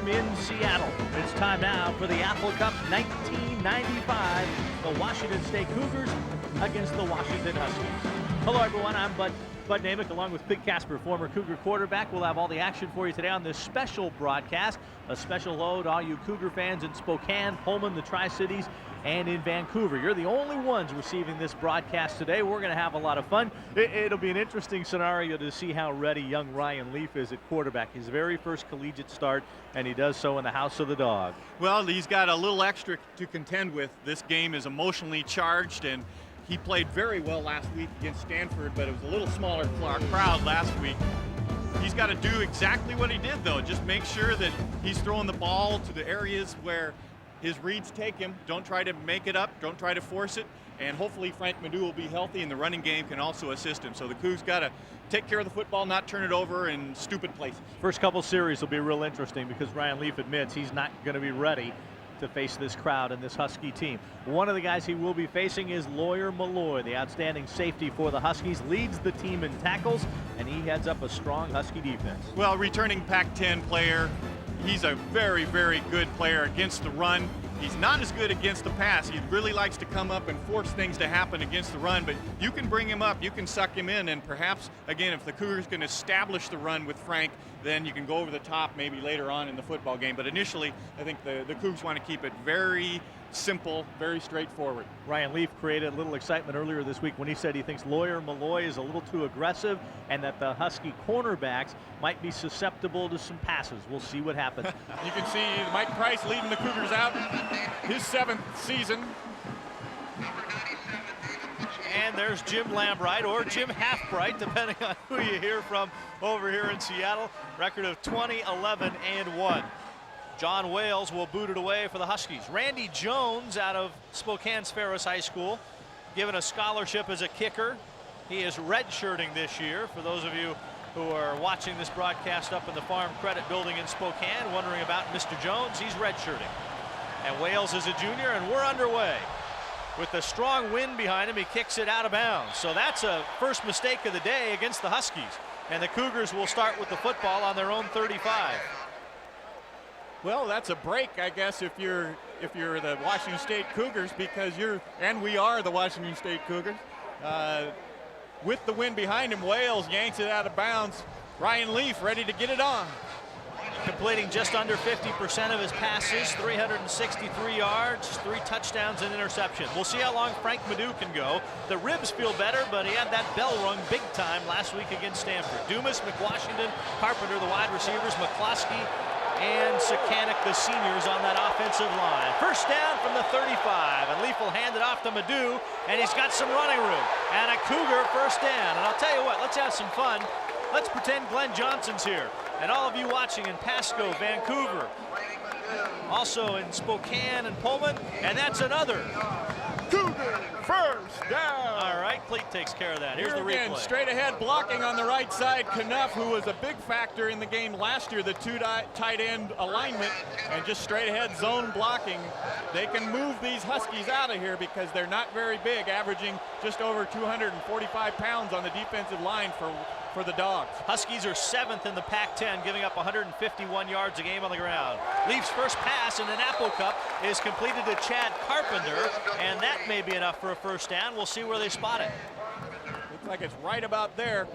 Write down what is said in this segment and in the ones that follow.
Stadium in Seattle. It's time now for the Apple Cup 1995. The Washington State Cougars against the Washington Huskies. Hello everyone, I'm Bud Namick along with Big Casper, former Cougar quarterback. We'll have all the action for you today on this special broadcast. A special hello to all you Cougar fans in Spokane, Pullman, the Tri-Cities, and in Vancouver. You're the only ones receiving this broadcast today. We're going to have a lot of fun. It'll be an interesting scenario to see how ready young Ryan Leaf is at quarterback. His very first collegiate start, and he does so in the house of the dog. Well, he's got a little extra to contend with. This game is emotionally charged, and he played very well last week against Stanford, but it was a little smaller crowd last week. He's got to do exactly what he did, though. Just make sure that he's throwing the ball to the areas where his reads take him. Don't try to make it up. Don't try to force it. And hopefully Frank Madu will be healthy, and the running game can also assist him. So the Cougs got to take care of the football, not turn it over in stupid places. First couple series will be real interesting because Ryan Leaf admits he's not going to be ready to face this crowd and this Husky team. One of the guys he will be facing is Lawyer Malloy, the outstanding safety for the Huskies, leads the team in tackles, and he heads up a strong Husky defense. Well, returning Pac-10 player, he's a very, very good player against the run. He's not as good against the pass. He really likes to come up and force things to happen against the run, but you can bring him up, you can suck him in, and perhaps, again, if the Cougars can establish the run with Frank, then you can go over the top maybe later on in the football game. But initially, I think the Cougs want to keep it very simple, very straightforward. Ryan Leaf created a little excitement earlier this week when he said he thinks Lawyer Malloy is a little too aggressive and that the Husky cornerbacks might be susceptible to some passes. We'll see what happens. You can see Mike Price leading the Cougars out, his 7th season. And there's Jim Lambright, or Jim Halfbright, depending on who you hear from over here in Seattle. Record of 20-11-1. John Wales will boot it away for the Huskies. Randy Jones out of Spokane's Ferris High School, given a scholarship as a kicker. He is redshirting this year. For those of you who are watching this broadcast up in the Farm Credit Building in Spokane, wondering about Mr. Jones, he's redshirting. And Wales is a junior, and we're underway. With the strong wind behind him, he kicks it out of bounds. So that's a first mistake of the day against the Huskies. And the Cougars will start with the football on their own 35. Well, that's a break, I guess, if you're the Washington State Cougars, because we are the Washington State Cougars. With the wind behind him, Wales yanks it out of bounds. Ryan Leaf ready to get it on. Completing just under 50% of his passes, 363 yards, 3 touchdowns and interception. We'll see how long Frank Madu can go. The ribs feel better, but he had that bell rung big time last week against Stanford. Dumas, McWashington, Carpenter, the wide receivers, McCloskey, and Sakanik, the seniors on that offensive line. First down from the 35, and Leaf will hand it off to Madu, and he's got some running room. And a Cougar first down. And I'll tell you what, let's have some fun. Let's pretend Glenn Johnson's here. And all of you watching in Pasco, Vancouver, also in Spokane and Pullman, and that's another Cougar first down. All right, Cleat takes care of that. Here's the replay. Straight ahead blocking on the right side, Knuff, who was a big factor in the game last year, the 2 tight end alignment, and just straight ahead zone blocking. They can move these Huskies out of here because they're not very big, averaging just over 245 pounds on the defensive line for the Dogs. Huskies are 7th in the Pac-10, giving up 151 yards a game on the ground. Leaf's first pass in an Apple Cup is completed to Chad Carpenter, and that may be enough for a first down. We'll see where they spot it. Looks like it's right about there.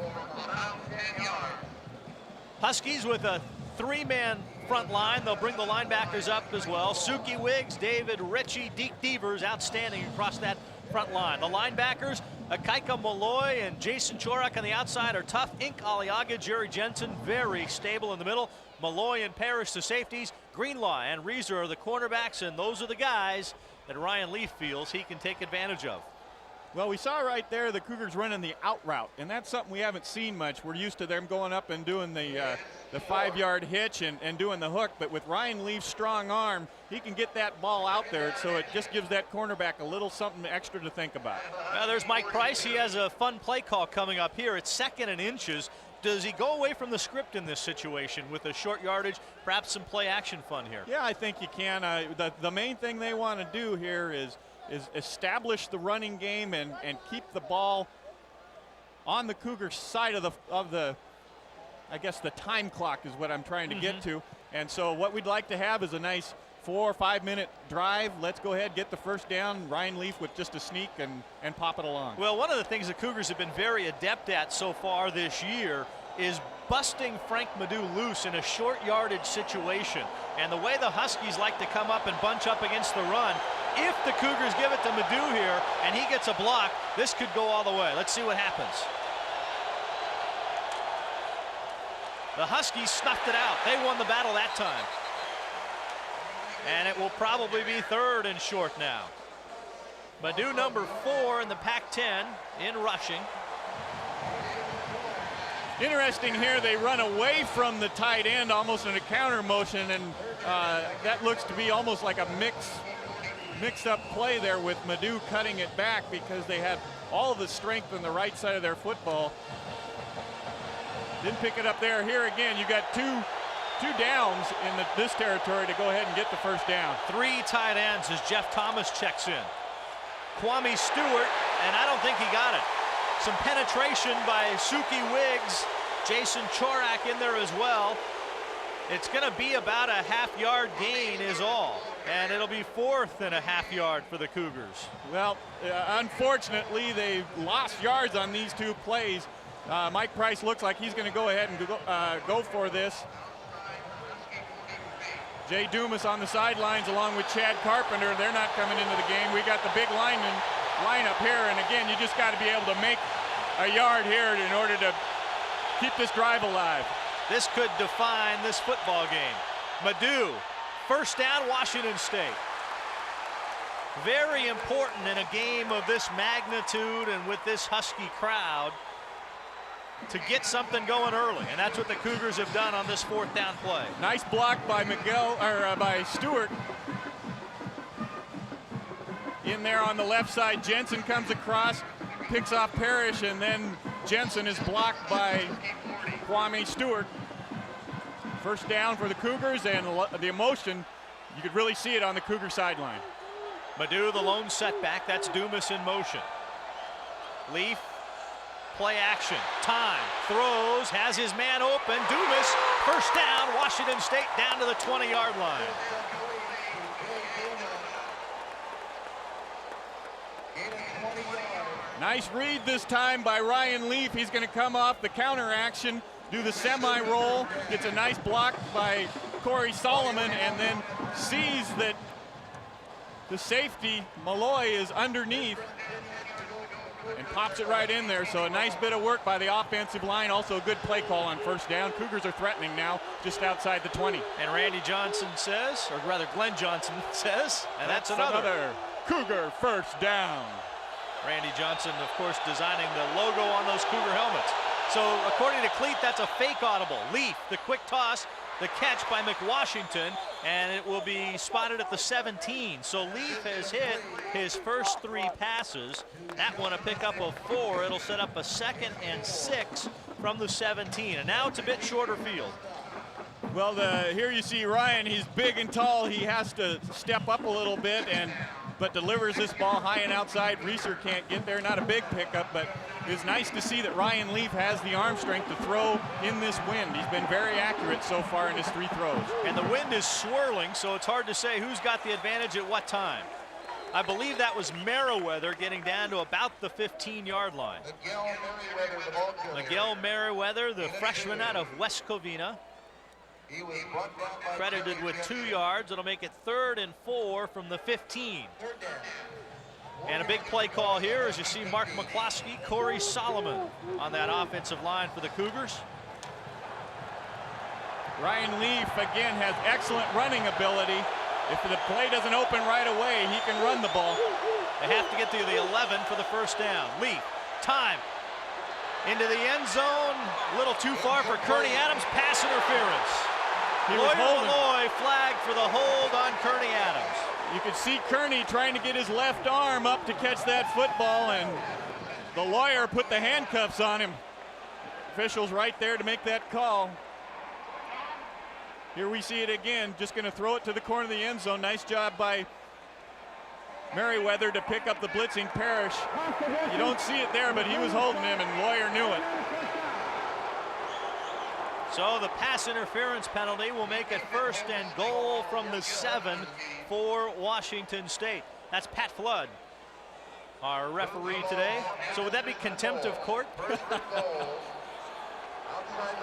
Huskies with a 3-man front line. They'll bring the linebackers up as well. Suki Wiggs, David Ritchie, Deke Devers, outstanding across that front line. The linebackers, Akaika Malloy and Jason Chorak on the outside are tough. Ink Aliaga, Jerry Jensen, very stable in the middle. Malloy and Parrish the safeties. Greenlaw and Reeser are the cornerbacks, and those are the guys that Ryan Leaf feels he can take advantage of. Well, we saw right there the Cougars running the out route, and that's something we haven't seen much. We're used to them going up and doing the 5-yard hitch and doing the hook, but with Ryan Leaf's strong arm, he can get that ball out there, so it just gives that cornerback a little something extra to think about. Well, there's Mike Price. He has a fun play call coming up here. It's 2nd and inches. Does he go away from the script in this situation with a short yardage, perhaps some play action fun here? Yeah, I think you can. The main thing they want to do here is establish the running game and keep the ball on the Cougars side of the I guess the time clock is what I'm trying to get to. And so what we'd like to have is a nice 4 or 5 minute drive. Let's go ahead, get the first down. Ryan Leaf with just a sneak and pop it along. Well, one of the things the Cougars have been very adept at so far this year is busting Frank Madu loose in a short yardage situation. And the way the Huskies like to come up and bunch up against the run, if the Cougars give it to Madu here and he gets a block, this could go all the way. Let's see what happens. The Huskies snuffed it out. They won the battle that time. And it will probably be 3rd and short now. Madu, number 4 in the Pac-10 in rushing. Interesting here, they run away from the tight end almost in a counter motion, and that looks to be almost like a mixed-up play there with Madu cutting it back because they had all of the strength on the right side of their football. Didn't pick it up there. Here again, you got two downs in this territory to go ahead and get the first down. 3 tight ends as Jeff Thomas checks in. Kwame Stewart, and I don't think he got it. Some penetration by Suki Wiggs. Jason Chorak in there as well. It's going to be about a half-yard gain is all. And it'll be 4th and a half yard for the Cougars. Well, unfortunately, they lost yards on these 2 plays. Mike Price looks like he's going to go ahead and go for this. Jay Dumas on the sidelines along with Chad Carpenter. They're not coming into the game. We got the big lineup here, and again, you just got to be able to make a yard here in order to keep this drive alive. This could define this football game. Madu, first down, Washington State. Very important in a game of this magnitude and with this Husky crowd to get something going early, and that's what the Cougars have done on this 4th down play. Nice block by by Stewart. In there on the left side, Jensen comes across, picks off Parrish, and then Jensen is blocked by Kwame Stewart. First down for the Cougars, and the emotion, you could really see it on the Cougar sideline. Madu, the lone setback. That's Dumas in motion. Leaf, play action. Time, throws, has his man open. Dumas, first down, Washington State down to the 20-yard line. Nice read this time by Ryan Leaf. He's going to come off the counter action, do the semi-roll, gets a nice block by Corey Solomon, and then sees that the safety, Malloy, is underneath and pops it right in there. So a nice bit of work by the offensive line. Also a good play call on first down. Cougars are threatening now just outside the 20. And Randy Johnson says, or rather Glenn Johnson says, and that's another Cougar first down. Randy Johnson, of course, designing the logo on those Cougar helmets. So according to Cleat, that's a fake audible. Leaf, the quick toss, the catch by McWashington, and it will be spotted at the 17. So Leaf has hit his first 3 passes. That one a pickup of 4. It'll set up a 2nd and 6 from the 17. And now it's a bit shorter field. Well, here you see Ryan. He's big and tall. He has to step up a little bit, but delivers this ball high and outside. Reeser can't get there. Not a big pickup, but it's nice to see that Ryan Leaf has the arm strength to throw in this wind. He's been very accurate so far in his 3 throws. And the wind is swirling, so it's hard to say who's got the advantage at what time. I believe that was Merriweather getting down to about the 15-yard line. Miguel Merriweather, the freshman out of West Covina, credited with 2 yards. It'll make it 3rd and 4 from the 15. And a big play call here as you see Mark McCloskey, Corey Solomon on that offensive line for the Cougars. Ryan Leaf again has excellent running ability. If the play doesn't open right away, he can run the ball. They have to get to the 11 for the first down. Leaf, time, into the end zone. A little too far for Kearney Adams. Pass interference. Lloyd Malloy flagged for the hold on Kearney Adams. You could see Kearney trying to get his left arm up to catch that football, and the lawyer put the handcuffs on him. Officials right there to make that call. Here we see it again, just going to throw it to the corner of the end zone. Nice job by Merriweather to pick up the blitzing Parrish. You don't see it there, but he was holding him, and Lawyer knew it. So the pass interference penalty will make it 1st and goal from the 7 for Washington State. That's Pat Flood, our referee today. So would that be contempt of court?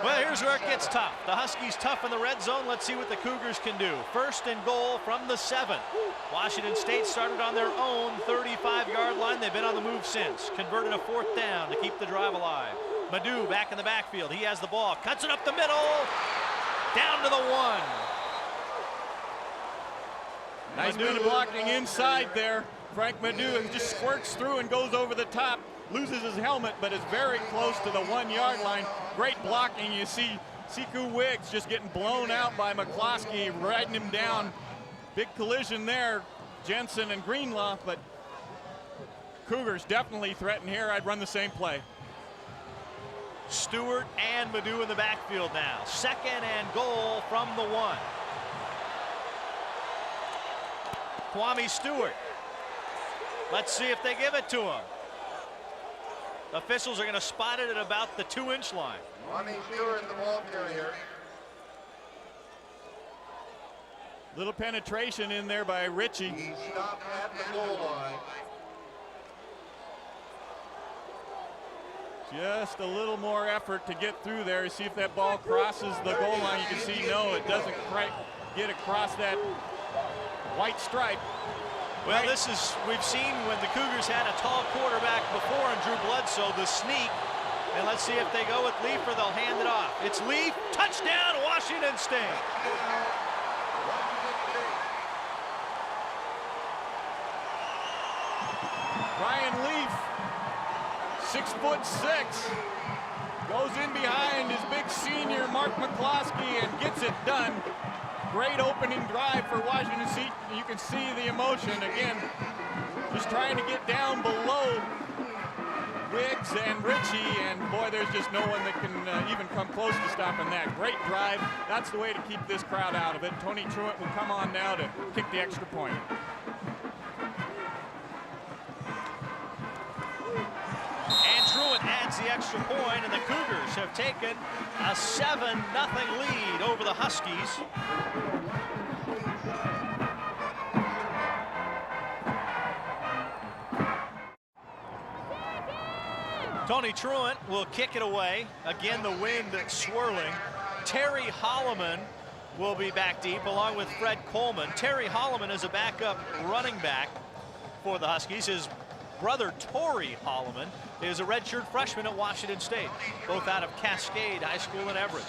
Well, here's where it gets tough. The Huskies tough in the red zone. Let's see what the Cougars can do. 1st and goal from the 7. Washington State started on their own 35-yard line. They've been on the move since. Converted a 4th down to keep the drive alive. Madu back in the backfield. He has the ball. Cuts it up the middle. Down to the 1. Nice bit of blocking inside there. Frank Madu just squirts through and goes over the top. Loses his helmet, but is very close to the 1-yard line. Great blocking. You see Siku Wiggs just getting blown out by McCloskey, riding him down. Big collision there, Jensen and Greenlaw, but Cougars definitely threaten here. I'd run the same play. Stewart and Madu in the backfield now. 2nd and goal from the 1. Kwame Stewart. Let's see if they give it to him. Officials are going to spot it at about the 2-inch line. Kwame Stewart, the ball carrier. Little penetration in there by Ritchie. He stopped at the goal line. Just a little more effort to get through there. See if that ball crosses the goal line. You can see, no, it doesn't quite get across that white stripe. Well, this is, we've seen when the Cougars had a tall quarterback before in Drew Bledsoe, the sneak. And let's see if they go with Leaf or they'll hand it off. It's Leaf, touchdown, Washington State. Ryan Leaf, 6'6", goes in behind his big senior Mark McCloskey and gets it done. Great opening drive for Washington State. You can see the emotion again, just trying to get down below Wiggs and Ritchie, and boy, there's just no one that can even come close to stopping that. Great drive. That's the way to keep this crowd out of it. Tony Truitt will come on now to kick the extra point. And Truitt adds the extra point, and the Cougars have taken a 7-0 lead over the Huskies. Tony Truitt will kick it away. Again, the wind swirling. Terry Holloman will be back deep along with Fred Coleman. Terry Holloman is a backup running back for the Huskies. His brother, Torrey Holloman, is a redshirt freshman at Washington State, both out of Cascade High School in Everett.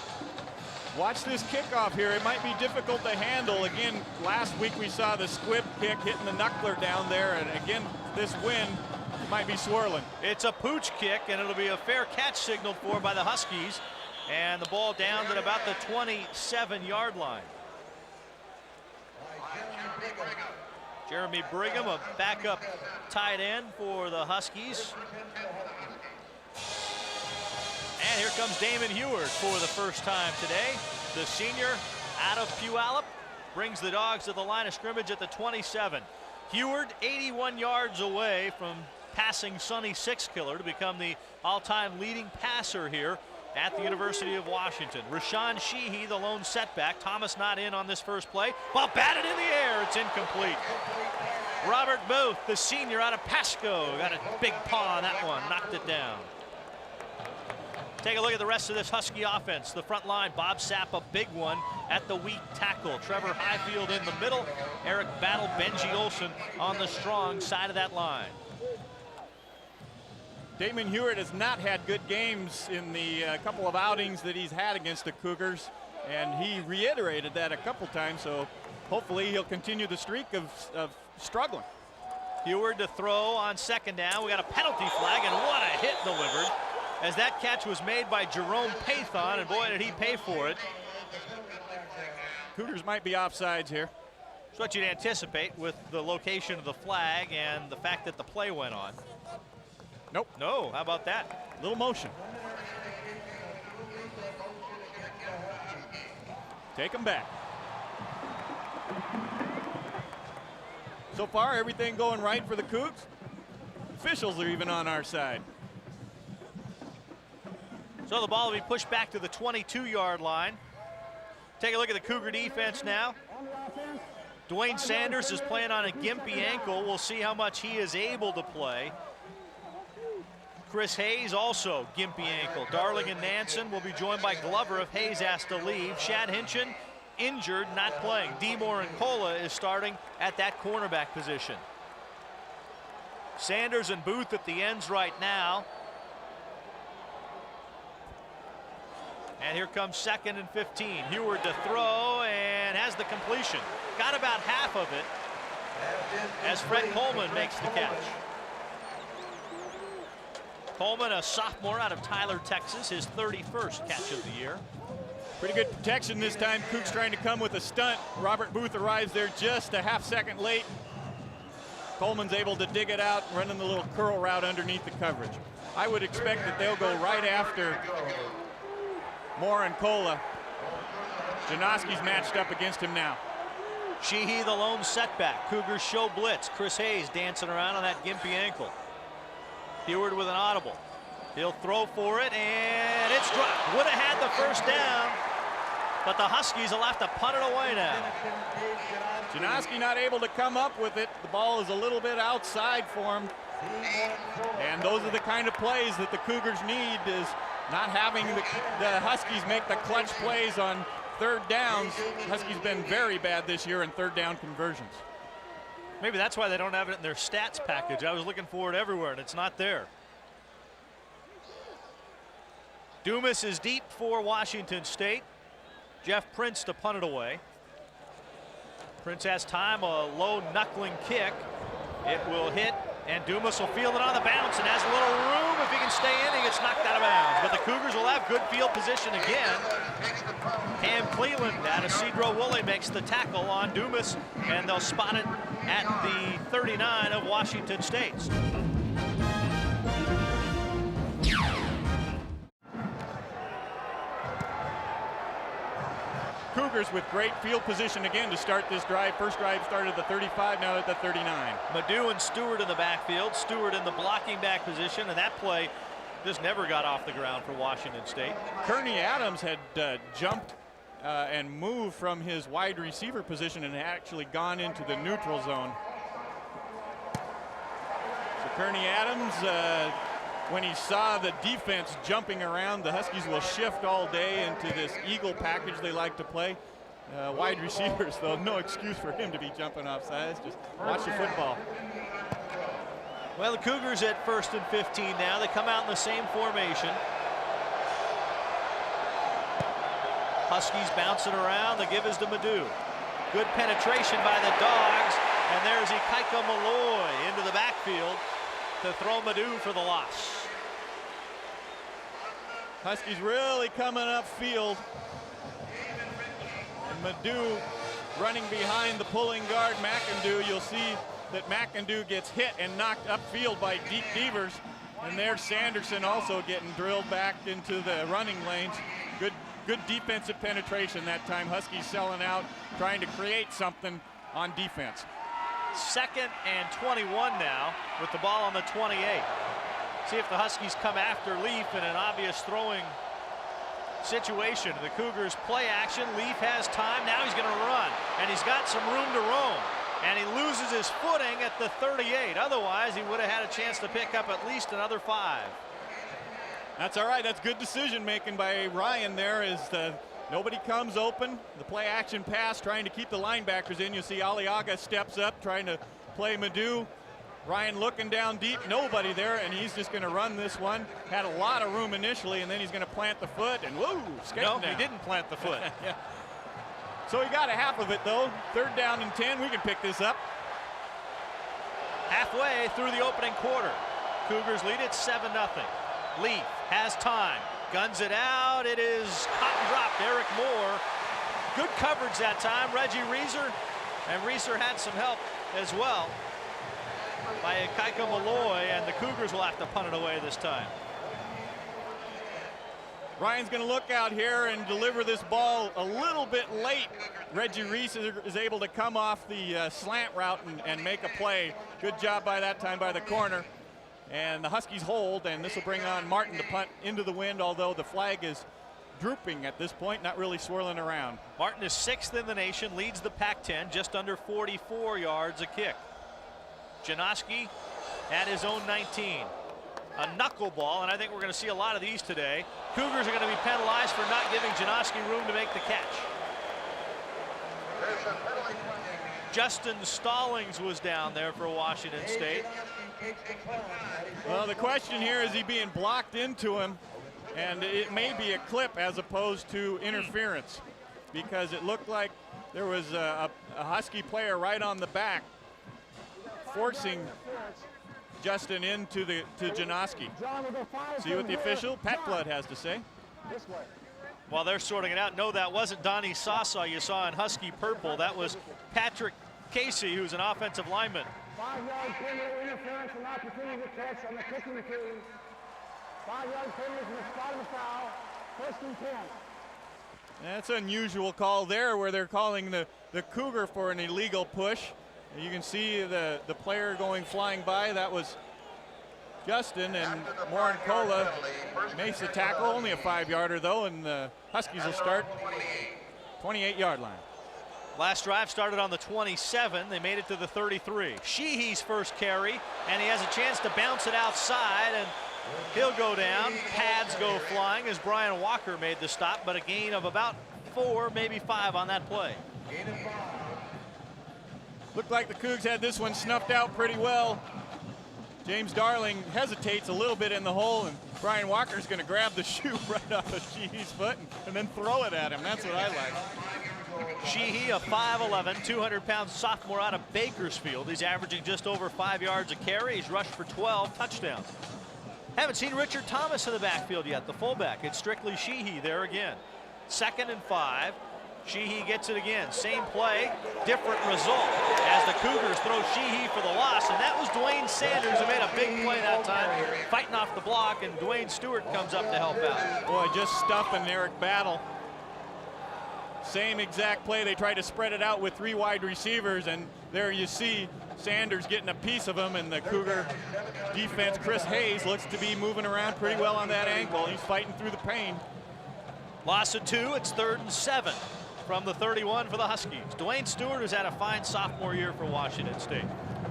Watch this kickoff here. It might be difficult to handle. Again, last week we saw the squib kick hitting the knuckler down there, and again, this wind might be swirling. It's a pooch kick, and it'll be a fair catch signaled for by the Huskies, and the ball down at about the 27-yard line. Jeremy Brigham, a backup tight end for the Huskies. And here comes Damon Huard for the first time today. The senior out of Puyallup brings the Dogs to the line of scrimmage at the 27. Huard 81 yards away from passing Sonny Sixkiller to become the all-time leading passer here at the University of Washington. Rashawn Sheehy, the lone setback. Thomas not in on this first play. Ball batted in the air. It's incomplete. Robert Booth, the senior out of Pasco, got a big paw on that one. Knocked it down. Take a look at the rest of this Husky offense. The front line, Bob Sapp, a big one at the weak tackle. Trevor Highfield in the middle. Eric Battle, Benji Olsen on the strong side of that line. Damon Huard has not had good games in the couple of outings that he's had against the Cougars, and he reiterated that a couple times, so hopefully he'll continue the streak of struggling. Huard to throw on second down. We got a penalty flag, and what a hit delivered, as that catch was made by Jerome Pathon, and boy, did he pay for it. Cougars might be offsides here. That's what you'd anticipate with the location of the flag and the fact that the play went on. Nope. No, how about that? Little motion. Take him back. So far, everything going right for the Cougs. Officials are even on our side. So the ball will be pushed back to the 22-yard line. Take a look at the Cougar defense now. Dwayne Sanders is playing on a gimpy ankle. We'll see how much he is able to play. Chris Hayes also gimpy ankle. Darling and Nansen will be joined by Glover if Hayes has to leave. Shad Hinchin injured, not playing. Demore and Cola is starting at that cornerback position. Sanders and Booth at the ends right now. And here comes 2nd and 15. Huard to throw and has the completion. Got about half of it as Fred Coleman makes the catch. Coleman, a sophomore out of Tyler, Texas, his 31st catch of the year. Pretty good protection this time. Cougs trying to come with a stunt. Robert Booth arrives there just a half-second late. Coleman's able to dig it out, running the little curl route underneath the coverage. I would expect that they'll go right after Moore and Cola. Janoski's matched up against him now. Sheehy the lone setback. Cougars show blitz. Chris Hayes dancing around on that gimpy ankle. Huard with an audible. He'll throw for it, and it's dropped. Would have had the first down, but the Huskies will have to punt it away now. Janoski not able to come up with it. The ball is a little bit outside for him. And those are the kind of plays that the Cougars need, is not having the Huskies make the clutch plays on third downs. Huskies been very bad this year in third down conversions. Maybe that's why they don't have it in their stats package. I was looking for it everywhere, and it's not there. Dumas is deep for Washington State. Jeff Prince to punt it away. Prince has time, a low knuckling kick. It will hit, and Dumas will field it on the bounce and has a little room. If he can stay in, he gets knocked out of bounds. But the Cougars will have good field position again. Cam Cleveland out of Cedro Woolley makes the tackle on Dumas, and they'll spot it at the 39 of Washington State's. Cougars with great field position again to start this drive. First drive started at the 35, now at the 39. Madu and Stewart in the backfield. Stewart in the blocking back position, and that play just never got off the ground for Washington State. Kearney Adams had jumped and moved from his wide receiver position and actually gone into the neutral zone. So Kearney Adams, when he saw the defense jumping around, the Huskies will shift all day into this eagle package they like to play. Wide receivers, though, no excuse for him to be jumping off sides. Just watch the football. Well, the Cougars at 1st and 15 now. They come out in the same formation. Huskies bouncing around. The give is to Madu. Good penetration by the Dogs. And there's Ikaika Malloy into the backfield to throw Madu for the loss. Huskies really coming upfield. And Madu running behind the pulling guard, McIndoe. You'll see that McIndoe gets hit and knocked upfield by Deke Devers. And there's Sanderson also getting drilled back into the running lanes. Good defensive penetration that time. Huskies selling out, trying to create something on defense. 2nd and 21 now with the ball on the 28. See if the Huskies come after Leaf in an obvious throwing situation. The Cougars play action. Leaf has time. Now he's going to run, and he's got some room to roam. And he loses his footing at the 38. Otherwise, he would have had a chance to pick up at least another 5. That's all right. That's good decision making by Ryan there, as nobody comes open. The play action pass trying to keep the linebackers in. You see Aliaga steps up trying to play Madu. Ryan looking down deep, nobody there, and he's just going to run this one. Had a lot of room initially, and then he's going to plant the foot, and whoa, no, he didn't plant the foot. Yeah. So he got a half of it, though. 3rd down and 10. We can pick this up. Halfway through the opening quarter. Cougars lead it 7-0. Leaf has time. Guns it out. It is caught and dropped. Eric Moore. Good coverage that time. Reggie Reeser. And Reeser had some help as well by Ikaika Malloy, and the Cougars will have to punt it away this time. Ryan's going to look out here and deliver this ball a little bit late. Reggie Reeser is able to come off the slant route and make a play. Good job by that time by the corner. And the Huskies hold, and this will bring on Martin to punt into the wind, although the flag is drooping at this point, not really swirling around. Martin is 6th in the nation, leads the Pac-10, just under 44 yards a kick. Janoski at his own 19. A knuckleball, and I think we're going to see a lot of these today. Cougars are going to be penalized for not giving Janoski room to make the catch. Justin Stallings was down there for Washington State. Well, the question here is he being blocked into him, and it may be a clip as opposed to interference, because it looked like there was a Husky player right on the back forcing Justin into to Janoski. See what the official, Pat Flood, has to say. While they're sorting it out, no, that wasn't Donnie Sasa you saw in Husky purple. That was Patrick Casey, who's an offensive lineman. 5-yard penalty, interference, and opportunity to catch on the kicking team. 5-yard penalty from the start of the foul. 1st and 10. That's an unusual call there, where they're calling the Cougar for an illegal push. You can see the player going flying by. That was Justin, and Warren Cola makes the tackle. Only a 5-yarder though, and the Huskies will start 28-yard line. Last drive started on the 27. They made it to the 33. Sheehy's first carry, and he has a chance to bounce it outside, and he'll go down. Pads go flying as Brian Walker made the stop, but a gain of about 4, maybe 5 on that play. Looked like the Cougs had this one snuffed out pretty well. James Darling hesitates a little bit in the hole, and Brian Walker's going to grab the shoe right off of Sheehy's foot and then throw it at him. That's what I like. Sheehy, a 5'11", 200-pound sophomore out of Bakersfield. He's averaging just over 5 yards a carry. He's rushed for 12 touchdowns. Haven't seen Richard Thomas in the backfield yet, the fullback. It's strictly Sheehy there again. 2nd and 5. Sheehy gets it again. Same play, different result as the Cougars throw Sheehy for the loss, and that was Dwayne Sanders who made a big play that time, fighting off the block, and Dwayne Stewart comes up to help out. Boy, just stuffing Eric Battle. Same exact play. They tried to spread it out with 3 wide receivers, and there you see Sanders getting a piece of him, and the Cougar defense, Chris Hayes, looks to be moving around pretty well on that ankle. He's fighting through the pain. Loss of 2. It's 3rd and 7 from the 31 for the Huskies. Dwayne Stewart, who's had a fine sophomore year for Washington State.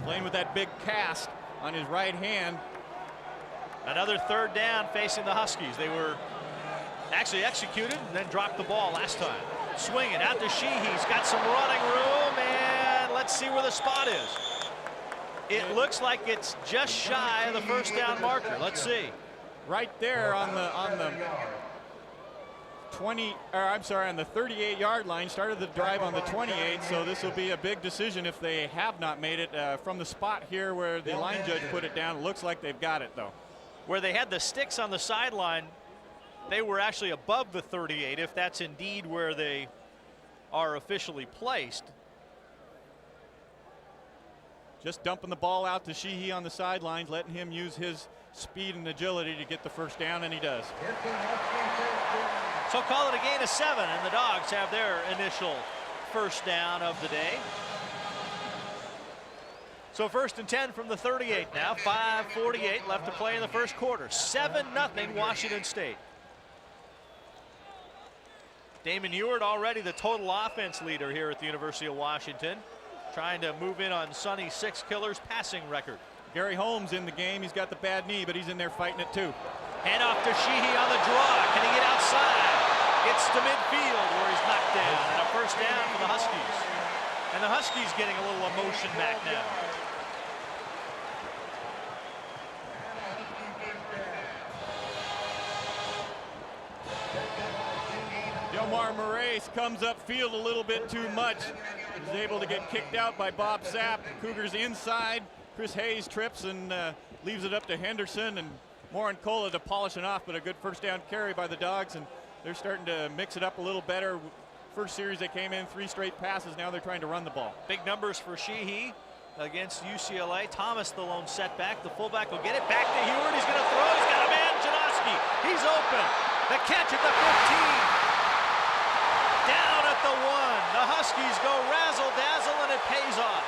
Playing with that big cast on his right hand. Another 3rd down facing the Huskies. They were actually executed and then dropped the ball last time. Swinging out to Sheehy. He's got some running room, and let's see where the spot is. It looks like it's just shy of the 1st down marker. Let's see. Right there on the 38-yard line. Started the drive on the 28, so this will be a big decision if they have not made it from the spot here where the line judge put it down. It looks like they've got it though. Where they had the sticks on the sideline, they were actually above the 38, if that's indeed where they are officially placed. Just dumping the ball out to Sheehy on the sidelines, letting him use his speed and agility to get the 1st down, and he does. So call it a gain of 7, and the Dogs have their initial 1st down of the day. So 1st and 10 from the 38 now. 5:48 left to play in the 1st quarter. 7-0 Washington State. Damon Huard, already the total offense leader here at the University of Washington, trying to move in on Sonny Six Killer's passing record. Gary Holmes in the game. He's got the bad knee, but he's in there fighting it too. Hand off to Sheehy on the draw. Can he get outside? Gets to midfield where he's knocked down, and a 1st down for the Huskies. And the Huskies getting a little emotion back now. Delmar Moraes comes upfield a little bit too much. He's able to get kicked out by Bob Sapp. Cougars inside. Chris Hayes trips and leaves it up to Henderson and Warren Cola to polish it off, but a good 1st down carry by the Dogs, and they're starting to mix it up a little better. First series they came in 3 straight passes. Now they're trying to run the ball. Big numbers for Sheehy against UCLA. Thomas, the lone setback. The fullback will get it back to Huard. He's going to throw. He's got a man, Janoski. He's open. The catch at the 15. Down at the 1. The Huskies go razzle-dazzle, and it pays off.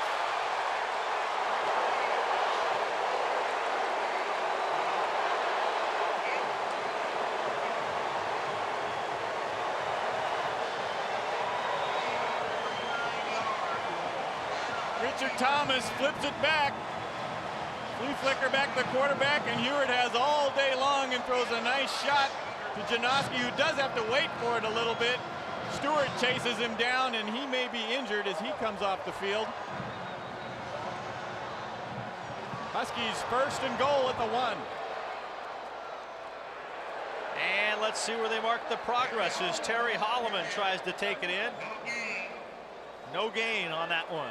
Richard Thomas flips it back. Flea flicker back to the quarterback, and Huard has all day long and throws a nice shot to Janoski, who does have to wait for it a little bit. Stewart chases him down, and he may be injured as he comes off the field. Huskies first and goal at the 1. And let's see where they mark the progress as Terry Holloman tries to take it in. No gain on that one.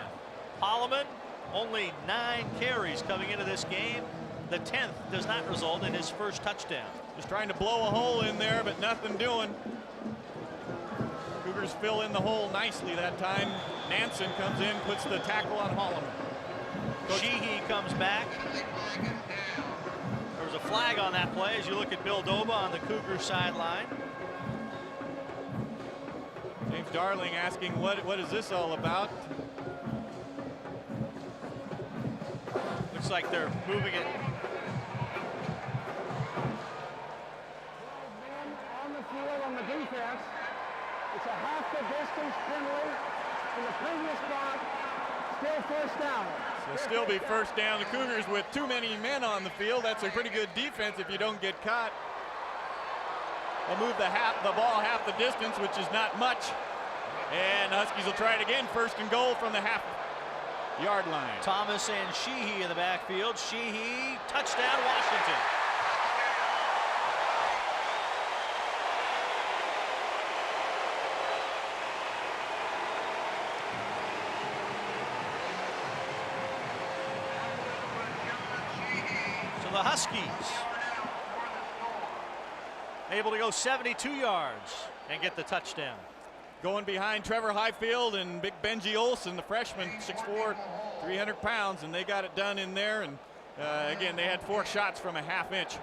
Holloman, only 9 carries coming into this game. The 10th does not result in his first touchdown. Just trying to blow a hole in there, but nothing doing. Cougars fill in the hole nicely that time. Nansen comes in, puts the tackle on Holloman. Sheehy comes back. There was a flag on that play as you look at Bill Doba on the Cougars sideline. James Darling asking, what is this all about? Looks like they're moving it. On the field on the defense. It's a half the distance penalty from the previous spot. Still first down. So still be first down. The Cougars with too many men on the field. That's a pretty good defense if you don't get caught. They'll move the ball half the distance, which is not much. And the Huskies will try it again. First and goal from the half-yard line. Thomas and Sheehy in the backfield. Sheehy, touchdown, Washington. So the Huskies able to go 72 yards and get the touchdown. Going behind Trevor Highfield and Big Benji Olsen, the freshman, 6'4", 300 pounds, and they got it done in there. And again, they had 4 shots from a half inch.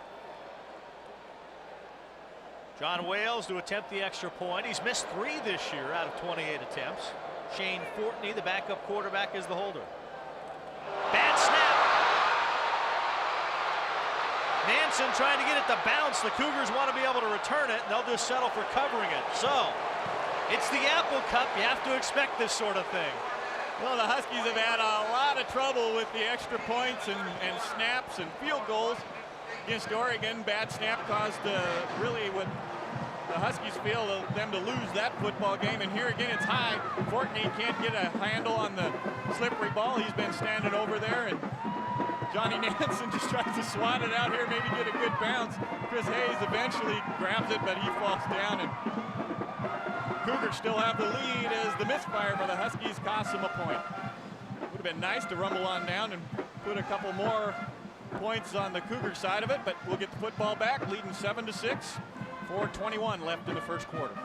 John Wales to attempt the extra point. He's missed 3 this year out of 28 attempts. Shane Fortney, the backup quarterback, is the holder. Bad snap. Nansen trying to get it to bounce. The Cougars want to be able to return it, and they'll just settle for covering it. So it's the Apple Cup. You have to expect this sort of thing. Well, the Huskies have had a lot of trouble with the extra points and snaps and field goals against Oregon. Bad snap caused really what the Huskies feel them to lose that football game. And here again, it's high. Fortney can't get a handle on the slippery ball. He's been standing over there, and Johnny Nansen just tries to swat it out here, maybe get a good bounce. Chris Hayes eventually grabs it, but he falls down, and Cougars still have the lead as the misfire by the Huskies costs them a point. Would have been nice to rumble on down and put a couple more points on the Cougar side of it, but we'll get the football back, leading 7-6, 4:21 left in the first quarter.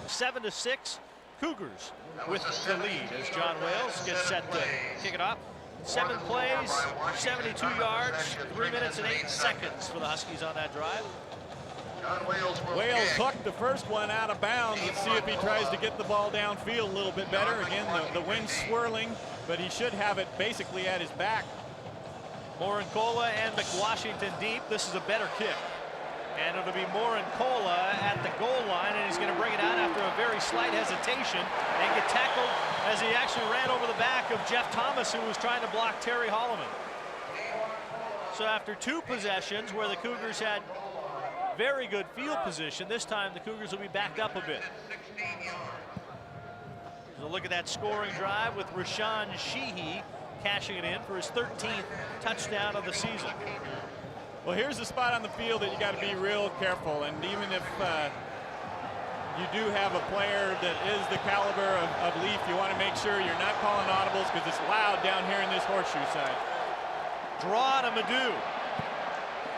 7-6, Cougars with the lead as John Wales gets set to kick it off. 7 plays, 72 yards, 3 minutes and 8 seconds for the Huskies on that drive. Wales hooked the first one out of bounds. Let's see if he tries to get the ball downfield a little bit better. Again, the wind's swirling, but he should have it basically at his back. Morincola and McWashington deep. This is a better kick. And it'll be Morincola at the goal line, and he's going to bring it out after a very slight hesitation and get tackled as he actually ran over the back of Jeff Thomas, who was trying to block Terry Holloman. So after 2 possessions where the Cougars had very good field position, this time the Cougars will be backed up a bit. So look at that scoring drive with Rashawn Sheehy cashing it in for his 13th touchdown of the season. Well, here's the spot on the field that you got to be real careful, and even if you do have a player that is the caliber of Leaf, you want to make sure you're not calling audibles because it's loud down here in this horseshoe side. Draw to Madu,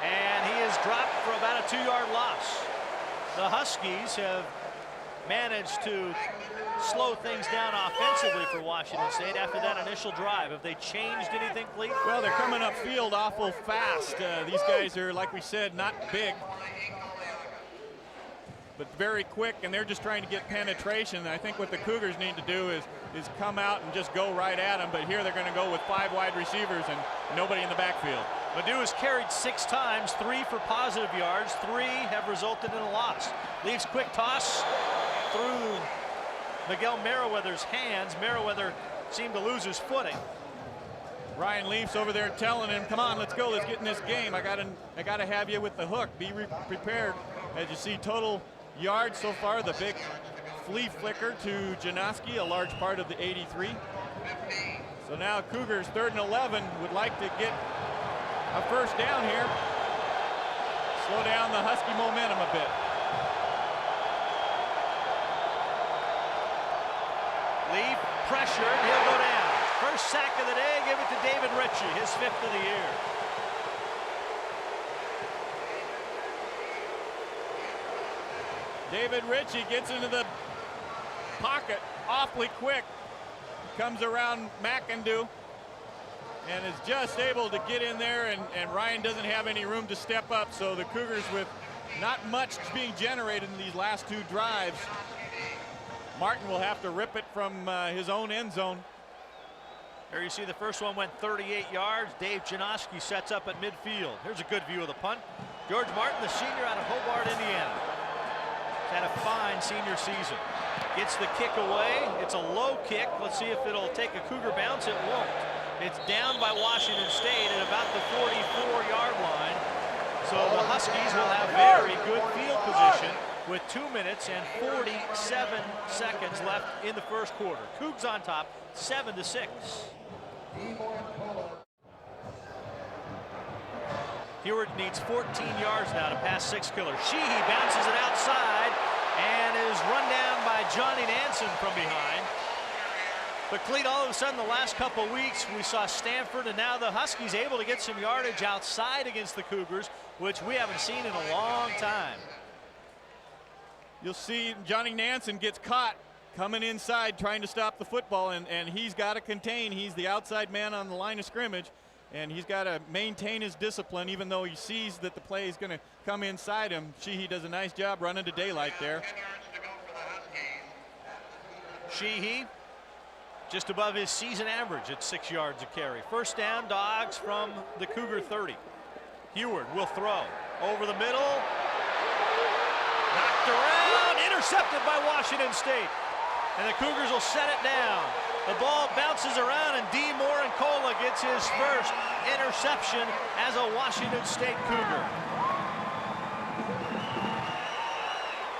and he is dropped for about a 2-yard loss. The Huskies have managed to slow things down offensively for Washington State after that initial drive. Have they changed anything, Clete? Well, they're coming upfield awful fast. These guys are, like we said, not big, but very quick, and they're just trying to get penetration. I think what the Cougars need to do is come out and just go right at them, but here they're going to go with 5 wide receivers and nobody in the backfield. Madu has carried 6 times, 3 for positive yards, 3 have resulted in a loss. Leaves quick toss through Miguel Merriweather's hands. Merriweather seemed to lose his footing. Ryan Leaf's over there telling him, come on, let's go, let's get in this game. I gotta have you with the hook. Be prepared. As you see, total yards so far, the big flea flicker to Janoski, a large part of the 83. So now Cougars 3rd and 11 would like to get a first down here. Slow down the Husky momentum a bit. Leaf pressured, he'll go down. First sack of the day, give it to David Ritchie, his 5th of the year. David Ritchie gets into the pocket awfully quick. Comes around McIndoe and is just able to get in there, and Ryan doesn't have any room to step up. So the Cougars, with not much being generated in these last 2 drives, Martin will have to rip it from his own end zone. There you see the first one went 38 yards. Dave Janoski sets up at midfield. Here's a good view of the punt. George Martin, the senior out of Hobart, Indiana. He's had a fine senior season. Gets the kick away. It's a low kick. Let's see if it'll take a Cougar bounce. It won't. It's down by Washington State at about the 44-yard line. So the Huskies will have very good field position with 2 minutes and 47 seconds left in the first quarter. Cougs on top, 7-6. Huard needs 14 yards now to pass 6 killer. Sheehy bounces it outside and is run down by Johnny Nansen from behind. But Cleat, all of a sudden the last couple weeks we saw Stanford, and now the Huskies able to get some yardage outside against the Cougars, which we haven't seen in a long time. You'll see Johnny Nansen gets caught coming inside trying to stop the football, and he's got to contain. He's the outside man on the line of scrimmage, and he's got to maintain his discipline even though he sees that the play is going to come inside him. Sheehy does a nice job running to daylight there. Sheehy just above his season average at 6 yards a carry. First down, Dogs from the Cougar 30. Huard will throw over the middle. Knocked around, intercepted by Washington State. And the Cougars will set it down. The ball bounces around, and D. Morincola gets his first interception as a Washington State Cougar.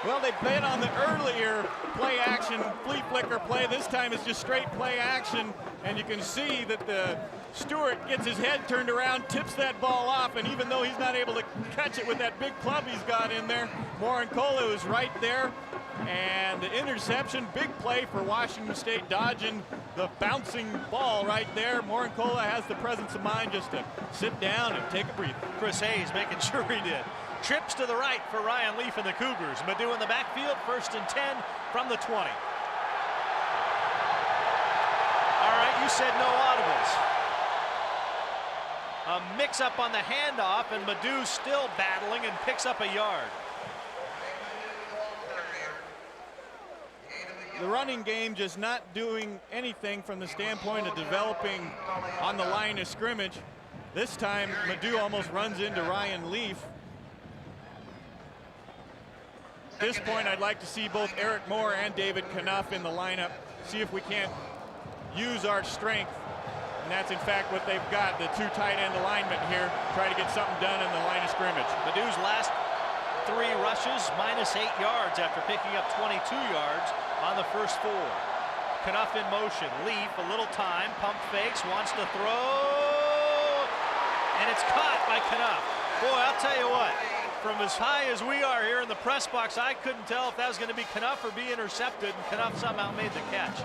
Well, they played on the earlier play action flea flicker play. This time it's just straight play action, and you can see that the Stewart gets his head turned around, tips that ball off, and even though he's not able to catch it with that big club he's got in there, Morincola is right there. And the interception, big play for Washington State, dodging the bouncing ball right there. Morincola has the presence of mind just to sit down and take a breather. Chris Hayes making sure he did. Trips to the right for Ryan Leaf and the Cougars. Madu in the backfield, 1st and 10 from the 20. All right, you said no audibles. A mix-up on the handoff, and Madu still battling and picks up a yard. The running game just not doing anything from the standpoint of developing on the line of scrimmage. This time, Madu almost runs into Ryan Leaf. At this point, I'd like to see both Eric Moore and David Knuff in the lineup, see if we can't use our strength. And that's, in fact, what they've got, the 2 tight end alignment here, try to get something done in the line of scrimmage. Madu's last 3 rushes, -8 yards after picking up 22 yards on the first 4. Knuff in motion. Leaf, a little time, pump fakes, wants to throw, and it's caught by Knuff. Boy, I'll tell you what, from as high as we are here in the press box, I couldn't tell if that was going to be Knuff or be intercepted, and Knuff somehow made the catch.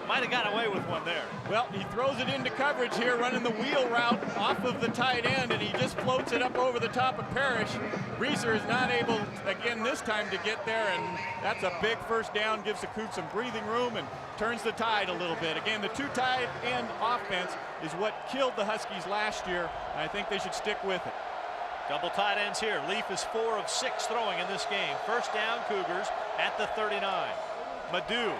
Might have got away with one there. Well, he throws it into coverage here, running the wheel route off of the tight end, and he just floats it up over the top of Parrish. Reeser is not able, again, this time to get there, and that's a big first down, gives the Cougs some breathing room and turns the tide a little bit. Again, the 2 tight end offense is what killed the Huskies last year, and I think they should stick with it. Double tight ends here. Leaf is 4 of 6 throwing in this game. First down, Cougars at the 39. Madu.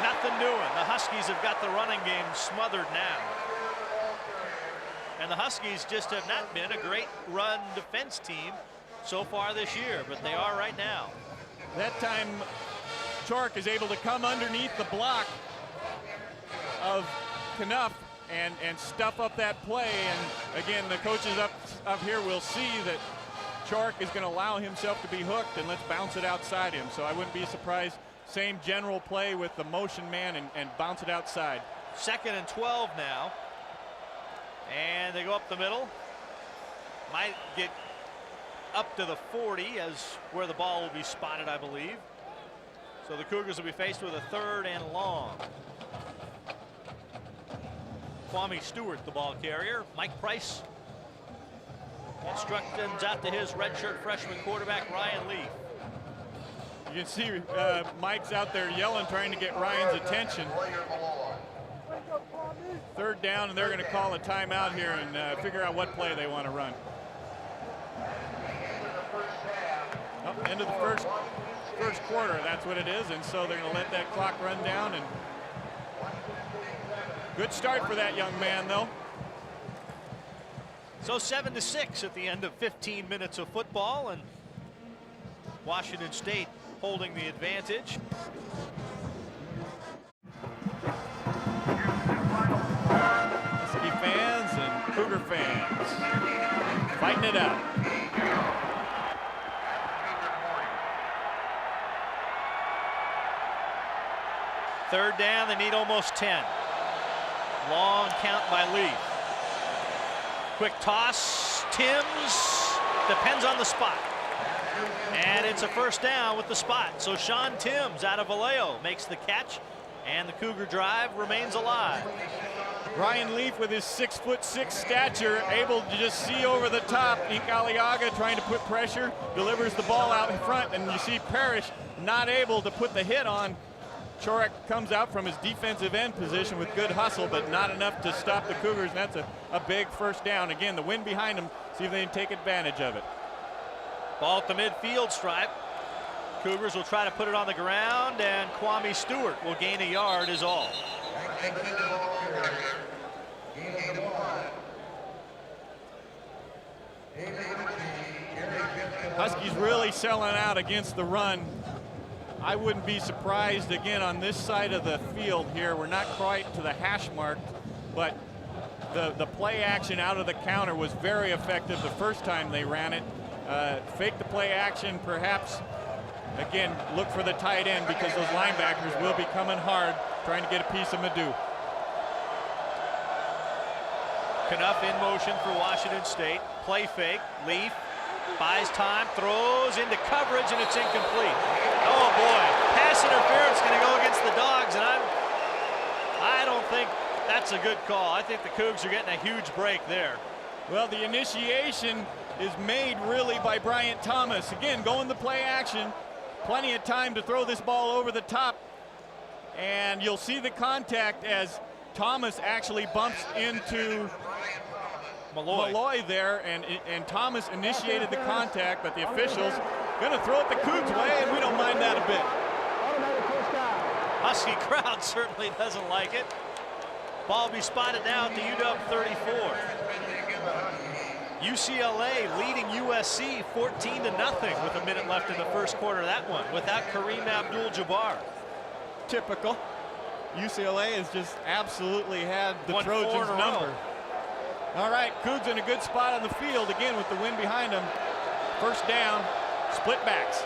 Nothing doing. The Huskies have got the running game smothered now. And the Huskies just have not been a great run defense team so far this year, but they are right now. That time, Chork is able to come underneath the block of Knuff and stuff up that play. And again, the coaches up here will see that Chork is going to allow himself to be hooked, and let's bounce it outside him. So I wouldn't be surprised. Same general play with the motion man and bounce it outside. 2nd and 12 now. And they go up the middle. Might get up to the 40 as where the ball will be spotted, I believe. So the Cougars will be faced with a 3rd and long. Kwame Stewart, the ball carrier. Mike Price instructions out to his redshirt freshman quarterback, Ryan Leaf. You can see Mike's out there yelling, trying to get Ryan's attention. 3rd down, and they're going to call a timeout here and figure out what play they want to run. Oh, end of the first quarter, that's what it is, and so they're going to let that clock run down. And good start for that young man, though. So 7-6 at the end of 15 minutes of football, and Washington State holding the advantage. Husky fans and Cougar fans fighting it out. Third down, they need almost 10. Long count by Leaf. Quick toss, Timms, depends on the spot. And it's a 1st down with the spot. So Sean Timms out of Vallejo makes the catch, and the Cougar drive remains alive. Ryan Leaf with his 6'6" stature, able to just see over the top. Ink Aliaga trying to put pressure, delivers the ball out in front, and you see Parrish not able to put the hit on. Chorek comes out from his defensive end position with good hustle, but not enough to stop the Cougars, and that's a big 1st down. Again, the wind behind them, see if they can take advantage of it. Ball at the midfield stripe. Cougars will try to put it on the ground, and Kwame Stewart will gain a yard is all. Huskies really selling out against the run. I wouldn't be surprised again on this side of the field here. We're not quite to the hash mark, but the play action out of the counter was very effective the first time they ran it. Fake the play action, perhaps. Again, look for the tight end because those linebackers will be coming hard trying to get a piece of Madu. Knuff in motion for Washington State. Play fake. Leaf buys time, throws into coverage, and it's incomplete. Oh boy, pass interference going to go against the Dogs, and I don't think that's a good call. I think the Cougs are getting a huge break there. Well, the initiation is made really by Bryant Thomas. Again, going the play action. Plenty of time to throw this ball over the top. And you'll see the contact as Thomas actually bumps into Malloy there, and Thomas initiated the contact, but the officials going to throw it the Cougs' way, and we don't mind that a bit. Husky crowd certainly doesn't like it. Ball be spotted now at the UW 34. UCLA leading USC 14-0 with a minute left in the first quarter of that one without Kareem Abdul-Jabbar. Typical. UCLA has just absolutely had the Trojans number. All right, Cougs in a good spot on the field again with the wind behind them. 1st down, split backs.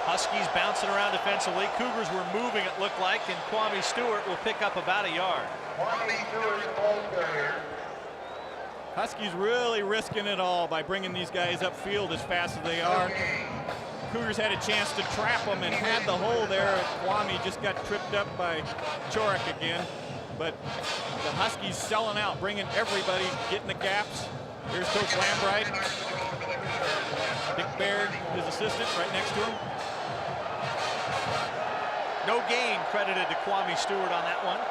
Huskies bouncing around defensively. Cougars were moving, it looked like, and Kwame Stewart will pick up about a yard. Huskies really risking it all by bringing these guys upfield as fast as they are. Cougars had a chance to trap them and had the hole there. Kwame just got tripped up by Chorek again. But the Huskies selling out, bringing everybody, getting the gaps. Here's Coach Lambright. Dick Baird, his assistant, right next to him. No gain credited to Kwame Stewart on that one.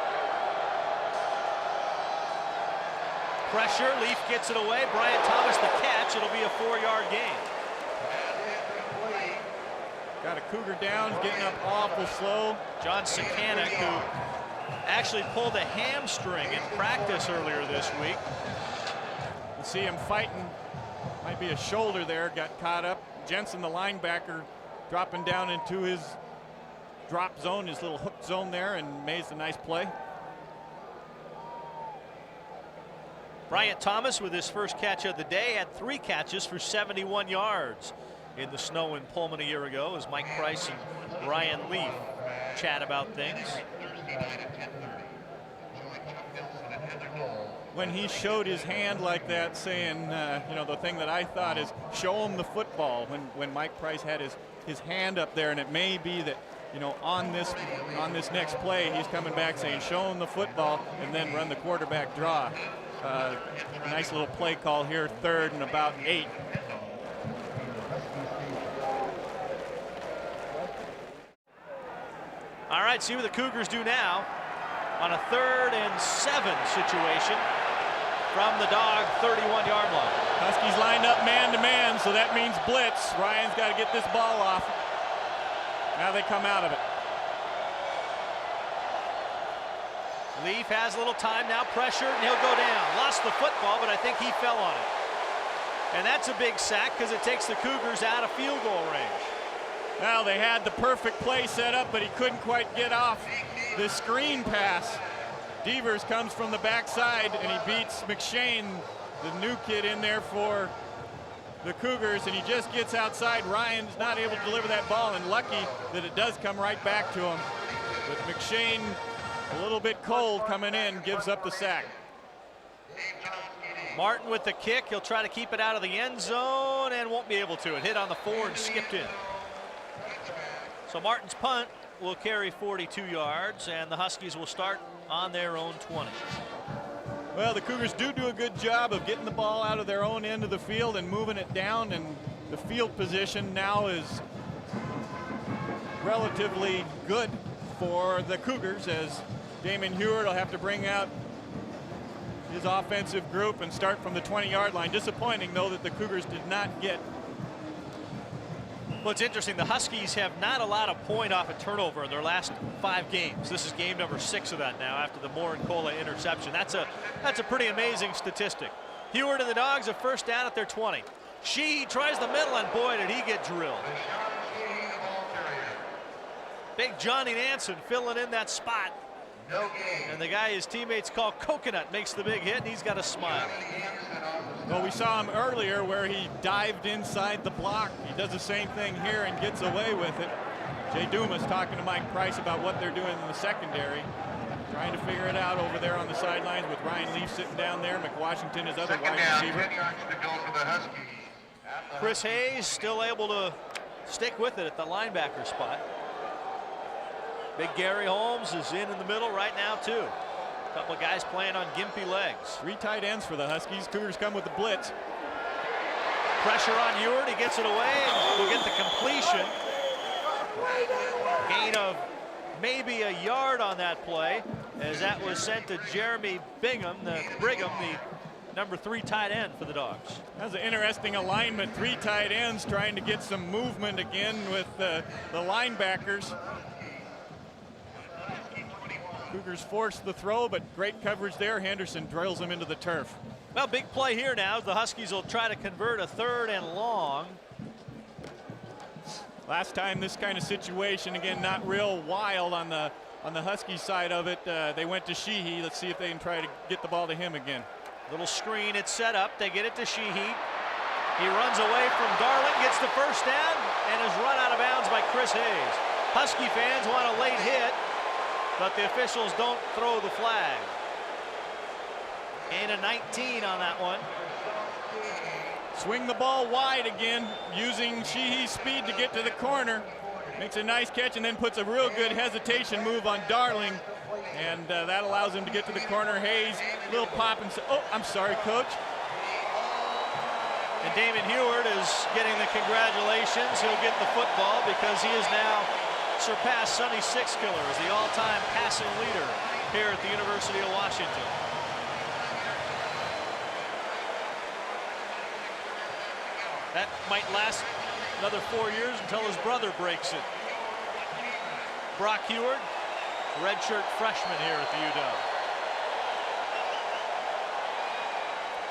Pressure, Leaf gets it away. Bryant Thomas the catch. It'll be a 4-yard gain. Got a Cougar down, getting up awful slow. John Sakanik, who actually pulled a hamstring in practice earlier this week. You see him fighting. Might be a shoulder there, got caught up. Jensen, the linebacker, dropping down into his drop zone, his little hook zone there, and made a nice play. Bryant Thomas with his first catch of the day had 3 catches for 71 yards in the snow in Pullman a year ago as Mike Price and Ryan Leaf chat about things. When he showed his hand like that, saying, you know, the thing that I thought is show him the football. When Mike Price had his hand up there, and it may be that, you know, on this next play, he's coming back saying show him the football and then run the quarterback draw. Nice little play call here, 3rd and about 8. All right, see what the Cougars do now on a 3rd and 7 situation from the Dog 31-yard line. Huskies lined up man-to-man, so that means blitz. Ryan's got to get this ball off. Now they come out of it. Leaf has a little time now, pressured, and he'll go down. Lost the football, but I think he fell on it. And that's a big sack because it takes the Cougars out of field goal range. Well, they had the perfect play set up, but he couldn't quite get off the screen pass. Devers comes from the backside, and he beats McShane, the new kid in there for the Cougars, and he just gets outside. Ryan's not able to deliver that ball, and lucky that it does come right back to him. But McShane, a little bit cold coming in, gives up the sack. Martin with the kick. He'll try to keep it out of the end zone and won't be able to. It hit on the 4 and skipped in. So Martin's punt will carry 42 yards, and the Huskies will start on their own 20. Well, the Cougars do a good job of getting the ball out of their own end of the field and moving it down, and the field position now is relatively good for the Cougars, as Damon Huard will have to bring out his offensive group and start from the 20-yard line. Disappointing, though, that the Cougars did not get. Well, it's interesting. The Huskies have not allowed a point off a turnover in their last 5 games. This is game number 6 of that now after the Morin-Cola interception. That's a pretty amazing statistic. Huard and the Dogs a first down at their 20. Sheehy tries the middle, and boy, did he get drilled. Big Johnny Nansen filling in that spot. And the guy his teammates call Coconut makes the big hit, and he's got a smile. Well, we saw him earlier where he dived inside the block. He does the same thing here and gets away with it. Jay Dumas talking to Mike Price about what they're doing in the secondary. Trying to figure it out over there on the sidelines with Ryan Leaf sitting down there. McWashington, his other wide receiver. Chris Hayes still able to stick with it at the linebacker spot. Big Gary Holmes is in the middle right now, too. A couple of guys playing on gimpy legs. 3 tight ends for the Huskies. Cougars come with the blitz. Pressure on Huard. He gets it away and will get the completion. Gain of maybe a yard on that play, as that was sent to Jeremy Brigham, the number 3 tight end for the Dogs. That's an interesting alignment. 3 tight ends trying to get some movement again with the linebackers. Cougars force the throw, but great coverage there. Henderson drills him into the turf. Well, big play here now. The Huskies will try to convert a 3rd and long. Last time this kind of situation, again, not real wild on the Husky side of it. They went to Sheehy. Let's see if they can try to get the ball to him again. Little screen, it's set up. They get it to Sheehy. He runs away from Darling, gets the first down, and is run out of bounds by Chris Hayes. Husky fans want a late hit, but the officials don't throw the flag. And a 19 on that one. Swing the ball wide again, using Sheehy's speed to get to the corner. Makes a nice catch and then puts a real good hesitation move on Darling. And that allows him to get to the corner. Hayes, little pop and oh, I'm sorry, coach. And Damon Huard is getting the congratulations. He'll get the football because he is now surpassed Sonny Sixkiller as the all-time passing leader here at the University of Washington. That might last another 4 years until his brother breaks it. Brock Huard, redshirt freshman here at the UW.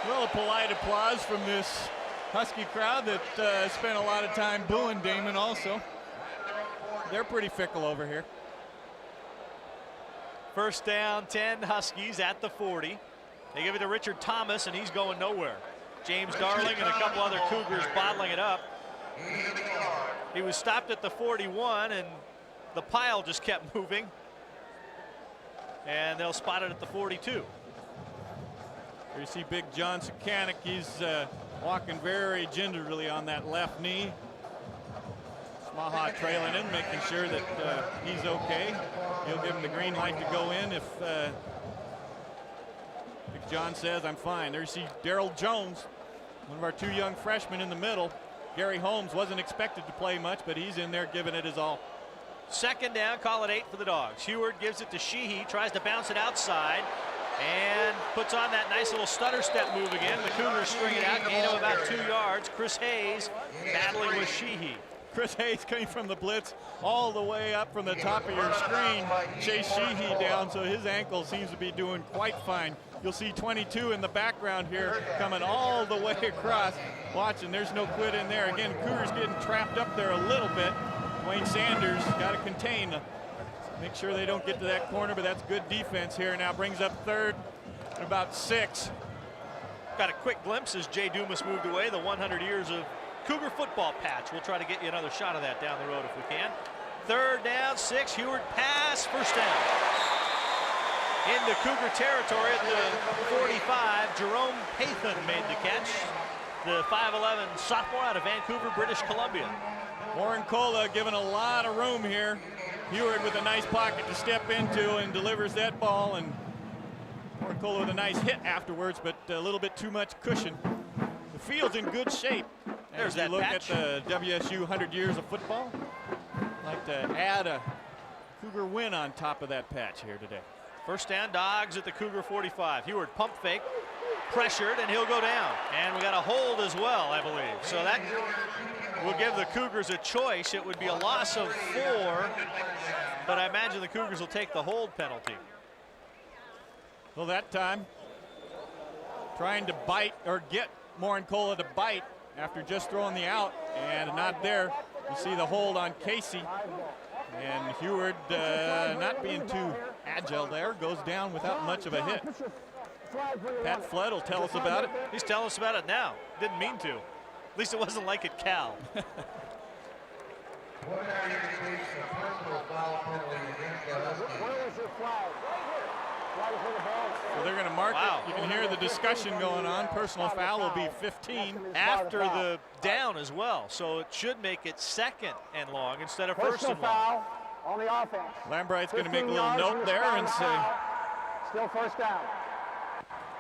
Well, a polite applause from this Husky crowd that spent a lot of time booing Damon also. they're pretty fickle over here. First down, 10 Huskies at the 40. They give it to Richard Thomas, and he's going nowhere. James Darling and a couple other Cougars bottling it up. He was stopped at the 41, and the pile just kept moving. And they'll spot it at the 42. Here you see big John Sukanik. He's walking very gingerly on that left knee. Smaha trailing in, making sure that he's okay. He'll give him the green light to go in if Big John says, I'm fine. There you see Darrell Jones, one of our two young freshmen in the middle. Gary Holmes wasn't expected to play much, but he's in there giving it his all. Second down, call it 8 for the Dogs. Huard gives it to Sheehy, tries to bounce it outside, and puts on that nice little stutter step move again. The Cougars string it out, gain of about 2 yards. Chris Hayes battling with Sheehy. Chris Hayes coming from the blitz all the way up from the top of your screen. Chase Sheehy down, so his ankle seems to be doing quite fine. You'll see 22 in the background here coming all the way across. Watching, there's no quit in there. Again, Cougars getting trapped up there a little bit. Wayne Sanders got to contain, make sure they don't get to that corner, but that's good defense here. Now brings up third and about 6. Got a quick glimpse as Jay Dumas moved away. The 100 years of Cougar football patch. We'll try to get you another shot of that down the road if we can. Third down, 6. Huard pass, first down. Into Cougar territory at the 45. Jerome Pathan made the catch. The 5'11" sophomore out of Vancouver, British Columbia. Warren Cola given a lot of room here. Huard with a nice pocket to step into and delivers that ball. And Warren Cola with a nice hit afterwards, but a little bit too much cushion. The field's in good shape. There's that look patch. at the WSU 100 years of football. Like to add a Cougar win on top of that patch here today. First down, Dogs at the Cougar 45. Huard pump fake, pressured, and he'll go down. And we got a hold as well, I believe. So that will give the Cougars a choice. It would be a loss of 4, but I imagine the Cougars will take the hold penalty. Well, that time, trying to bite or get Warren Cola to bite after just throwing the out, and not there. You see the hold on Casey, and Huard not being too agile there, goes down without much of a hit. Pat Flood will tell us about it. He's telling us about it now. Didn't mean to. At least it wasn't like at Cal. So they're going to mark it. You can hear the discussion going on. Personal foul will be 15. After the down as well. So it should make it 2nd and long instead of 1st and long. Foul on the offense. Lambright's going to make a little note there and say, still first down.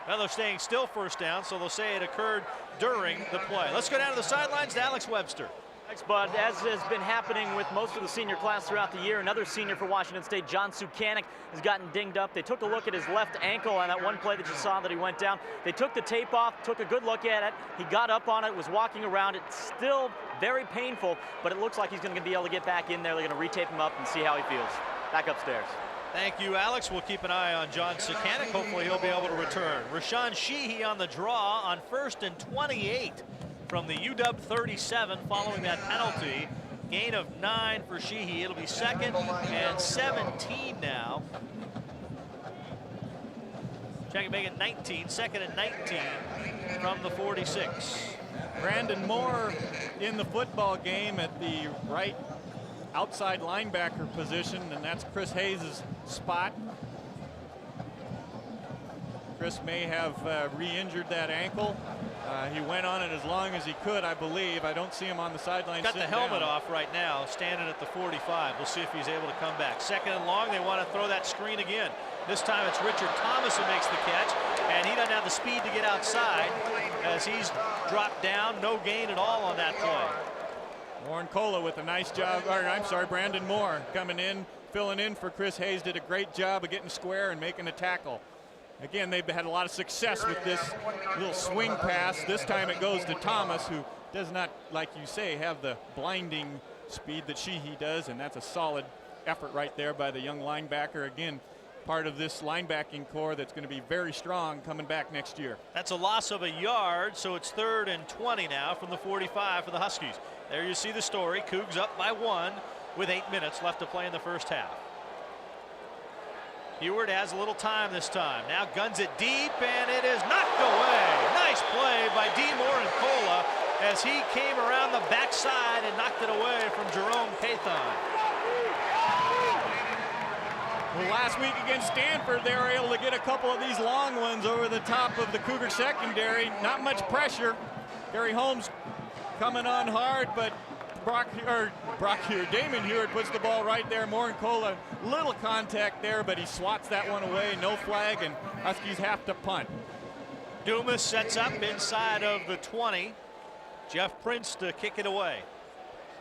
Well, they're staying still first down, so they'll say it occurred during the play. Let's go down to the sidelines to Alex Webster. Thanks, Bud. As has been happening with most of the senior class throughout the year, another senior for Washington State, John Sukanik, has gotten dinged up. They took a look at his left ankle on that one play that you saw that he went down. They took the tape off, took a good look at it. He got up on it, was walking around it. Still very painful, but it looks like he's going to be able to get back in there. They're going to retape him up and see how he feels. Back upstairs. Thank you, Alex. We'll keep an eye on John Sukanik. Hopefully he'll be able to return. Rashawn Sheehy on the draw on 1st and 28 from the UW 37 following that penalty. Gain of 9 for Sheehy. It'll be 2nd and 17 now. Check it, make it 19. 2nd and 19 from the 46. Brandon Moore in the football game at the right outside linebacker position, and that's Chris Hayes' spot. Chris may have re-injured that ankle. He went on it as long as he could, I believe. I don't see him on the sideline. Got the helmet off right now, standing at the 45. We'll see if he's able to come back. 2nd and long, they want to throw that screen again. This time it's Richard Thomas who makes the catch, and he doesn't have the speed to get outside as he's dropped down. No gain at all on that play. Warren Cola with a nice job, or I'm sorry, Brandon Moore coming in, filling in for Chris Hayes, did a great job of getting square and making a tackle. Again, they've had a lot of success with this little swing pass. This time it goes to Thomas, who does not, like you say, have the blinding speed that Sheehy does, and that's a solid effort right there by the young linebacker. Again, part of this linebacking core that's going to be very strong coming back next year. That's a loss of a yard, so it's 3rd and 20 now from the 45 for the Huskies. There you see the story. Cougs up by 1. with 8 minutes left to play in the first half. Huard has a little time this time. Now guns it deep, and it is knocked away. Nice play by Damon Huard as he came around the backside and knocked it away from Jerome Pathon. Well, last week against Stanford, they were able to get a couple of these long ones over the top of the Cougar secondary. Not much pressure. Gary Holmes coming on hard, but Damon Huard puts the ball right there. Morincola, little contact there, but he swats that one away. No flag, and Huskies have to punt. Dumas sets up inside of the 20. Jeff Prince to kick it away.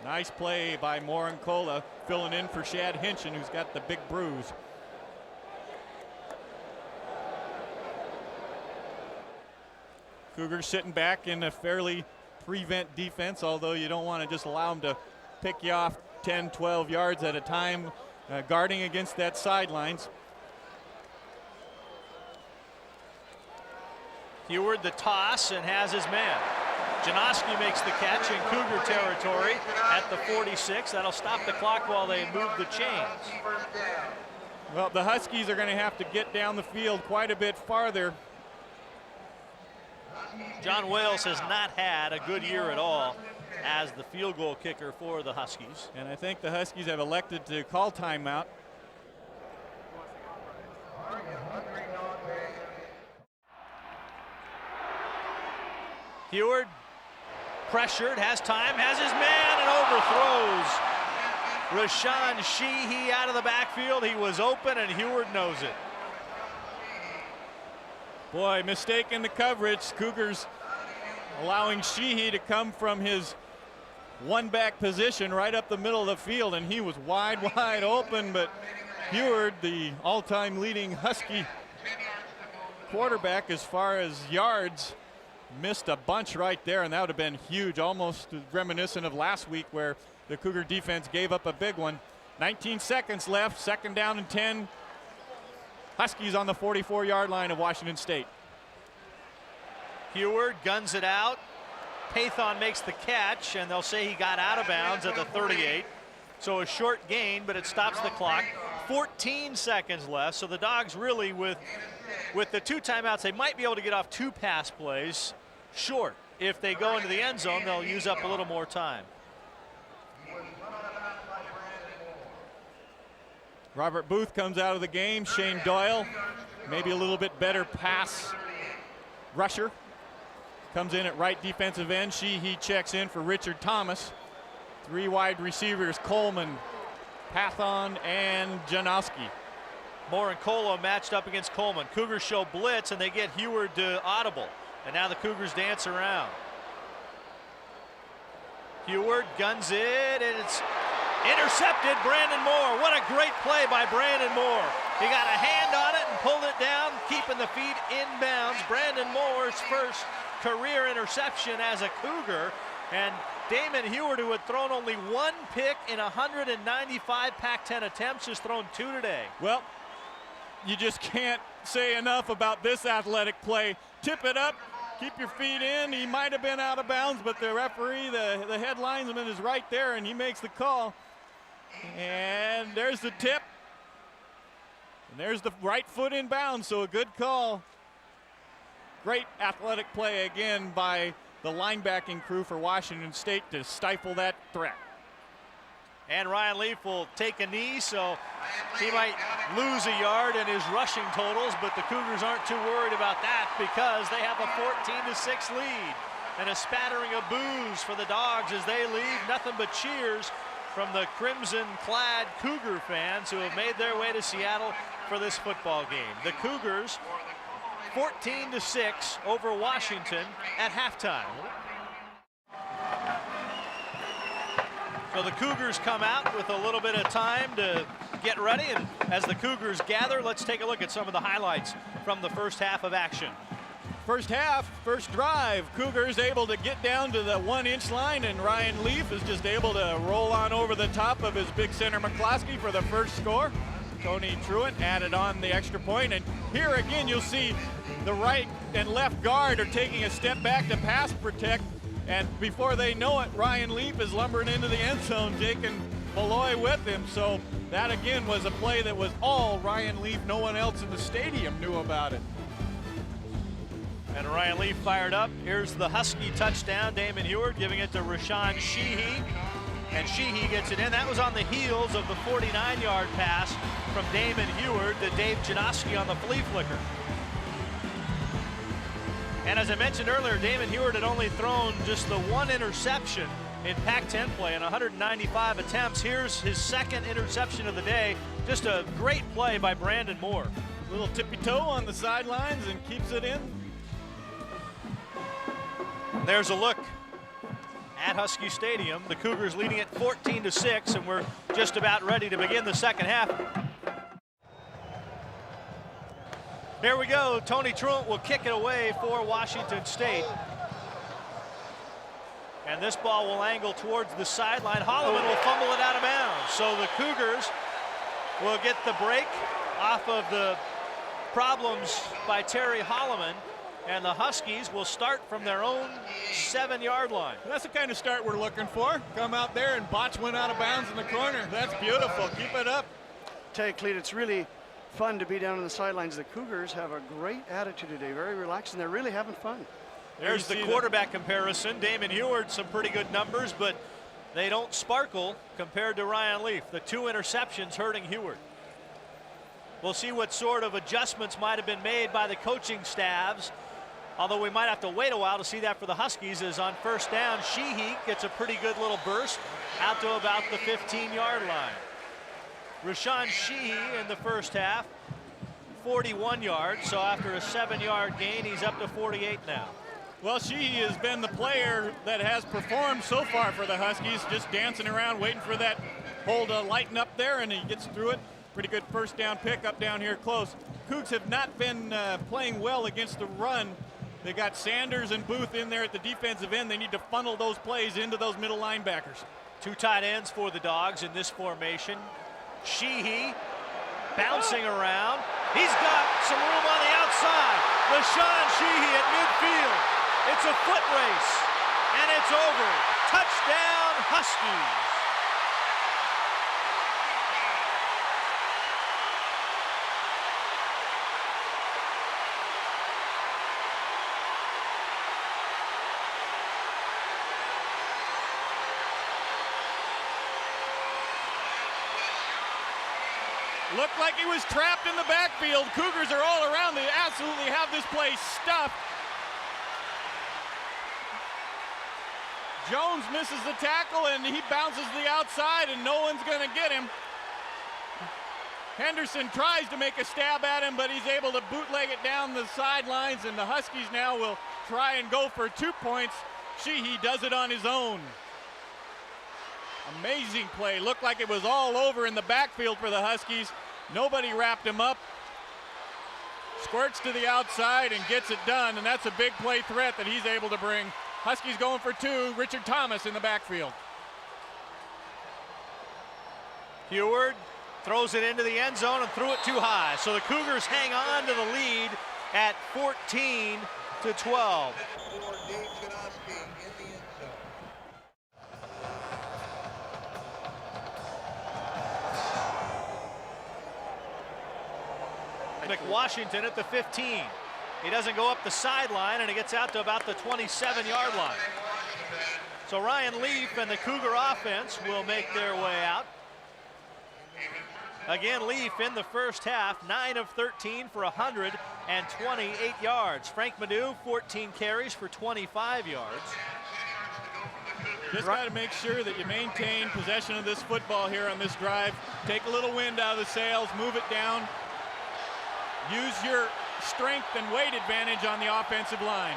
Nice play by Morincola, filling in for Shad Hinchin, who's got the big bruise. Cougars sitting back in a fairly prevent defense, although you don't want to just allow them to pick you off 10, 12 yards at a time, guarding against that sidelines. Huard the toss and has his man. Janoski makes the catch in Cougar territory at the 46. That'll stop the clock while they move the chains. Well, the Huskies are going to have to get down the field quite a bit farther. John Wales has not had a good year at all as the field goal kicker for the Huskies. And I think the Huskies have elected to call timeout. Huard pressured, has time, has his man, and overthrows Rashawn Sheehy out of the backfield. He was open, and Huard knows it. Boy, mistake in the coverage. Cougars allowing Sheehy to come from his one-back position right up the middle of the field, and he was wide open, but Huard, the all-time leading Husky quarterback as far as yards, missed a bunch right there, and that would have been huge, almost reminiscent of last week where the Cougar defense gave up a big one. 19 seconds left, 2nd down and 10. Huskies on the 44-yard line of Washington State. Huard guns it out. Pathon makes the catch, and they'll say he got out of bounds at the 38. So a short gain, but it stops the clock. 14 seconds left, so the Dogs really, with the 2 timeouts, they might be able to get off 2 pass plays short. If they go into the end zone, they'll use up a little more time. Robert Booth comes out of the game. Shane Doyle, maybe a little bit better pass rusher, comes in at right defensive end. Sheehy checks in for Richard Thomas. 3 wide receivers, Coleman, Pathon, and Janoski. Morincola matched up against Coleman. Cougars show blitz, and they get Huard to audible. And now the Cougars dance around. Huard guns it, and it's intercepted. Brandon Moore. What a great play by Brandon Moore. He got a hand on it and pulled it down, keeping the feet inbounds. Brandon Moore's first career interception as a Cougar. And Damon Huard, who had thrown only 1 pick in 195 Pac-10 attempts, has thrown 2 today. Well, you just can't say enough about this athletic play. Tip it up, keep your feet in. He might have been out of bounds, but the referee, the head linesman, is right there, and he makes the call. And there's the tip. And there's the right foot in bounds, so a good call. Great athletic play again by the linebacking crew for Washington State to stifle that threat. And Ryan Leaf will take a knee, so he might lose a yard in his rushing totals, but the Cougars aren't too worried about that because they have a 14-6 lead. And a spattering of boos for the Dogs as they leave. Nothing but cheers from the crimson-clad Cougar fans who have made their way to Seattle for this football game. The Cougars 14-6 over Washington at halftime. So the Cougars come out with a little bit of time to get ready, and as the Cougars gather, let's take a look at some of the highlights from the first half of action. First half, first drive, Cougars able to get down to the 1-inch line, and Ryan Leaf is just able to roll on over the top of his big center McCloskey for the first score. Tony Truitt added on the extra point, and here again you'll see the right and left guard are taking a step back to pass protect, and before they know it, Ryan Leaf is lumbering into the end zone. Jake and Beloy with him. So that again was a play that was all Ryan Leaf. No one else in the stadium knew about it. And Ryan Leaf fired up. Here's the Husky touchdown. Damon Huard giving it to Rashawn Sheehy. And Sheehy gets it in. That was on the heels of the 49-yard pass from Damon Huard to Dave Janoski on the flea flicker. And as I mentioned earlier, Damon Huard had only thrown just the one interception in Pac-10 play in 195 attempts. Here's his second interception of the day. Just a great play by Brandon Moore. Little tippy toe on the sidelines and keeps it in. There's a look at Husky Stadium. The Cougars leading it 14-6, and we're just about ready to begin the second half. Here we go. Tony Truant will kick it away for Washington State. And this ball will angle towards the sideline. Holloman will fumble it out of bounds. So the Cougars will get the break off of the problems by Terry Holloman. And the Huskies will start from their own 7-yard line. That's the kind of start we're looking for. Come out there and botch went out of bounds in the corner. That's beautiful. Keep it up. Tell you, Cleet, it's really fun to be down on the sidelines. The Cougars have a great attitude today, very relaxed, and they're really having fun. There's the quarterback comparison. Damon Huard, some pretty good numbers, but they don't sparkle compared to Ryan Leaf. The 2 interceptions hurting Huard. We'll see what sort of adjustments might have been made by the coaching staffs. Although we might have to wait a while to see that for the Huskies, as on first down, Sheehy gets a pretty good little burst out to about the 15-yard line. Rashawn Sheehy in the first half, 41 yards. So after a 7-yard gain, he's up to 48 now. Well, Sheehy has been the player that has performed so far for the Huskies, just dancing around, waiting for that hole to lighten up there, and he gets through it. Pretty good first down pickup down here close. Cougs have not been playing well against the run. They got Sanders and Booth in there at the defensive end. They need to funnel those plays into those middle linebackers. 2 tight ends for the Dogs in this formation. Sheehy bouncing around. He's got some room on the outside. Rashawn Sheehy at midfield. It's a foot race, and it's over. Touchdown, Huskies. Looked like he was trapped in the backfield. Cougars are all around. They absolutely have this place stuffed. Jones misses the tackle and he bounces to the outside and no one's going to get him. Henderson tries to make a stab at him, but he's able to bootleg it down the sidelines, and the Huskies now will try and go for 2 points. Sheehy does it on his own. Amazing play. Looked like it was all over in the backfield for the Huskies. Nobody wrapped him up. Squirts to the outside and gets it done, and that's a big play threat that he's able to bring. Huskies going for 2. Richard Thomas in the backfield. Huard throws it into the end zone and threw it too high. So the Cougars hang on to the lead at 14-12. For Dave Janoski in the end zone. McWashington at the 15. He doesn't go up the sideline, and he gets out to about the 27-yard line. So Ryan Leaf and the Cougar offense will make their way out. Again, Leaf in the first half, 9 of 13 for 128 yards. Frank Madu, 14 carries for 25 yards. Just got to make sure that you maintain possession of this football here on this drive. Take a little wind out of the sails, move it down. Use your strength and weight advantage on the offensive line.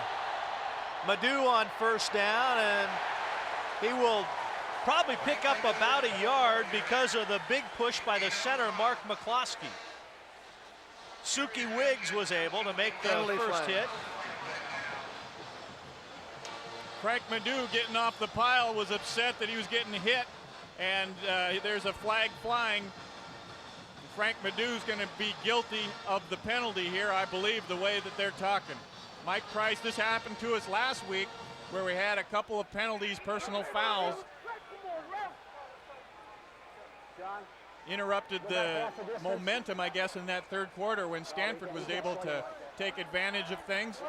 Madu on first down, and he will probably pick up about a yard because of the big push by the center, Mark McCloskey. Suki Wiggs was able to make the first hit. Frank Madu, getting off the pile, was upset that he was getting hit, and there's a flag flying. Frank Madu's going to be guilty of the penalty here, I believe, the way that they're talking. Mike Price, this happened to us last week where we had a couple of penalties, personal fouls. interrupted the momentum, I guess, in that third quarter when Stanford was able to take advantage of things.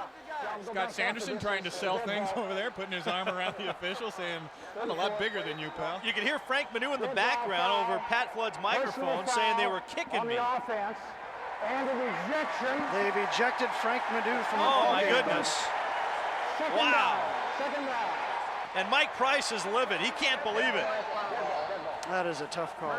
Scott Sanderson trying to sell things over there, putting his arm around the official, saying, I'm a lot bigger than you, pal. You can hear Frank Manu in the background over Pat Flood's microphone saying they were kicking me. And an ejection. They've ejected Frank Madu from the Oh ball my game. goodness. Wow. Second down. And Mike Price is livid. He can't believe it. That is a tough call.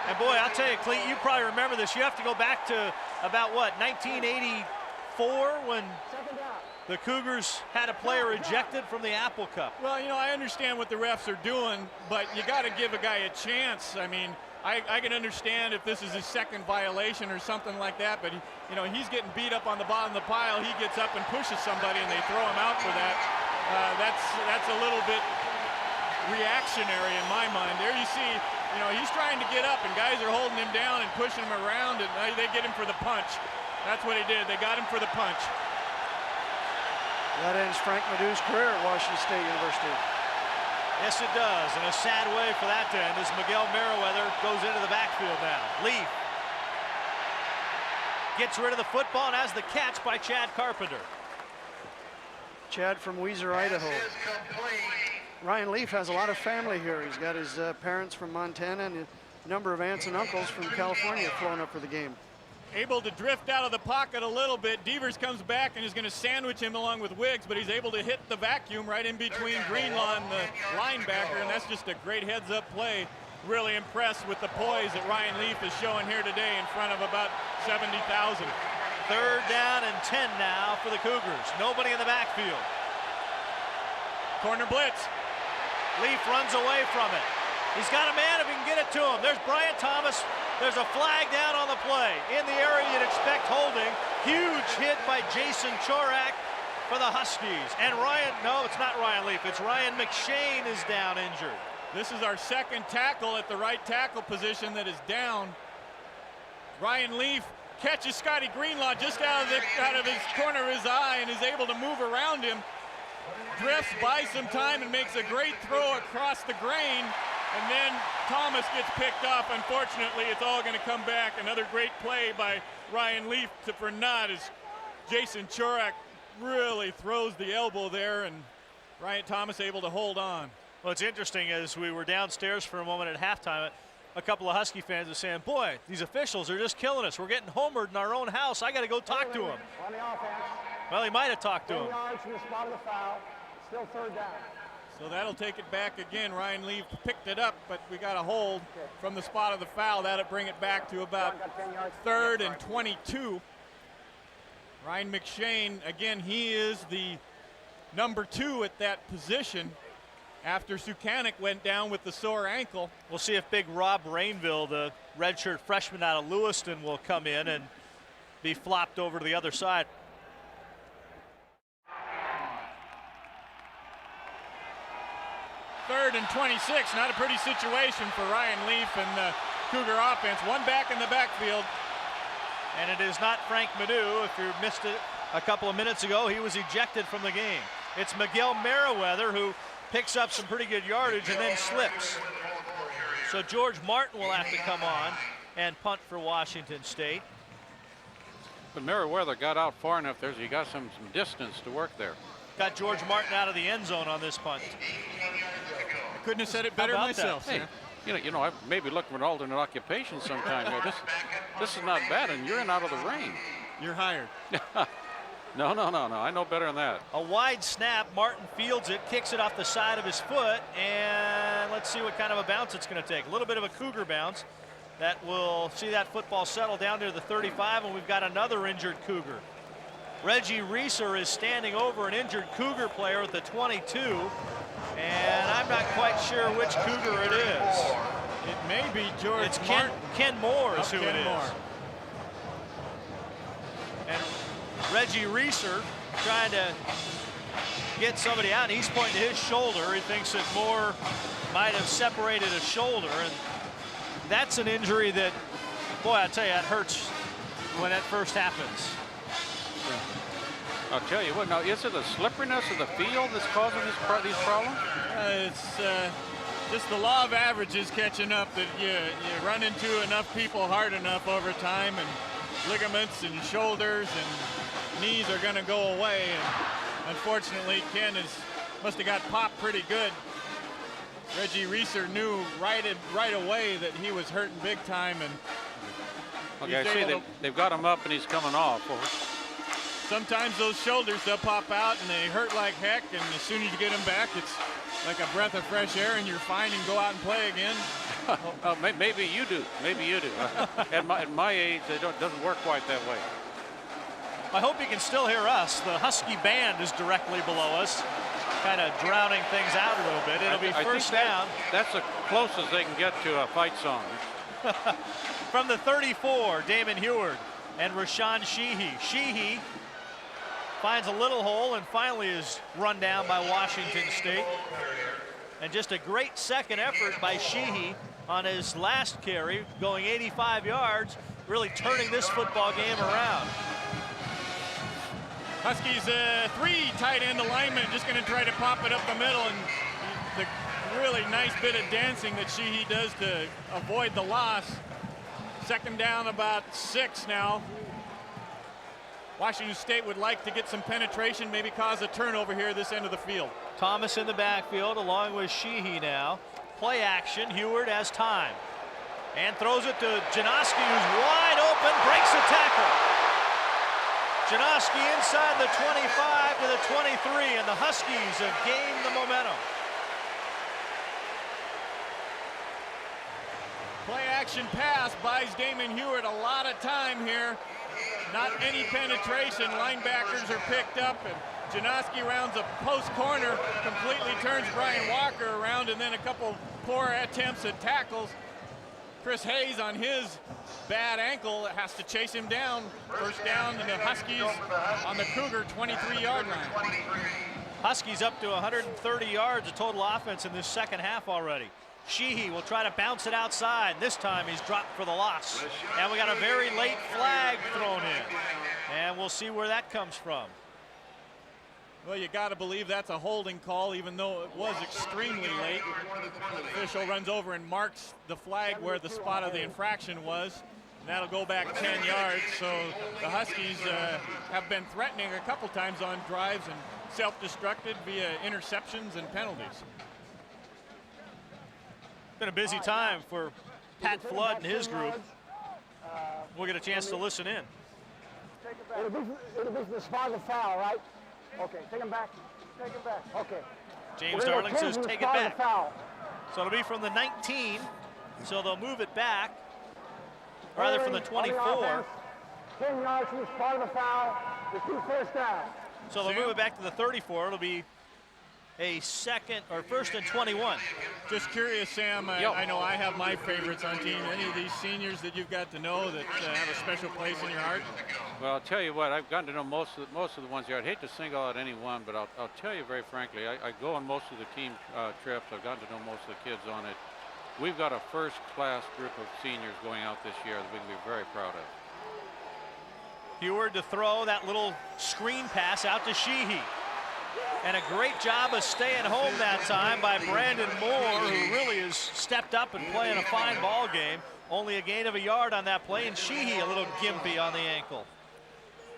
And boy, I'll tell you, Cleet, you probably remember this. You have to go back to about, what, 1984 when the Cougars had a player ejected from the Apple Cup. Well, you know, I understand what the refs are doing, but you got to give a guy a chance. I mean, I can understand if this is his second violation or something like that, but, you know, he's getting beat up on the bottom of the pile. He gets up and pushes somebody, and they throw him out for that. That's a little bit reactionary in my mind. There you see, you know, he's trying to get up, and guys are holding him down and pushing him around, and they get him for the punch. That's what he did. They got him for the punch. That ends Frank Madu's career at Washington State University. Yes, it does. In a sad way for that to end as Miguel Merriweather goes into the backfield now. Leaf gets rid of the football and has the catch by Chad Carpenter. Chad from Weiser, Idaho. Ryan Leaf has a lot of family here. He's got his parents from Montana and a number of aunts and uncles from California flown up for the game. Able to drift out of the pocket a little bit. Devers comes back and is going to sandwich him along with Wiggs, but he's able to hit the vacuum right in between Greenlaw and the linebacker, and that's just a great heads-up play. Really impressed with the poise that Ryan Leaf is showing here today in front of about 70,000. Third down and 10 now for the Cougars. Nobody in the backfield. Corner blitz. Leaf runs away from it. He's got a man if he can get it to him. There's Brian Thomas. There's a flag down on the play. In the area you'd expect holding. Huge hit by Jason Chorak for the Huskies. And it's not Ryan Leaf. It's Ryan McShane is down injured. This is our second tackle at the right tackle position that is down. Ryan Leaf catches Scotty Greenlaw just out of his corner of his eye and is able to move around him. Drifts by some time and makes a great throw across the grain. And then Thomas gets picked up. Unfortunately, it's all going to come back. Another great play by Ryan Leaf for Nod as Jason Chorak really throws the elbow there, and Ryan Thomas able to hold on. Well, it's interesting, as we were downstairs for a moment at halftime, a couple of Husky fans are saying, boy, these officials are just killing us. We're getting homered in our own house. I got to go talk to him. On the offense. Well, he might have talked to 10 him. yards from the spot of the foul. Still third down. So that'll take it back again. Ryan Leaf picked it up, but we got a hold from the spot of the foul. That'll bring it back to about 3rd and 22. Ryan McShane, again, he is the number 2 at that position after Sukanik went down with the sore ankle. We'll see if big Rob Rainville, the redshirt freshman out of Lewiston, will come in and be flopped over to the other side. Third and 26, not a pretty situation for Ryan Leaf and the Cougar offense. One back in the backfield. And it is not Frank Madu. If you missed it a couple of minutes ago, he was ejected from the game. It's Miguel Merriweather who picks up some pretty good yardage and then slips. So George Martin will have to come on and punt for Washington State. But Merriweather got out far enough there, so you got some distance to work there. Got George Martin out of the end zone on this punt. I couldn't have said it better myself. Hey, you know, I maybe look for an alternate occupation sometime here. This is not bad, and you're in out of the rain. You're hired. No. I know better than that. A wide snap. Martin fields it, kicks it off the side of his foot, and let's see what kind of a bounce it's going to take. A little bit of a Cougar bounce. That will see that football settle down near the 35, and we've got another injured Cougar. Reggie Reeser is standing over an injured Cougar player at the 22, and I'm not quite sure which Cougar it is. It may be George It's Martin. Ken Moore is who Ken it is. Moore. And Reggie Reeser trying to get somebody out, and he's pointing to his shoulder. He thinks that Moore might have separated a shoulder, and that's an injury that, boy, I tell you, that hurts when that first happens. I'll tell you what. Now, is it the slipperiness of the field that's causing these problems? It's just the law of averages catching up, that you run into enough people hard enough over time, and ligaments and shoulders and knees are going to go away. And unfortunately, Ken must have got popped pretty good. Reggie Reeser knew right away that he was hurting big time, and okay, I see they've got him up and he's coming off. Sometimes those shoulders, they'll pop out and they hurt like heck, and as soon as you get them back, it's like a breath of fresh air and you're fine and go out and play again. Maybe you do. Maybe you do. At my age, it doesn't work quite that way. I hope you can still hear us. The Husky band is directly below us, kind of drowning things out a little bit. It'll be first down. That's the closest they can get to a fight song. From the 34, Damon Huard and Rashawn Sheehy. Sheehy finds a little hole and finally is run down by Washington State. And just a great second effort by Sheehy on his last carry, going 85 yards, really turning this football game around. Huskies 3 tight end alignment, just going to try to pop it up the middle, and the really nice bit of dancing that Sheehy does to avoid the loss. Second down, about 6 now. Washington State would like to get some penetration, maybe cause a turnover here this end of the field. Thomas in the backfield along with Sheehy now. Play action, Huard has time. And throws it to Janoski, who's wide open, breaks the tackle. Janoski inside the 25 to the 23, and the Huskies have gained the momentum. Play action pass buys Damon Huard a lot of time here. Not any penetration. Linebackers are picked up, and Janoski rounds a post corner, completely turns Brian Walker around, and then a couple poor attempts at tackles. Chris Hayes on his bad ankle has to chase him down. First down, and the Huskies on the Cougar 23-yard line. Huskies up to 130 yards of total offense in this second half already. Sheehy will try to bounce it outside. This time he's dropped for the loss. And we got a very late flag thrown in. And we'll see where that comes from. Well, you got to believe that's a holding call, even though it was extremely late. The official runs over and marks the flag where the spot of the infraction was. And that'll go back 10 yards. So the Huskies have been threatening a couple times on drives and self-destructed via interceptions and penalties. Been a busy time for Pat Flood and his group. We'll get a chance to listen in. It'll be the spot of the foul, right? Okay, take him back. Take him back. Okay. James Darling says take it back. So it'll be from the 19. So they'll move it back. Rather from the 24. 10 yards from the spot of the foul. The 2 first down. So they'll move it back to the 34. It'll be a second or first and 21. Just curious, Sam, I know I have my favorites on team. Any of these seniors that you've got to know that have a special place in your heart? Well, I'll tell you what, I've gotten to know most of the ones here. I'd hate to single out any one, but I'll tell you very frankly, I go on most of the team trips. I've gotten to know most of the kids on it. We've got a first-class group of seniors going out this year that we can be very proud of. Huard to throw that little screen pass out to Sheehy. And a great job of staying home that time by Brandon Moore, who really has stepped up and playing a fine ball game. Only a gain of a yard on that play, and Sheehy a little gimpy on the ankle.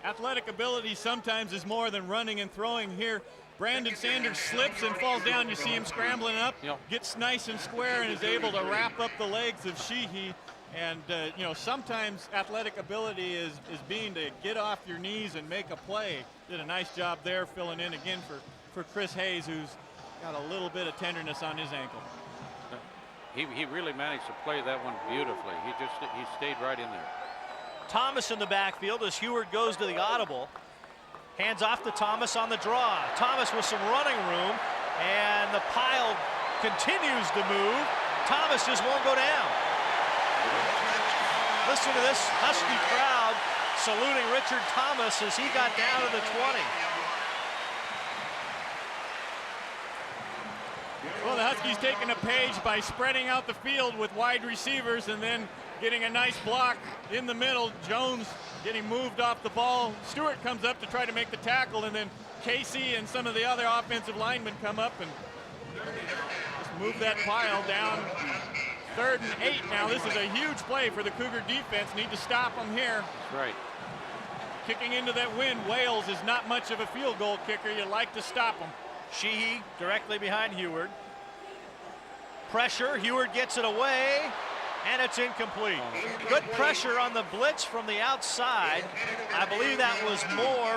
Athletic ability sometimes is more than running and throwing here. Brandon Sanders slips and falls down. You see him scrambling up, gets nice and square, and is able to wrap up the legs of Sheehy. And, you know, sometimes athletic ability is being to get off your knees and make a play. Did a nice job there filling in again for Chris Hayes, who's got a little bit of tenderness on his ankle. He really managed to play that one beautifully. He stayed right in there. Thomas in the backfield as Huard goes to the audible. Hands off to Thomas on the draw. Thomas with some running room, and the pile continues to move. Thomas just won't go down. Listen to this Husky crowd saluting Richard Thomas as he got down to the 20. Well, the Huskies taking a page by spreading out the field with wide receivers and then getting a nice block in the middle. Jones getting moved off the ball. Stewart comes up to try to make the tackle, and then Casey and some of the other offensive linemen come up and just move that pile down. 3rd and 8 now. This is a huge play for the Cougar defense. Need to stop them here. That's right. Kicking into that wind, Wales is not much of a field goal kicker. You like to stop him. Sheehy directly behind Huard. Pressure, Huard gets it away, and it's incomplete. Good pressure on the blitz from the outside. I believe that was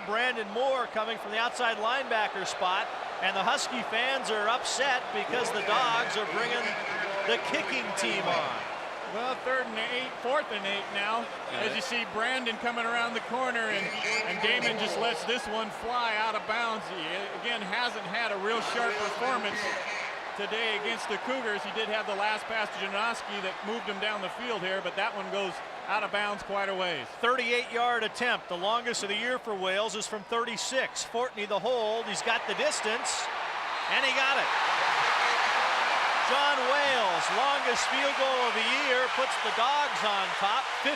Brandon Moore coming from the outside linebacker spot, and the Husky fans are upset because the Dogs are bringing the kicking team on. Well, 3rd and 8, 4th and 8 now. As you see Brandon coming around the corner, and Damon just lets this one fly out of bounds. He, again, hasn't had a real sharp performance today against the Cougars. He did have the last pass to Janoski that moved him down the field here, but that one goes out of bounds quite a ways. 38-yard attempt. The longest of the year for Wales is from 36. Fortney the hold. He's got the distance, and he got it. John Wales, longest field goal of the year, puts the Dogs on top, 15-14.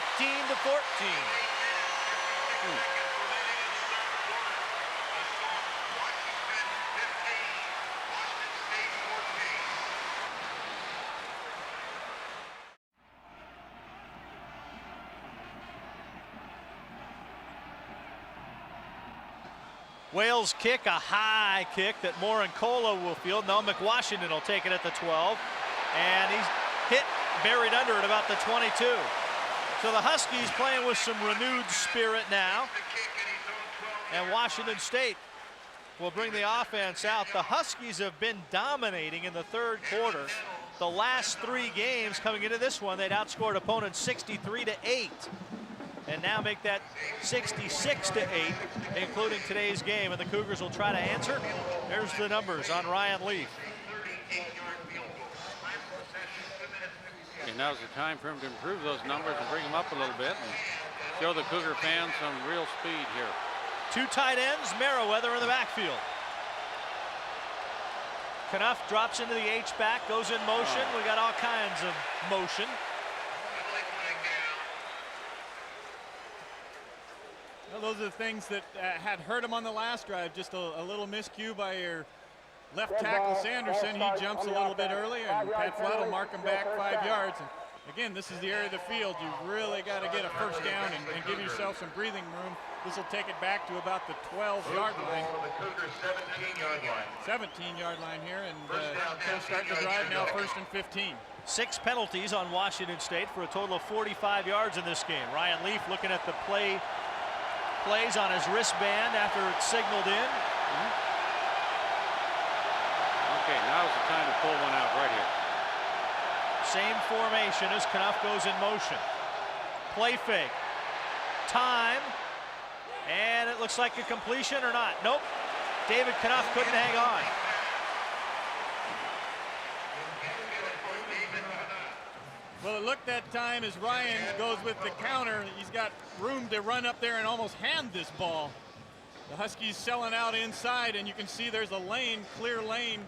Wales kick, a high kick that Morincola will field. No, McWashington will take it at the 12. And he's hit, buried under it about the 22. So the Huskies playing with some renewed spirit now. And Washington State will bring the offense out. The Huskies have been dominating in the 3rd quarter. The last 3 games coming into this one, they'd outscored opponents 63-8. And now make that 66-8, including today's game. And the Cougars will try to answer. There's the numbers on Ryan Leaf. And now's the time for him to improve those numbers and bring them up a little bit and show the Cougar fans some real speed here. 2 tight ends, Merriweather in the backfield. Knuff drops into the H-back, goes in motion. We got all kinds of motion. Well, those are the things that had hurt him on the last drive. Just a little miscue by your left tackle Sanderson. He jumps a little bit early, and Pat Flood will mark him back 5 yards. And again, this is the area of the field. You've really got to get a first down and give yourself some breathing room. This will take it back to about the 12-yard line. 17-yard line here, and they'll start the drive now, 1st and 15. 6 penalties on Washington State for a total of 45 yards in this game. Ryan Leaf looking at the plays on his wristband after it's signaled in. Okay, now's the time to pull one out right here. Same formation as Knuff goes in motion. Play fake. Time. And it looks like a completion or not. Nope. David Knuff couldn't hang on. Well, it looked that time as Ryan goes with the counter. He's got room to run up there and almost hand this ball. The Huskies selling out inside, and you can see there's a lane, clear lane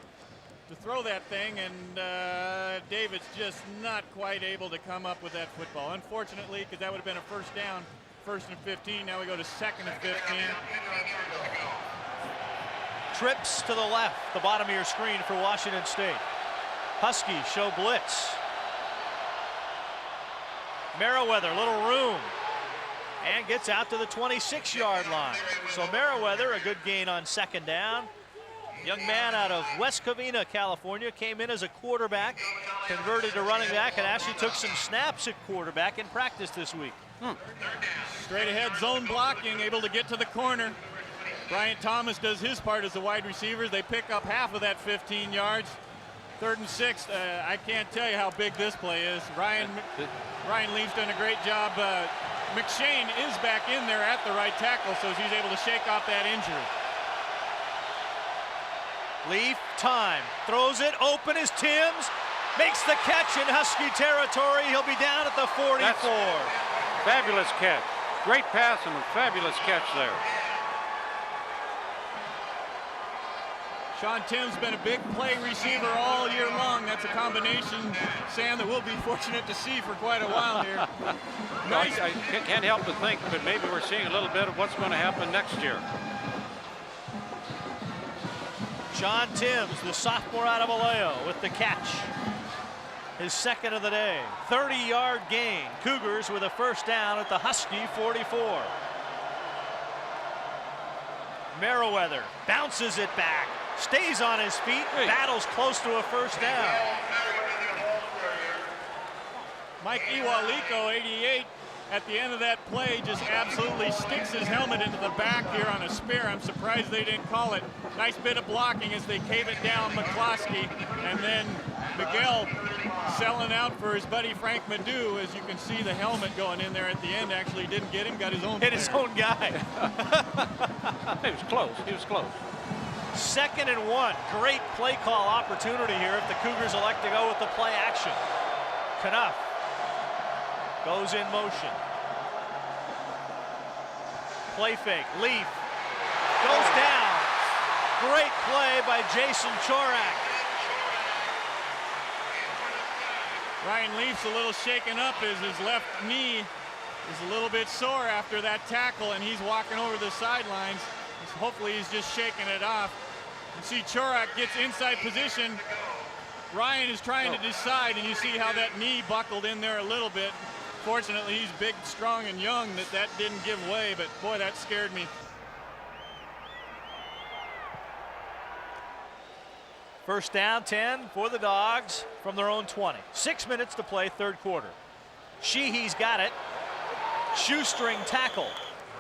to throw that thing, and David's just not quite able to come up with that football. Unfortunately, because that would have been a first down, 1st and 15. Now we go to 2nd and 15. Trips to the left, the bottom of your screen for Washington State. Huskies show blitz. Merriweather, little room, and gets out to the 26-yard line. So Merriweather, a good gain on 2nd down. Young man out of West Covina, California, came in as a quarterback, converted to running back, and actually took some snaps at quarterback in practice this week. Straight ahead zone blocking, able to get to the corner. Bryant Thomas does his part as the wide receiver. They pick up half of that 15 yards. 3rd and 6. I can't tell you how big this play is. Ryan Leaf's done a great job. McShane is back in there at the right tackle, so he's able to shake off that injury. Leaf, time, throws it, open is Timms, makes the catch in Husky territory. He'll be down at the 44. Fabulous catch. Great pass and a fabulous catch there. Sean Timms been a big play receiver all year long. That's a combination, Sam, that we'll be fortunate to see for quite a while here. Nice. I can't help but think that maybe we're seeing a little bit of what's going to happen next year. John Timms, the sophomore out of Vallejo, with the catch. His second of the day. 30-yard gain. Cougars with a first down at the Husky 44. Merriweather bounces it back, stays on his feet, battles close to a first down. Mike Iwaliko, 88, at the end of that play just absolutely sticks his helmet into the back here on a spear. I'm surprised they didn't call it. Nice bit of blocking as they cave it down McCloskey, and then Miguel selling out for his buddy Frank Madu. As you can see, the helmet going in there at the end actually didn't get him, got his own Hit his own guy. He was close. He was close. 2nd and 1. Great play call opportunity here if the Cougars elect to go with the play action. Knuff goes in motion. Play fake. Leaf goes down. Great play by Jason Chorak. Ryan Leaf's a little shaken up as his left knee is a little bit sore after that tackle, and he's walking over the sidelines. Hopefully he's just shaking it off. You see Chorak gets inside position. Ryan is trying to decide, and you see how that knee buckled in there a little bit. Fortunately, he's big, strong, and young that didn't give way, but boy, that scared me. First down, 10 for the Dogs from their own 20. 6 minutes to play, third quarter. Sheehy's got it. Shoestring tackle.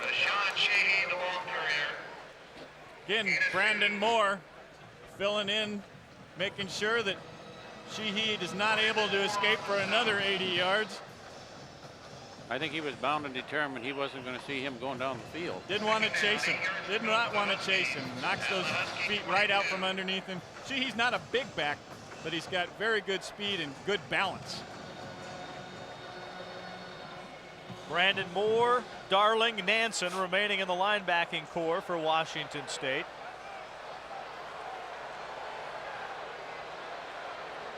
Rashawn Sheehy, the long career. Again, Brandon Moore filling in, making sure that Sheehy is not able to escape for another 80 yards. I think he was bound and determined he wasn't going to see him going down the field. Didn't want to chase him. Did not want to chase him. Knocks those feet right out from underneath him. Sheehy's not a big back, but he's got very good speed and good balance. Brandon Moore, Darling, Nansen remaining in the linebacking core for Washington State.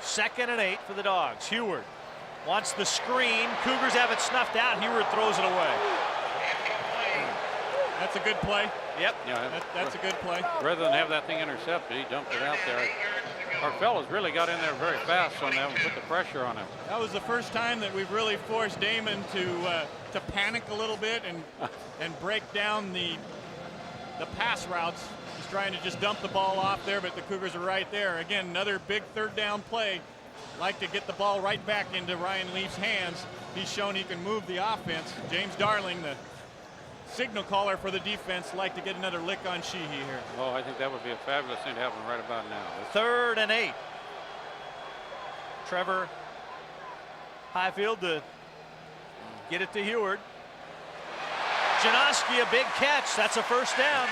2nd and 8 for the Dogs. Huard wants the screen. Cougars have it snuffed out. Huard throws it away. That's a good play. Yep. Yeah, That's a good play. rather than have that thing intercepted, he dumped it out there. Our fellows really got in there very fast on that and put the pressure on him. That was the first time that we've really forced Damon to panic a little bit and break down the pass routes. He's trying to just dump the ball off there, but the Cougars are right there. Again, another big third down play. Like to get the ball right back into Ryan Leaf's hands. He's shown he can move the offense. James Darling, the signal caller for the defense, like to get another lick on Sheehy here. Oh, I think that would be a fabulous thing to happen right about now. 3rd and 8. Trevor Highfield to get it to Huard. Janoski, a big catch. That's a first down.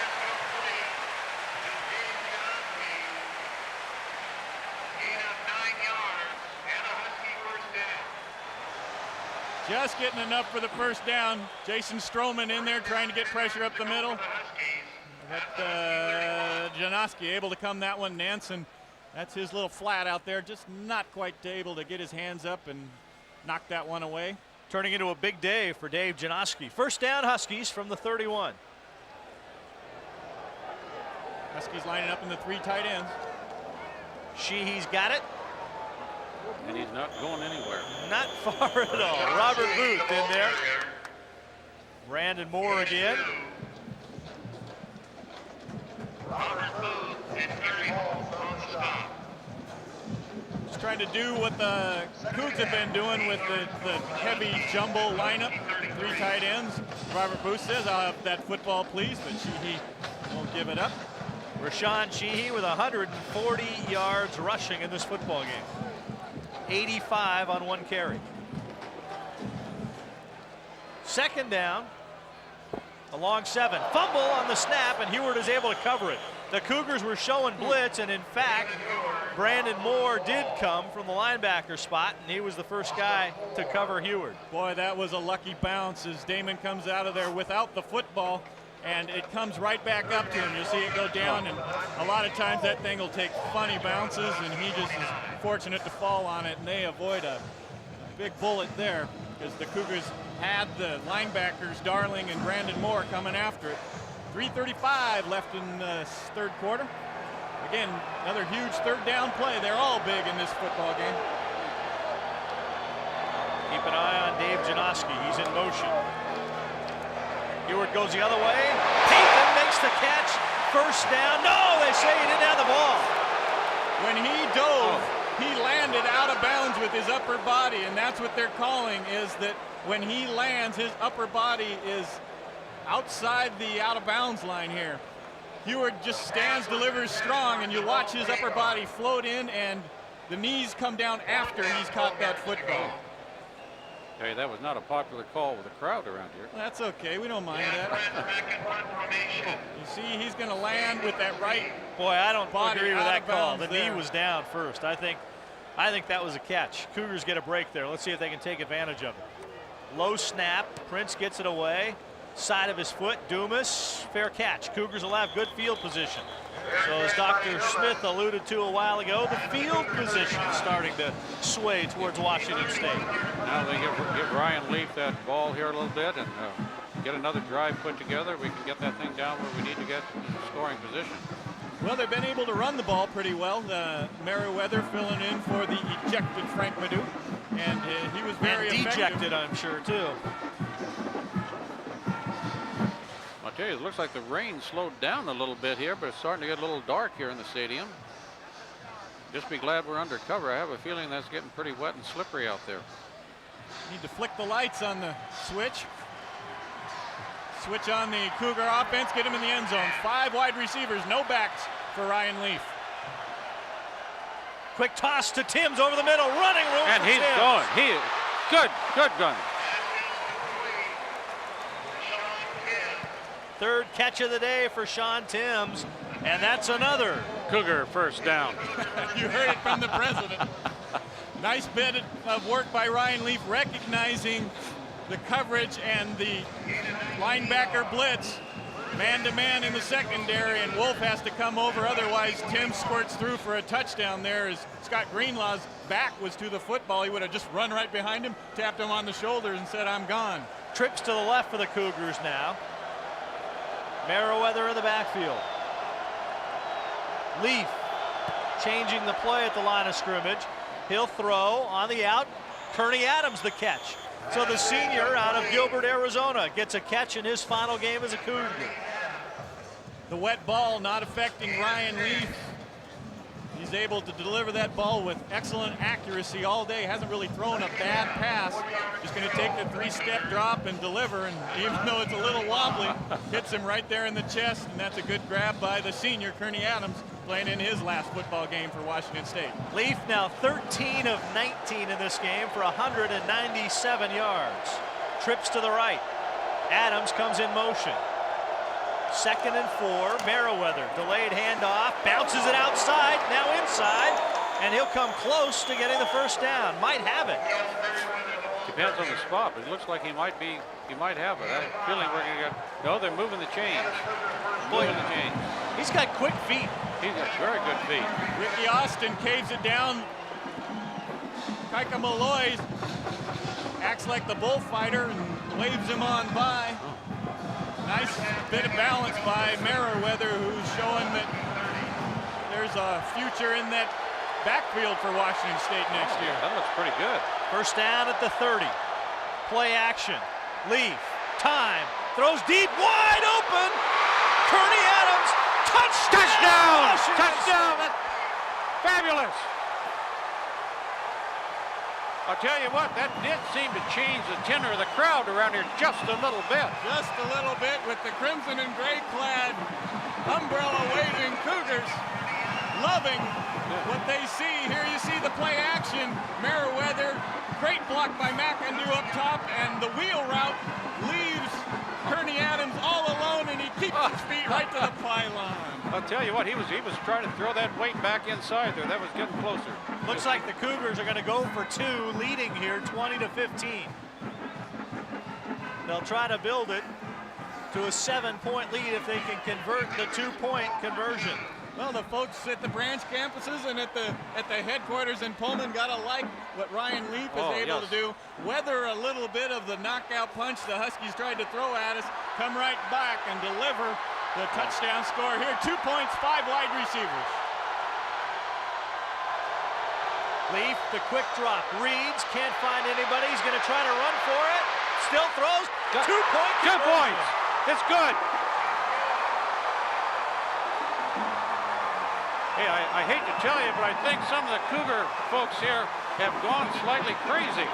Just getting enough for the first down. Jason Stroman in there trying to get pressure up the middle. Janoski able to come that one. Nansen, that's his little flat out there, just not quite able to get his hands up and knock that one away. Turning into a big day for Dave Janoski. First down, Huskies from the 31. Huskies lining up in the 3 tight ends. Sheehy's got it. And he's not going anywhere. Not far at all. Robert Booth in there. Brandon Moore again. Robert Booth and Gary Hall on the stop. Just trying to do what the Cougs have been doing with the heavy jumbo lineup. 3 tight ends. Robert Booth says, "I'll have that football, please," but Sheehy won't give it up. Rashawn Sheehy with 140 yards rushing in this football game. 85 on 1 carry. 2nd down. A long 7. Fumble on the snap, and Huard is able to cover it. The Cougars were showing blitz, and in fact, Brandon Moore did come from the linebacker spot, and he was the first guy to cover Huard. Boy, that was a lucky bounce as Damon comes out of there without the football, and it comes right back up to him. You'll see it go down, and a lot of times that thing will take funny bounces, and he just is fortunate to fall on it, and they avoid a big bullet there because the Cougars had the linebackers, Darling and Brandon Moore, coming after it. 3:35 left in the third quarter. Again, another huge third down play. They're all big in this football game. Keep an eye on Dave Janoski. He's in motion. Huard goes the other way. Payton makes the catch. First down. No, they say he didn't have the ball. When he dove, he landed out of bounds with his upper body, and that's what they're calling, is that when he lands, his upper body is outside the out of bounds line here. Huard just stands, delivers strong, and you watch his upper body float in, and the knees come down after he's caught that football. Hey, that was not a popular call with the crowd around here. Well, that's okay. We don't mind that. You see, he's going to land with that right. Boy, I don't body agree with out that of call. bounds The knee there. was down first. I think that was a catch. Cougars get a break there. Let's see if they can take advantage of it. Low snap. Prince gets it away. Side of his foot. Dumas. Fair catch. Cougars will have good field position. So as Dr. Smith alluded to a while ago, the field position is starting to sway towards Washington State. Now they give Ryan Leaf that ball here a little bit and get another drive put together. We can get that thing down where we need to get in scoring position. Well, they've been able to run the ball pretty well. Merriweather filling in for the ejected Frank Madu, and he was very and effective. dejected, I'm sure, too. I'll tell you, it looks like the rain slowed down a little bit here, but it's starting to get a little dark here in the stadium. Just be glad we're under cover. I have a feeling that's getting pretty wet and slippery out there. Need to flick the lights on the switch. Switch on the Cougar offense, get him in the end zone. 5 wide receivers, no backs for Ryan Leaf. Quick toss to Timms over the middle, running room And for he's Timms. going. He is good gun. Third catch of the day for Sean Timms, and that's another Cougar first down. You heard it from the president. Nice bit of work by Ryan Leaf, recognizing the coverage and the linebacker blitz. Man-to-man in the secondary, and Wolf has to come over. Otherwise, Tim squirts through for a touchdown there as Scott Greenlaw's back was to the football. He would have just run right behind him, tapped him on the shoulder, and said, "I'm gone." Trips to the left for the Cougars now. Merriweather in the backfield. Leaf changing the play at the line of scrimmage. He'll throw on the out. Kearney Adams the catch. So the senior out of Gilbert, Arizona gets a catch in his final game as a Cougar. The wet ball not affecting Ryan Leaf. He's able to deliver that ball with excellent accuracy all day. Hasn't really thrown a bad pass. Just going to take the 3-step drop and deliver. And even though it's a little wobbly, hits him right there in the chest. And that's a good grab by the senior, Kearney Adams, playing in his last football game for Washington State. Leaf now 13 of 19 in this game for 197 yards. Trips to the right. Adams comes in motion. 2nd and 4. Merriweather, delayed handoff, bounces it outside, now inside, and he'll come close to getting the first down. Might have it. Depends on the spot, but it looks like he might have it. I have a feeling we're going to get. No, they're moving the chains. Moving the chains. He's got quick feet. He's got very good feet. Ricky Austin caves it down. Kaika Malloy acts like the bullfighter and waves him on by. Nice bit of balance by Merriweather, who's showing that there's a future in that backfield for Washington State next year. That looks pretty good. First down at the 30. Play action. Leaf. Time. Throws deep. Wide open. Kearney Adams. Touchdown. Washington Touchdown. State. Fabulous. I'll tell you what, that did seem to change the tenor of the crowd around here just a little bit. Just a little bit with the crimson and gray clad umbrella waving Cougars loving what they see. Here you see the play action. Merriweather, great block by McAndrew up top, and the wheel route leaves Kearney Adams all alone, and he keeps his feet right to the pylon. I'll tell you what, he was trying to throw that weight back inside there. That was getting closer. Looks like the Cougars are going to go for 2, leading here 20-15. They'll try to build it to a 7-point lead if they can convert the 2-point conversion. Well, the folks at the branch campuses and at the headquarters in Pullman got to like what Ryan Leaf is able to do. Weather a little bit of the knockout punch the Huskies tried to throw at us, come right back and deliver the touchdown score here. 2 points, 5 wide receivers. Leaf, the quick drop, reads, can't find anybody. He's going to try to run for it. Still throws. 2 points. 2 points. It's good. Hey, I hate to tell you, but I think some of the Cougar folks here have gone slightly crazy.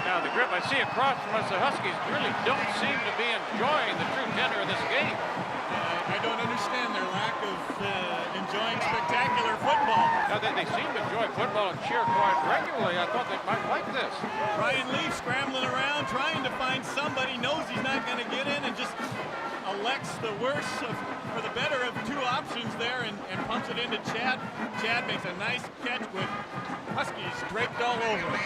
Now, the grip I see across from us, the Huskies really don't seem to be enjoying the true tenor of this game. I don't understand their lack of enjoying spectacular football. Now, they seem to enjoy football and cheer quite regularly. I thought they might like this. Ryan Leaf scrambling around, trying to find somebody, knows he's not going to get in, and just elects the worst for the better of 2 options there and pumps it into Chad. Chad makes a nice catch with Huskies draped all over him.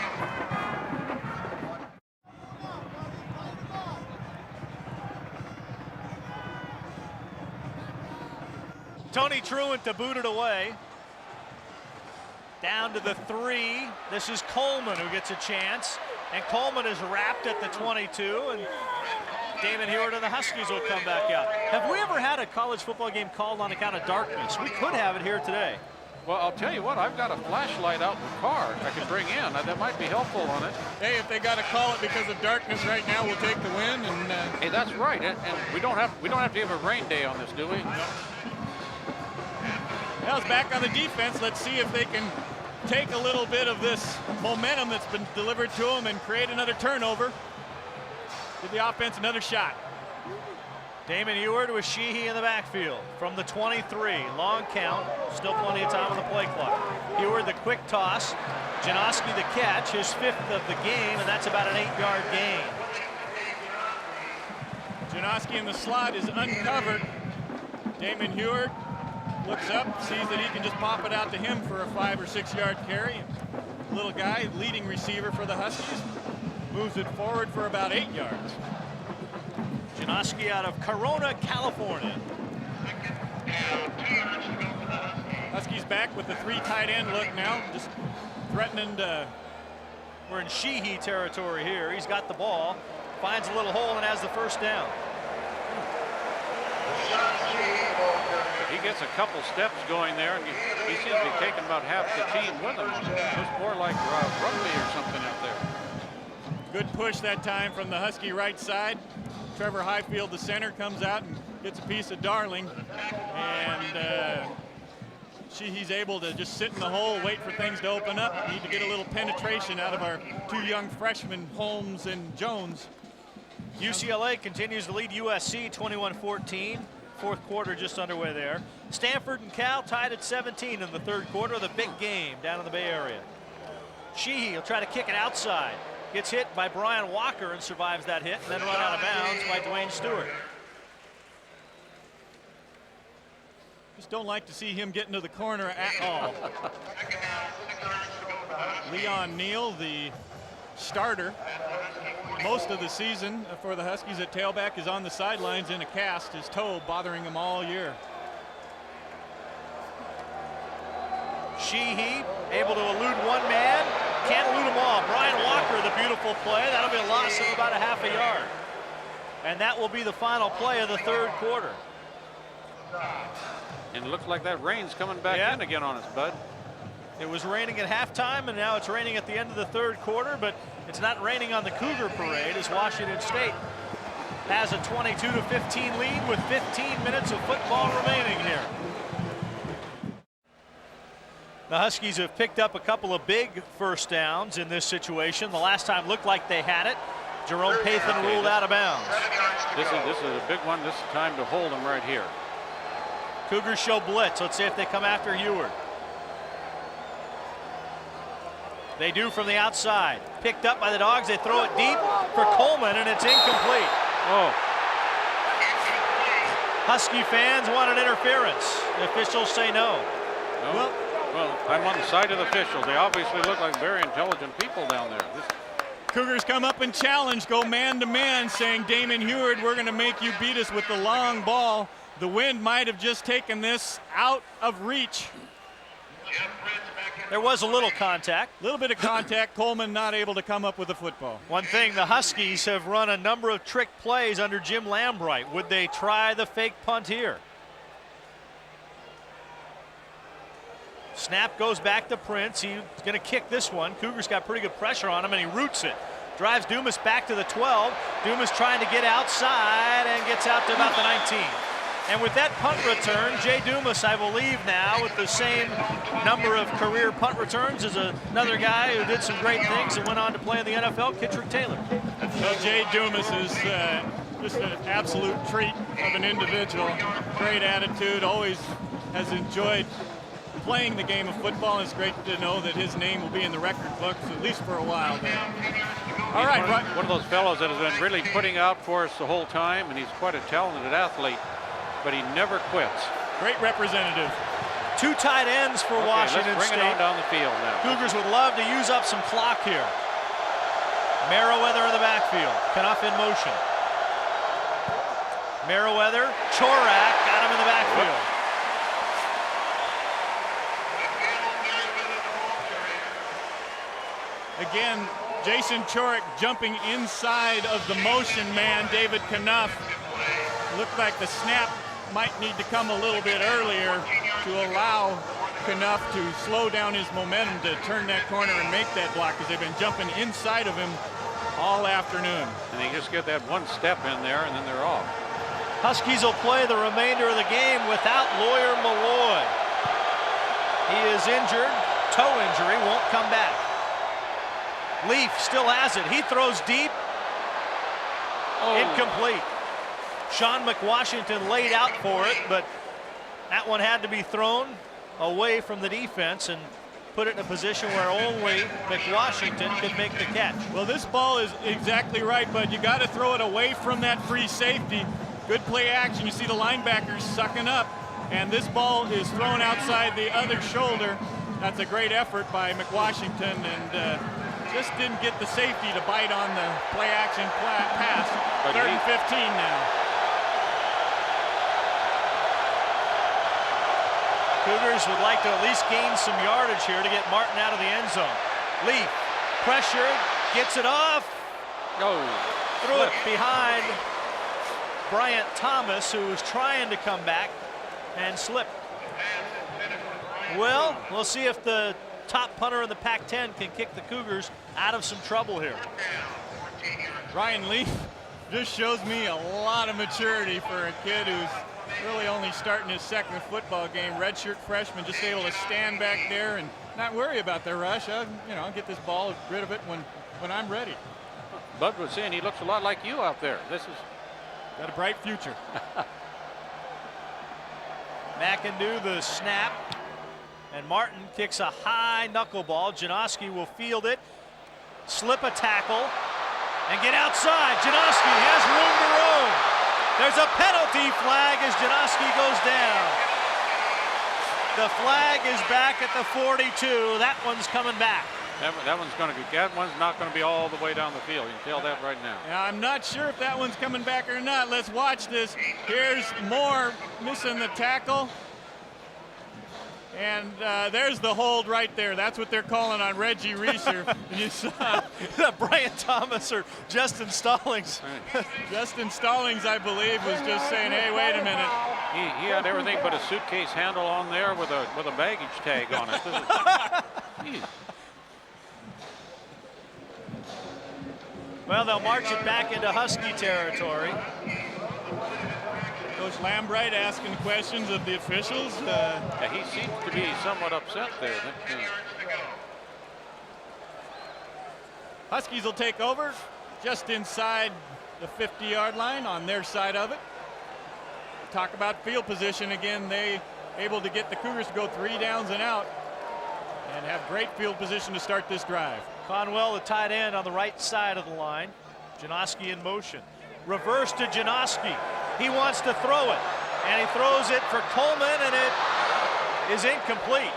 Tony Truant to boot it away. Down to the 3. This is Coleman who gets a chance. And Coleman is wrapped at the 22. And Damon Huard and the Huskies will come back out. Have we ever had a college football game called on account of darkness? We could have it here today. Well, I'll tell you what, I've got a flashlight out in the car I can bring in. That might be helpful on it. Hey, if they got to call it because of darkness right now, we'll take the win. And hey, that's right. And we don't have to have a rain day on this, do we? Now it's back on the defense. Let's see if they can take a little bit of this momentum that's been delivered to them and create another turnover. Give the offense another shot. Damon Huard with Sheehy in the backfield from the 23. Long count. Still plenty of time on the play clock. Huard the quick toss. Janoski the catch. His 5th of the game, and that's about an 8-yard gain. Janoski in the slot is uncovered. Damon Huard looks up, sees that he can just pop it out to him for a 5 or 6 yard carry. Little guy, leading receiver for the Huskies, moves it forward for about 8 yards. Janoski out of Corona, California. Huskies back with the 3 tight end look now, just threatening to. We're in Sheehy territory here. He's got the ball, finds a little hole and has the first down. He gets a couple steps going there, and he seems to be taking about half the team with him. It's more like rugby or something out there. Good push that time from the Husky right side. Trevor Highfield, the center, comes out and gets a piece of Darling. And he's able to just sit in the hole, wait for things to open up. Need to get a little penetration out of our 2 young freshmen, Holmes and Jones. UCLA continues to lead USC 21-14. 4th quarter just underway there. Stanford and Cal tied at 17 in the 3rd quarter. The big game down in the Bay Area. Sheehy will try to kick it outside. Gets hit by Brian Walker and survives that hit, and then run out of bounds by Dwayne Stewart. Just don't like to see him get into the corner at all. Leon Neal, the starter most of the season for the Huskies at tailback, is on the sidelines in a cast, his toe bothering him all year. Sheehy able to elude 1 man, can't elude them all. Brian Walker, the beautiful play. That'll be a loss of about a half a yard. And that will be the final play of the 3rd quarter. And it looks like that rain's coming back in again on us, bud. It was raining at halftime, and now it's raining at the end of the 3rd quarter, but it's not raining on the Cougar parade as Washington State has a 22-15 lead with 15 minutes of football remaining here. The Huskies have picked up a couple of big first downs in this situation. The last time looked like they had it. Jerome Pathan ruled out of bounds. This is a big one. This is time to hold them right here. Cougars show blitz. Let's see if they come after Huard. They do from the outside. Picked up by the Dogs. They throw it deep for Coleman, and it's incomplete. Oh. Husky fans want an interference. The officials say no. No. Well, I'm on the side of the officials. They obviously look like very intelligent people down there. Cougars come up and challenge, go man to man, saying, Damon Huard, we're going to make you beat us with the long ball. the wind might have just taken this out of reach. There was a little contact. A little bit of contact. Coleman not able to come up with the football. One thing, the Huskies have run a number of trick plays under Jim Lambright. Would they try the fake punt here? Snap goes back to Prince. He's going to kick this one. Cougars got pretty good pressure on him, and he roots it. Drives Dumas back to the 12. Dumas trying to get outside and gets out to about the 19. And with that punt return, Jay Dumas, I believe now, with the same number of career punt returns as another guy who did some great things and went on to play in the NFL, Kitrick Taylor. Well, Jay Dumas is just an absolute treat of an individual. Great attitude, always has enjoyed playing the game of football. It's great to know that his name will be in the record books, at least for a while. All right, one of those fellows that has been really putting out for us the whole time, and he's quite a talented athlete, but he never quits. Great representative. Two tight ends for Washington let's bring State. it on down the field now. Cougars would love to use up some clock here. Merriweather in the backfield. Knuff in motion. Merriweather, Chorak got him in the backfield. Again, Jason Chorak jumping inside of the motion man, David Knuff. Looked like the snap might need to come a little bit earlier to allow Knuff to slow down his momentum to turn that corner and make that block, because they've been jumping inside of him all afternoon. And they just get that one step in there, and then they're off. Huskies will play the remainder of the game without Lawyer Malloy. He is injured, toe injury, won't come back. Leaf still has it. He throws deep. Incomplete. Sean McWashington laid out for it, but that one had to be thrown away from the defense and put it in a position where only McWashington could make the catch. Well, this ball is exactly right, but you got to throw it away from that free safety. Good play action. You see the linebackers sucking up, and this ball is thrown outside the other shoulder. That's a great effort by McWashington, and just didn't get the safety to bite on the play action pass. But 3rd and 15 now. Cougars would like to at least gain some yardage here to get Martin out of the end zone. Leaf, pressure, gets it off. Threw it behind Bryant Thomas, who was trying to come back and slipped. Well, we'll see if the top punter in the Pac-10 can kick the Cougars out of some trouble here. Ryan Leaf just shows me a lot of maturity for a kid who's really only starting his second football game. Redshirt freshman, just able to stand back there and not worry about the rush. I'll get this ball, rid of it when I'm ready. Bud was saying he looks a lot like you out there. This is got a bright future. McIndoe the snap, and Martin kicks a high knuckleball. Janoski will field it, slip a tackle, and get outside. Janoski has room to roam. There's a penalty flag as Janoski goes down. The flag is back at the 42. That one's coming back. that one's not going to be all the way down the field. You can tell that right now. Yeah, I'm not sure if that one's coming back or not. Let's watch this. Here's Moore missing the tackle. And there's the hold right there. That's what they're calling on Reggie Reeser. You saw Brian Thomas or Justin Stallings. Justin Stallings, I believe, was just saying, hey, wait a minute. He had everything but a suitcase handle on there with a baggage tag on it. Well, they'll march it back into Husky territory. Coach Lambright asking questions of the officials. Yeah, he seems to be somewhat upset there. Huskies will take over just inside the 50-yard line on their side of it. Talk about field position again. They able to get the Cougars to go 3 downs and out and have great field position to start this drive. Conwell, the tight end, on the right side of the line. Janoski in motion. Reverse to Janoski. He wants to throw it, and he throws it for Coleman, and it is incomplete.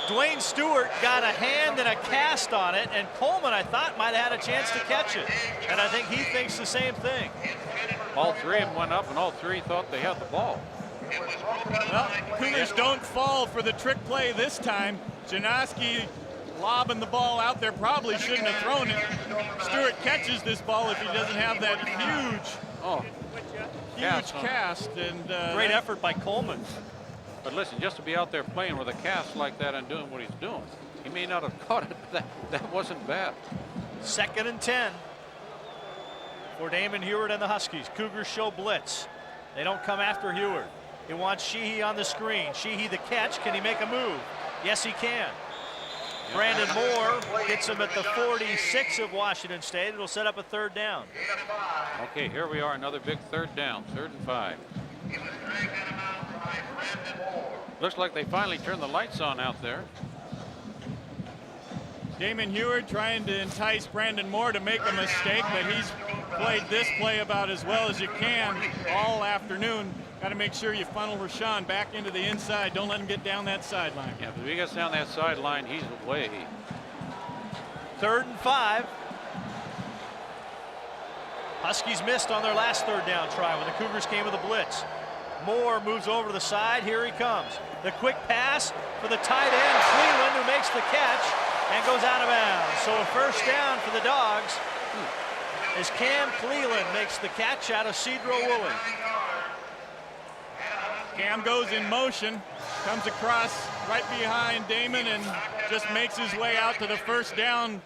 Dwayne Stewart got a hand and a cast on it, and Coleman, I thought, might have had a chance to catch it. And I think he thinks the same thing. All three of them went up, and all three thought they had the ball. Well, Cougars don't fall for the trick play this time. Janoski lobbing the ball out there, probably shouldn't have thrown it. Stewart catches this ball if he doesn't have that huge cast. And great effort by Coleman. But listen, just to be out there playing with a cast like that and doing what he's doing, he may not have caught it, but that wasn't bad. 2nd and 10 for Damon Huard and the Huskies. Cougars show blitz. They don't come after Huard. He wants Sheehy on the screen. Sheehy the catch. Can he make a move? Yes, he can. Brandon Moore gets him at the 46 of Washington State. It'll set up a 3rd down. Okay, here we are, another big 3rd down, 3rd and 5. Looks like they finally turned the lights on out there. Damon Huard trying to entice Brandon Moore to make a mistake, but he's played this play about as well as you can all afternoon. Got to make sure you funnel Rashawn back into the inside. Don't let him get down that sideline. Yeah, if he gets down that sideline, he's away. 3rd and 5. Huskies missed on their last 3rd down try when the Cougars came with a blitz. Moore moves over to the side. Here he comes. The quick pass for the tight end, Cleveland, who makes the catch and goes out of bounds. So a 1st down for the Dogs as Cam Cleveland makes the catch out of Cedro Woolley. Cam goes in motion, comes across right behind Damon and just makes his way out to the 1st down.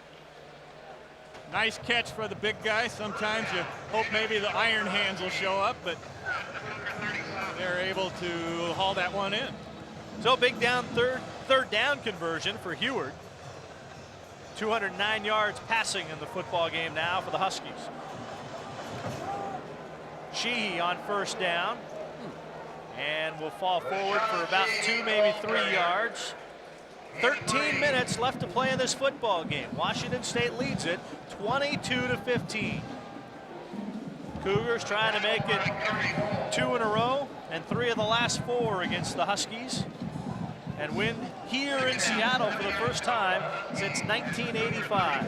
Nice catch for the big guy. Sometimes you hope maybe the iron hands will show up, but they're able to haul that one in. So big down third down conversion for Huard. 209 yards passing in the football game now for the Huskies. Sheehy on 1st down and will fall forward for about 2, maybe 3 yards. 13 minutes left to play in this football game. Washington State leads it 22-15. Cougars trying to make it 2 in a row and 3 of the last 4 against the Huskies, and win here in Seattle for the first time since 1985.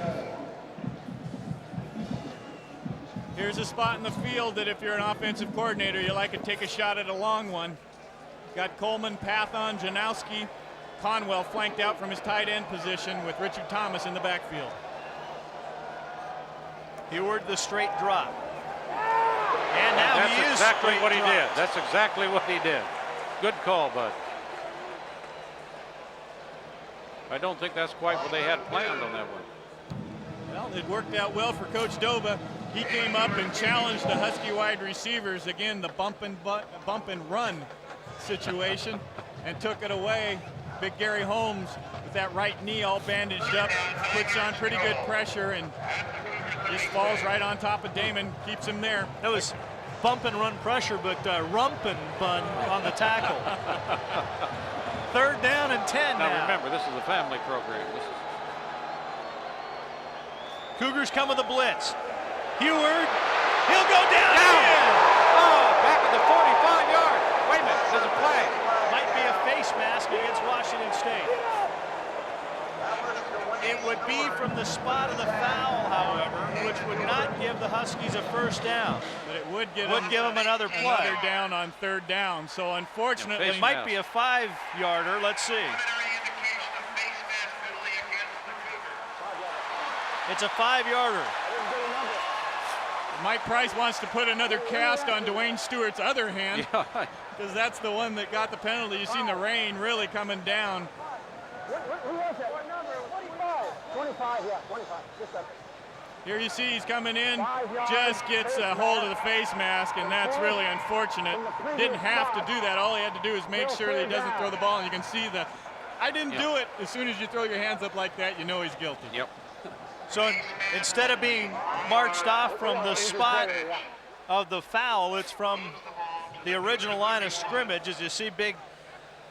Here's a spot in the field that if you're an offensive coordinator, you like to take a shot at a long one. Got Coleman, Pathon, Janowski, Conwell flanked out from his tight end position with Richard Thomas in the backfield. Huard the straight drop. And now That's he is exactly what he dropped. did. That's exactly what he did. Good call, bud. I don't think that's quite what they had planned on that one. Well, it worked out well for Coach Doba. He came up and challenged the Husky wide receivers, again, the bump and run situation, and took it away. Big Gary Holmes with that right knee all bandaged up, puts on pretty good pressure and just falls right on top of Damon, keeps him there. That was bump and run pressure, but rump and bun on the tackle. 3rd down and 10 now. Now remember, this is a family program. This is Cougars come with a blitz. Huard, he'll go down. Oh, back at the 45-yard. Wait a minute, there's a play. Might be a face mask against Washington State. It would be from the spot of the foul, however, which would not give the Huskies a 1st down. But it would give them another play. Another down on 3rd down. So unfortunately, It might be a 5-yarder. Let's see. It's a 5-yarder. Mike Price wants to put another cast on Dwayne Stewart's other hand, because that's the one that got the penalty. You've seen the rain really coming down. Who was that? What number? 25. 25, yeah, 25. Just up. Here you see he's coming in, just gets a hold of the face mask, and that's really unfortunate. Didn't have to do that. All he had to do is make sure that he doesn't throw the ball, and you can see the, I didn't do it. As soon as you throw your hands up like that, you know he's guilty. Yep. So instead of being marched off from the spot of the foul, it's from the original line of scrimmage. As you see big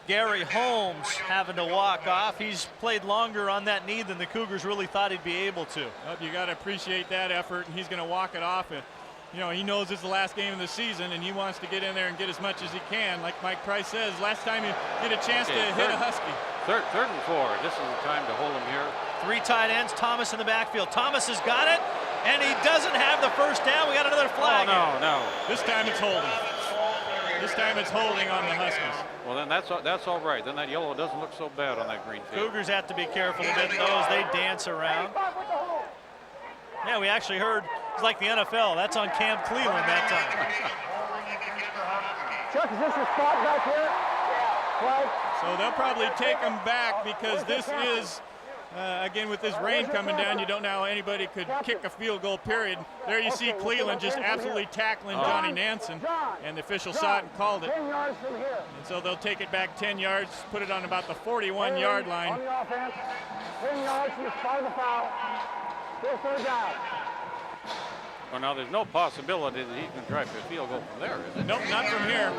Gary Holmes having to walk off. He's played longer on that knee than the Cougars really thought he'd be able to. Well, you got to appreciate that effort, and he's going to walk it off. You know, he knows it's the last game of the season, and he wants to get in there and get as much as he can. Like Mike Price says, last time you get a chance to hit a Husky. Third and 4. This is the time to hold him here. 3 tight ends, Thomas in the backfield. Thomas has got it, And he doesn't have the first down. We got another flag. Oh, no. This time it's holding. This time it's holding on the Huskies. Well, then that's all right. Then that yellow doesn't look so bad on that green field. Cougars have to be careful a bit, though, as they dance around. Yeah, we actually heard it's like the NFL. That's on Cam Cleveland that time. Chuck, is this a spot back here? Flag. So they'll probably take them back because this is, again, with this rain coming down, you don't know how anybody could kick a field goal, period. There you see Cleveland just absolutely tackling Johnny Nansen, and the official saw it and called it. 10 yards from here. And so they'll take it back 10 yards, put it on about the 41-yard line. On the offense, 10 yards from the spot of the foul. Still third down. Well, now there's no possibility that he can drive a field goal from there, is it? Nope, not from here.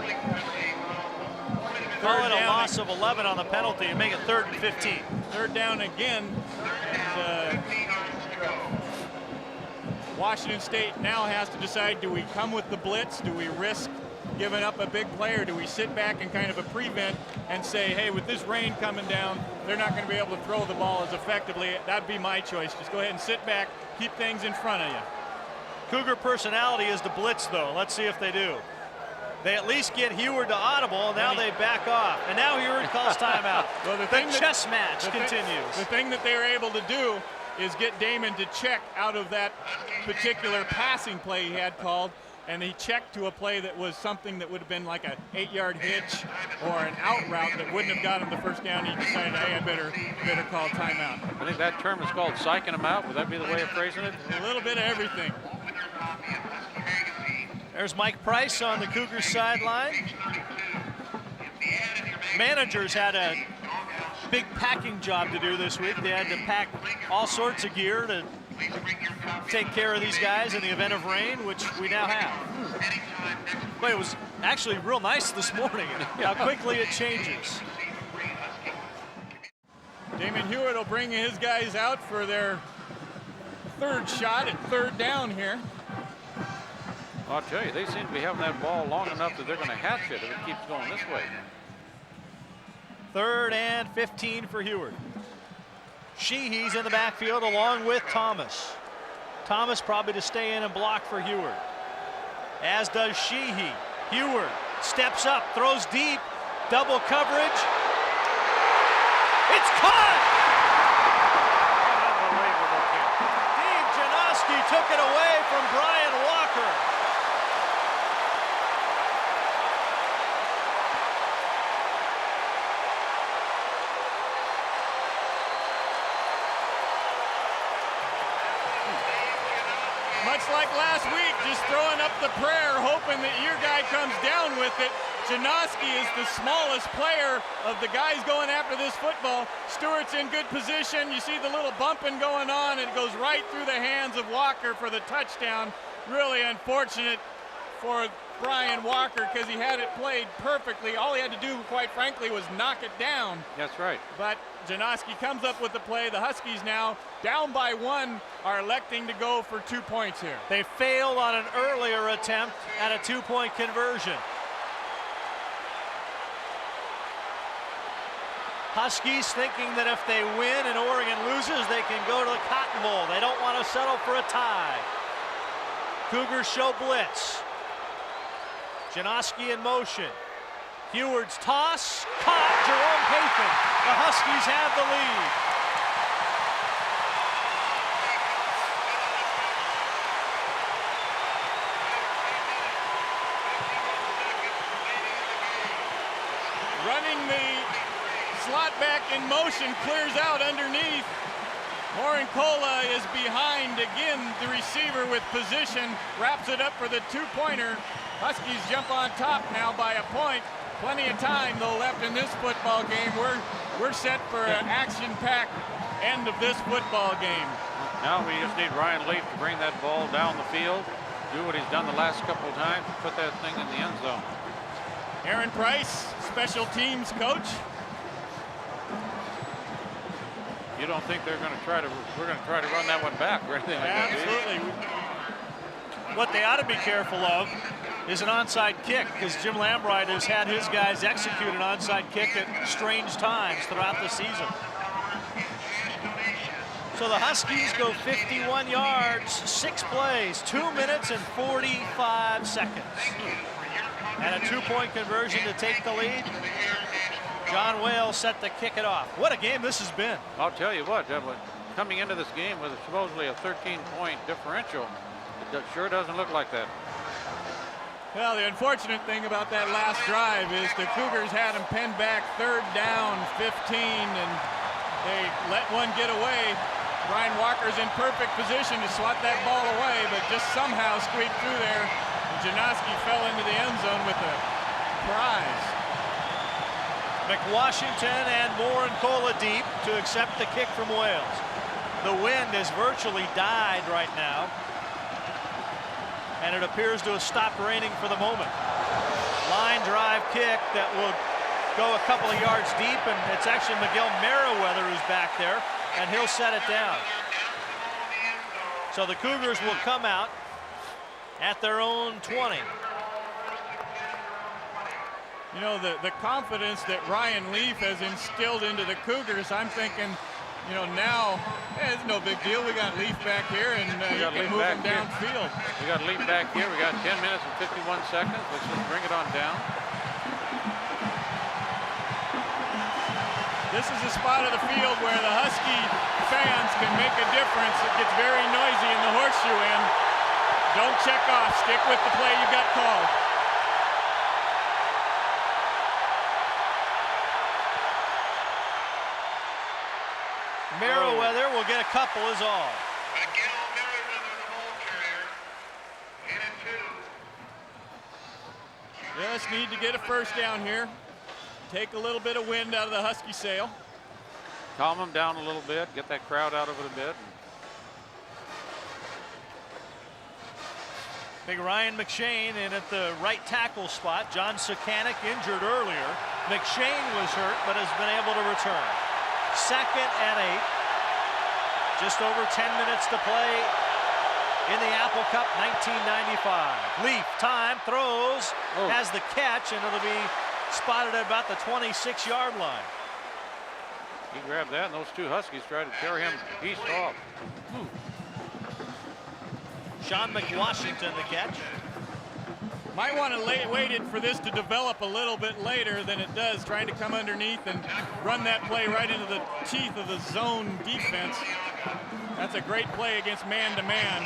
Call it a loss of 11 on the penalty and make it 3rd and 15. Third down again. And, Washington State now has to decide, do we come with the blitz? Do we risk giving up a big play, or do we sit back and kind of a prevent and say, hey, with this rain coming down, they're not going to be able to throw the ball as effectively. That'd be my choice. Just go ahead and sit back, keep things in front of you. Cougar personality is to blitz, though. Let's see if they do. They at least get Huard to audible, and now they back off. And now Huard calls timeout. Well, the chess match continues. The thing that they were able to do is get Damon to check out of that particular passing play he had called, and he checked to a play that was something that would have been like an 8-yard hitch or an out route that wouldn't have got him the first down. He decided, hey, I better call timeout. I think that term is called psyching him out. Would that be the way of phrasing it? A little bit of everything. There's Mike Price on the Cougars sideline. Managers had a big packing job to do this week. They had to pack all sorts of gear to take care of these guys in the event of rain, which we now have. But it was actually real nice this morning, how quickly it changes. Damon Huard will bring his guys out for their third shot at third down here. I'll tell you, they seem to be having that ball long enough that they're going to hatch it if it keeps going this way. 3rd and 15 for Huard. Sheehy's in the backfield along with Thomas. Thomas probably to stay in and block for Huard. As does Sheehy. Huard steps up, throws deep, double coverage. It's caught! Dean Janoski took it away from Brian Walker. Much like last week, just throwing up the prayer, hoping that your guy comes down with it. Janoski is the smallest player of the guys going after this football. Stewart's in good position. You see the little bumping going on, and it goes right through the hands of Walker for the touchdown. Really unfortunate for Brian Walker because he had it played perfectly. All he had to do, quite frankly, was knock it down. That's right. But Janoski comes up with the play. The Huskies now, down by 1, are electing to go for 2 points here. They failed on an earlier attempt at a 2-point conversion. Huskies thinking that if they win and Oregon loses, they can go to the Cotton Bowl. They don't want to settle for a tie. Cougars show blitz. Janoski in motion. Huard's toss, caught, Jerome Pathan. The Huskies have the lead. Running the slot back in motion, clears out underneath. Morincola is behind again, the receiver with position, wraps it up for the 2-pointer. Huskies jump on top now by a point. Plenty of time though left in this football game. We're set for an action-packed end of this football game. Now we just need Ryan Leaf to bring that ball down the field, do what he's done the last couple of times, put that thing in the end zone. Aaron Price, special teams coach. You don't think we're going to try to run that one back or anything like that? Absolutely. What they ought to be careful of is an onside kick, because Jim Lambright has had his guys execute an onside kick at strange times throughout the season. So the Huskies go 51 yards, 6 plays, 2 minutes and 45 seconds. And a 2-point conversion to take the lead. John Wales set to kick it off. What a game this has been. I'll tell you what, coming into this game with supposedly a 13-point differential, it sure doesn't look like that. Well, the unfortunate thing about that last drive is the Cougars had them pinned back 3rd down, 15, and they let one get away. Brian Walker's in perfect position to swat that ball away, but just somehow squeaked through there. And Janoski fell into the end zone with a prize. McWashington and Moore and Cola deep to accept the kick from Wales. The wind has virtually died right now, and it appears to have stopped raining for the moment. Line drive kick that will go a couple of yards deep, and it's actually Miguel Merriweather who's back there, and he'll set it down. So the Cougars will come out at their own 20. You know, the confidence that Ryan Leaf has instilled into the Cougars, I'm thinking, you know, now it's no big deal. We got Leaf back here, and you can move him downfield. We got Leaf back here. We got 10 minutes and 51 seconds. Let's just bring it on down. This is a spot of the field where the Husky fans can make a difference. It gets very noisy in the horseshoe end. Don't check off. Stick with the play you got called. Merriweather will get a couple is all. Miguel Merriweather, the ball carrier, in at 2. Just need to get a first down here. Take a little bit of wind out of the Husky sail. Calm them down a little bit. Get that crowd out of it a bit. Big Ryan McShane in at the right tackle spot. John Sukanik injured earlier. McShane was hurt but has been able to return. 2nd and 8. Just over 10 minutes to play in the Apple Cup 1995. Leaf, time, throws, has the catch, and it'll be spotted at about the 26-yard line. He grabbed that, and those two Huskies tried to carry him east off. Sean McWashington the catch. Might want to wait it for this to develop a little bit later than it does, trying to come underneath and run that play right into the teeth of the zone defense. That's a great play against man-to-man.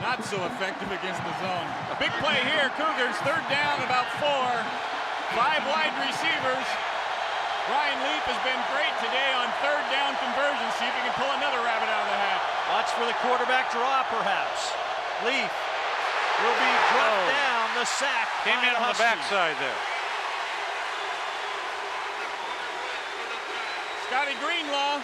Not so effective against the zone. A big play here, Cougars, 3rd down, about 4. 5 wide receivers. Ryan Leaf has been great today on 3rd down conversions. See if he can pull another rabbit out of the hat. Watch for the quarterback draw, perhaps. Leaf will be dropped down. The sack came in on the backside there. Scotty Greenlaw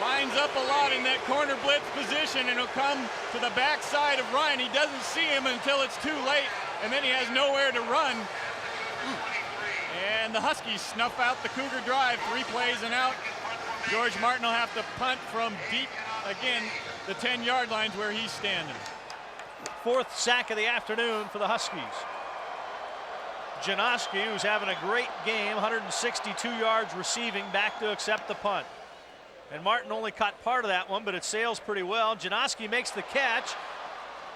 lines up a lot in that corner blitz position, and he'll come to the backside of Ryan. He doesn't see him until it's too late, and then he has nowhere to run. And the Huskies snuff out the Cougar drive. 3 plays and out. George Martin will have to punt from deep, again, the 10-yard lines where he's standing. 4th sack of the afternoon for the Huskies. Janoski, who's having a great game, 162 yards receiving, back to accept the punt. And Martin only caught part of that one, but it sails pretty well. Janoski makes the catch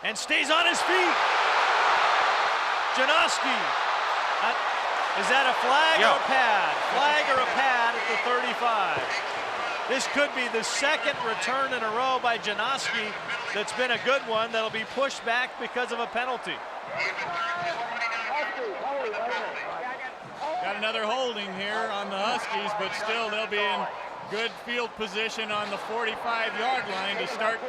and stays on his feet. Janoski. Is that a flag or a pad? Flag or a pad at the 35. This could be the 2nd return in a row by Janoski that's been a good one that'll be pushed back because of a penalty. Got another holding here on the Huskies, but still they'll be in good field position on the 45-yard line to start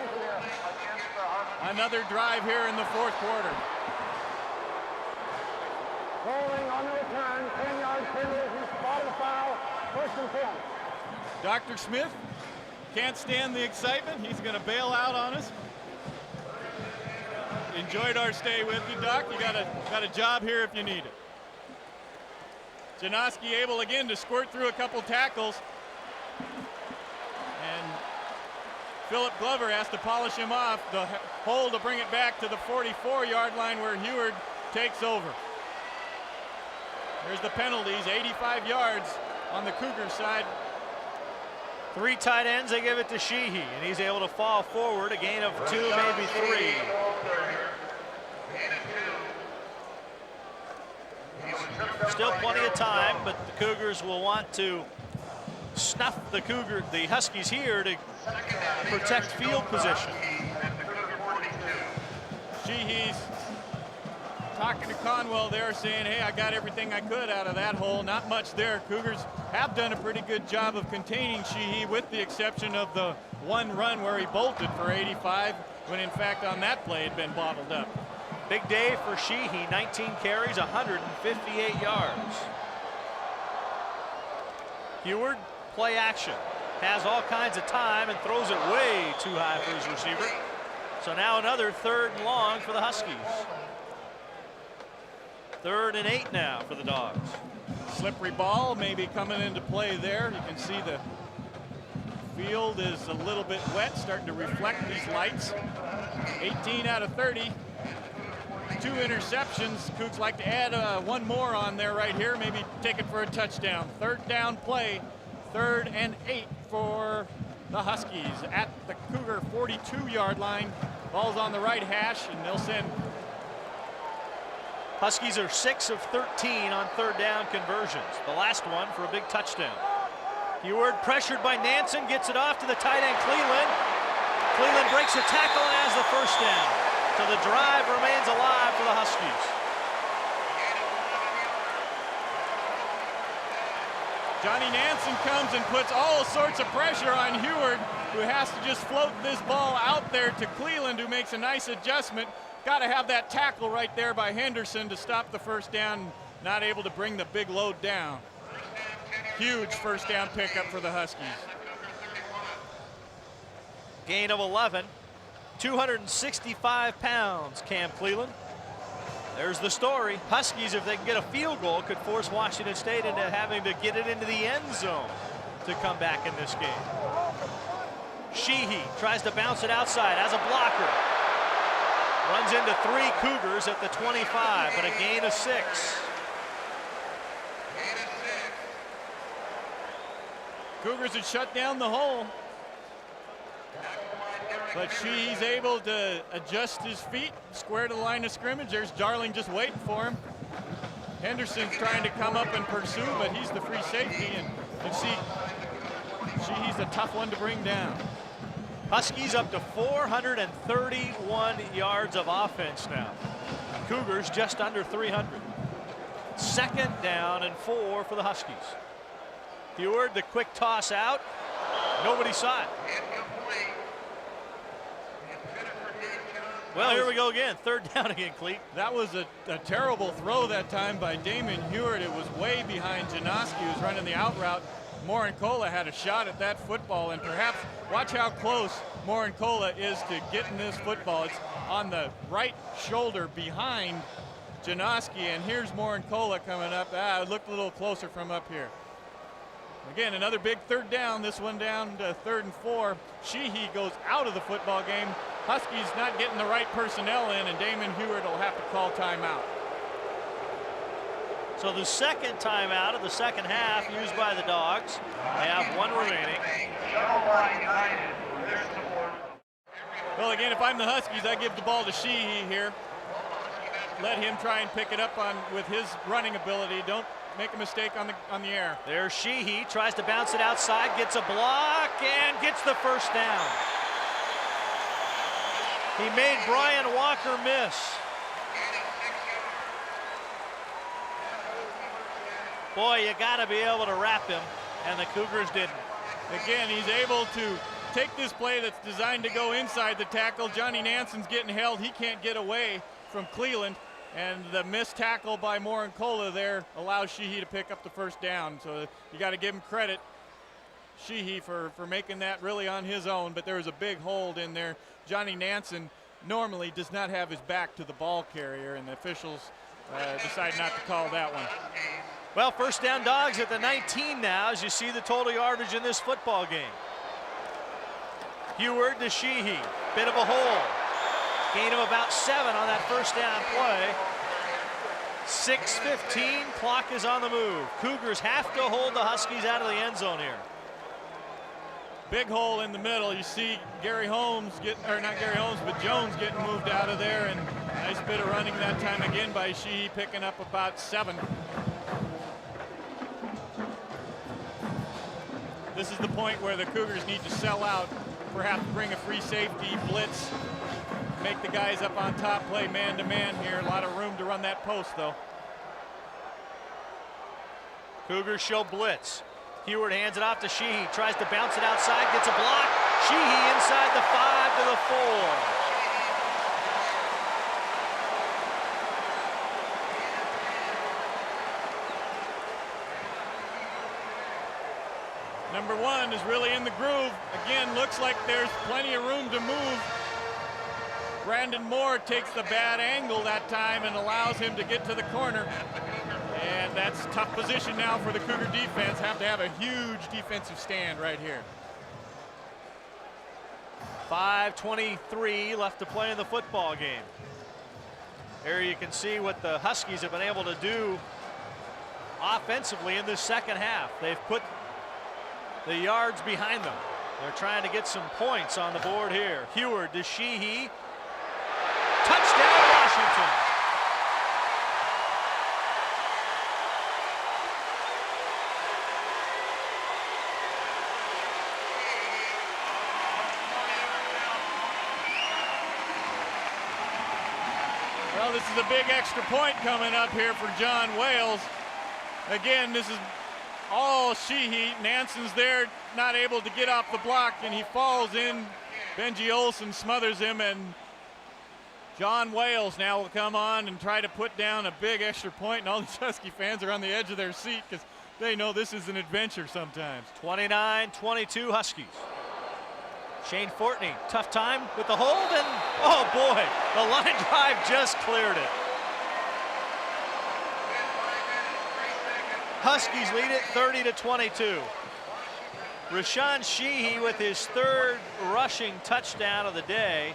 another drive here in the 4th quarter. Holding on the return, 10-yard penalty, spot of the foul, 1st and 10. Dr. Smith can't stand the excitement. He's going to bail out on us. Enjoyed our stay with you, Doc. You got a job here if you need it. Janoski able again to squirt through a couple tackles. And Philip Glover has to polish him off. The hold to bring it back to the 44-yard line where Huard takes over. There's the penalties, 85 yards on the Cougar side. Three tight ends, they give it to Sheehy, and he's able to fall forward, a gain of 2, maybe 3. Still plenty of time, but the Cougars will want to snuff the Huskies here to protect field position. Sheehy's talking to Conwell there, saying, hey, I got everything I could out of that hole. Not much there. Cougars have done a pretty good job of containing Sheehy, with the exception of the one run where he bolted for 85, when in fact on that play had been bottled up. Big day for Sheehy, 19 carries, 158 yards. Huard, play action. Has all kinds of time and throws it way too high for his receiver. So now another 3rd and long for the Huskies. 3rd and 8 now for the Dogs. Slippery ball maybe coming into play there. You can see the field is a little bit wet, starting to reflect these lights. 18 out of 30. 2 interceptions. Cougs like to add one more on there right here, maybe take it for a touchdown. 3rd down play, 3rd and 8 for the Huskies at the Cougar 42-yard line. Ball's on the right hash, and they'll send. Huskies are 6 of 13 on 3rd down conversions. The last one for a big touchdown. Huard pressured by Nansen, gets it off to the tight end Cleland. Cleland breaks a tackle and has the 1st down. So the drive remains alive for the Huskies. Johnny Nansen comes and puts all sorts of pressure on Huard, who has to just float this ball out there to Cleland, who makes a nice adjustment. Got to have that tackle right there by Henderson to stop the 1st down, not able to bring the big load down. Huge 1st down pickup for the Huskies. Gain of 11. 265 pounds, Cam Cleland. There's the story. Huskies, if they can get a field goal, could force Washington State into having to get it into the end zone to come back in this game. Sheehy tries to bounce it outside as a blocker. Runs into 3 Cougars at the 25, but a gain of 6. Cougars had shut down the hole, but Sheehy's able to adjust his feet, square to the line of scrimmage. There's Jarling just waiting for him. Henderson's trying to come up and pursue, but he's the free safety, and you see Sheehy's a tough one to bring down. Huskies up to 431 yards of offense now. Cougars just under 300. 2nd down and 4 for the Huskies. Huard, the quick toss out. Nobody saw it. Well, here we go again. 3rd down again, Cleet. That was a terrible throw that time by Damon Huard. It was way behind Janoski, who was running the out route. Morincola had a shot at that football, and perhaps watch how close Morincola is to getting this football. It's on the right shoulder behind Janoski, and here's Morincola coming up. It looked a little closer from up here. Again, another big 3rd down, this one down to 3rd and 4. Sheehy goes out of the football game. Huskies not getting the right personnel in, and Damon Huard will have to call timeout. So the 2nd timeout of the 2nd half used by the Dogs. They have 1 remaining. Well, again, if I'm the Huskies, I give the ball to Sheehy here. Let him try and pick it up with his running ability. Don't make a mistake on the air. There's Sheehy, tries to bounce it outside, gets a block, and gets the 1st down. He made Brian Walker miss. Boy, you got to be able to wrap him, and the Cougars didn't. Again, he's able to take this play that's designed to go inside the tackle. Johnny Nansen's getting held. He can't get away from Cleland, and the missed tackle by Morincola there allows Sheehy to pick up the 1st down. So you got to give him credit, Sheehy, for making that really on his own, but there was a big hold in there. Johnny Nansen normally does not have his back to the ball carrier, and the officials decide not to call that one. Well, 1st down Dogs at the 19 now, as you see the total yardage in this football game. Huard to Sheehy, bit of a hole. Gain of about 7 on that 1st down play. 6:15, clock is on the move. Cougars have to hold the Huskies out of the end zone here. Big hole in the middle. You see Gary Holmes or not Gary Holmes, but Jones getting moved out of there, and nice bit of running that time again by Sheehy, picking up about 7. This is the point where the Cougars need to sell out, perhaps bring a free safety, blitz, make the guys up on top play man-to-man here. A lot of room to run that post, though. Cougars show blitz. Huard hands it off to Sheehy, tries to bounce it outside, gets a block. Sheehy inside the 5 to the 4. Number 1 is really in the groove. Again, looks like there's plenty of room to move. Brandon Moore takes the bad angle that time and allows him to get to the corner. And that's tough position now for the Cougar defense. Have to have a huge defensive stand right here. 5:23 left to play in the football game. There you can see what the Huskies have been able to do offensively in this second half. They've put the yards behind them. They're trying to get some points on the board here. Huard to Sheehy. Touchdown, Washington. Well, this is a big extra point coming up here for John Wales. Again, this is all Sheehy. Nansen's there, not able to get off the block, and he falls in. Benji Olsen smothers him, and John Wales now will come on and try to put down a big extra point, and all these Husky fans are on the edge of their seat because they know this is an adventure sometimes. 29-22 Huskies. Shane Fortney, tough time with the hold, and oh boy, the line drive just cleared it. Huskies lead it 30-22. Rashawn Sheehy with his 3rd rushing touchdown of the day.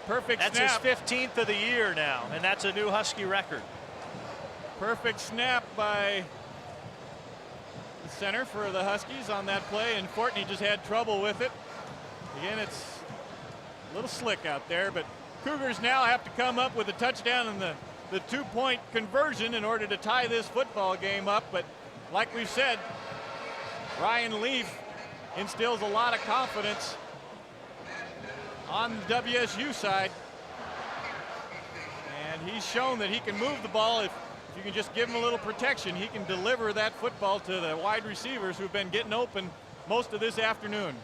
Perfect That's snap. his 15th of the year now, and that's a new Husky record. Perfect snap by the center for the Huskies on that play, and Fortney just had trouble with it. Again, it's a little slick out there, but Cougars now have to come up with a touchdown and the 2-point conversion in order to tie this football game up. But like we've said, Ryan Leaf instills a lot of confidence on the WSU side. And he's shown that he can move the ball if you can just give him a little protection. He can deliver that football to the wide receivers who've been getting open most of this afternoon.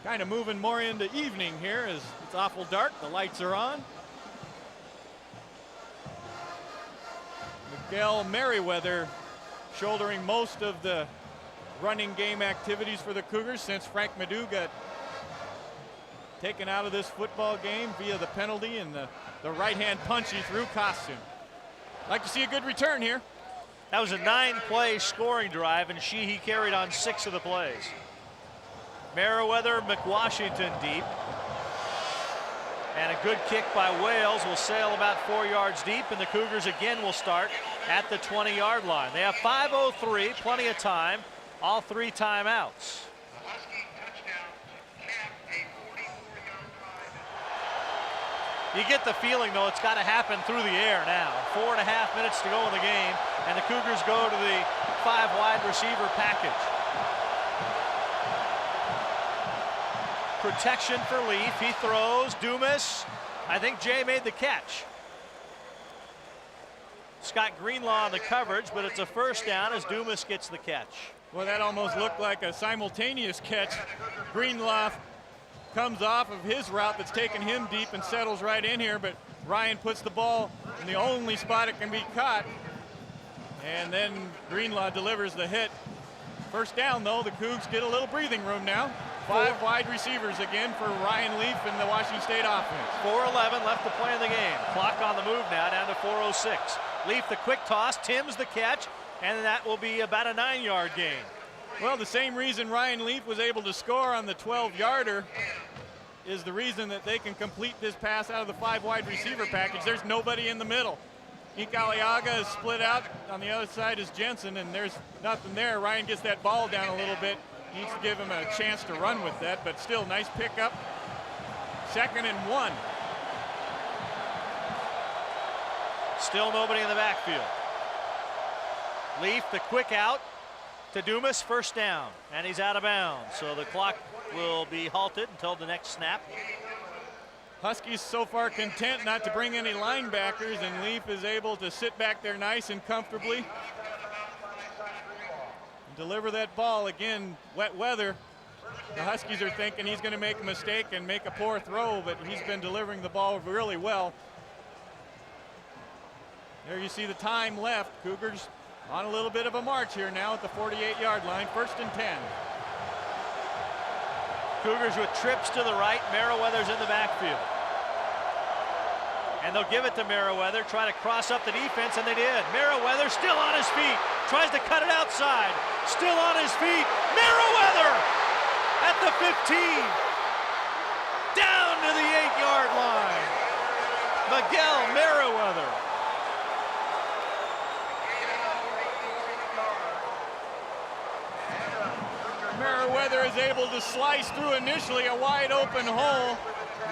Kind of moving more into evening here as it's awful dark. The lights are on. Miguel Merriweather shouldering most of the running game activities for the Cougars since Frank Madu got taken out of this football game via the penalty and the right-hand punch he threw cost him. Like to see a good return here. That was a 9-play scoring drive, and Sheehy carried on 6 of the plays. Merriweather, McWashington deep. And a good kick by Wales will sail about 4 yards deep, and the Cougars again will start at the 20-yard line. They have 5:03, plenty of time, all 3 timeouts. You get the feeling, though, it's got to happen through the air now. 4.5 minutes to go in the game, and the Cougars go to the 5 wide receiver package. Protection for Leaf. He throws. Dumas. I think Jay made the catch. Scott Greenlaw on the coverage, but it's a first down as Dumas gets the catch. Well, that almost looked like a simultaneous catch. Greenlaw comes off of his route that's taken him deep and settles right in here, but Ryan puts the ball in the only spot it can be caught. And then Greenlaw delivers the hit. First down, though, the Cougs get a little breathing room now. 5 wide receivers again for Ryan Leaf and the Washington State offense. 4:11 left to play in the game. Clock on the move now, down to 4:06. Leaf the quick toss, Tim's the catch, and that will be about a 9-yard gain. Well, the same reason Ryan Leaf was able to score on the 12-yarder is the reason that they can complete this pass out of the 5 wide receiver package. There's nobody in the middle. Ike Aliaga is split out. On the other side is Jensen, and there's nothing there. Ryan gets that ball down a little bit, Needs to give him a chance to run with that, but still nice pickup. 2nd and 1. Still nobody in the backfield. Leaf, the quick out to Dumas, 1st down, and he's out of bounds. So the clock will be halted until the next snap. Huskies so far content not to bring any linebackers, and Leaf is able to sit back there nice and comfortably. And deliver that ball. Again, wet weather. The Huskies are thinking he's going to make a mistake and make a poor throw, but he's been delivering the ball really well. There you see the time left. Cougars on a little bit of a march here now at the 48-yard line. 1st and 10. Cougars with trips to the right. Merriweather's in the backfield. And they'll give it to Merriweather, try to cross up the defense, and they did. Merriweather still on his feet, tries to cut it outside, still on his feet. Merriweather at the 15, down to the 8-yard line. Miguel Merriweather. Merriweather is able to slice through initially a wide open hole.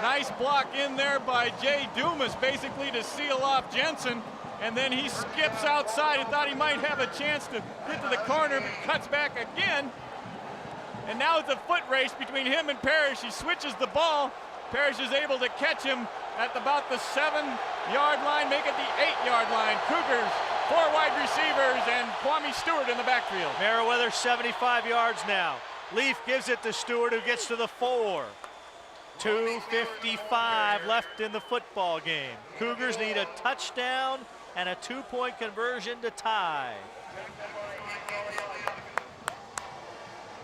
Nice block in there by Jay Dumas, basically to seal off Jensen. And then he skips outside and thought he might have a chance to get to the corner, but cuts back again. And now it's a foot race between him and Parrish. He switches the ball. Parrish is able to catch him at about the 7-yard line, make it the 8-yard line. Cougars, 4 wide receivers, and Kwame Stewart in the backfield. Merriweather 75 yards now. Leaf gives it to Stewart, who gets to the 4. 2:55 left in the football game. Cougars need a touchdown and a 2-point conversion to tie.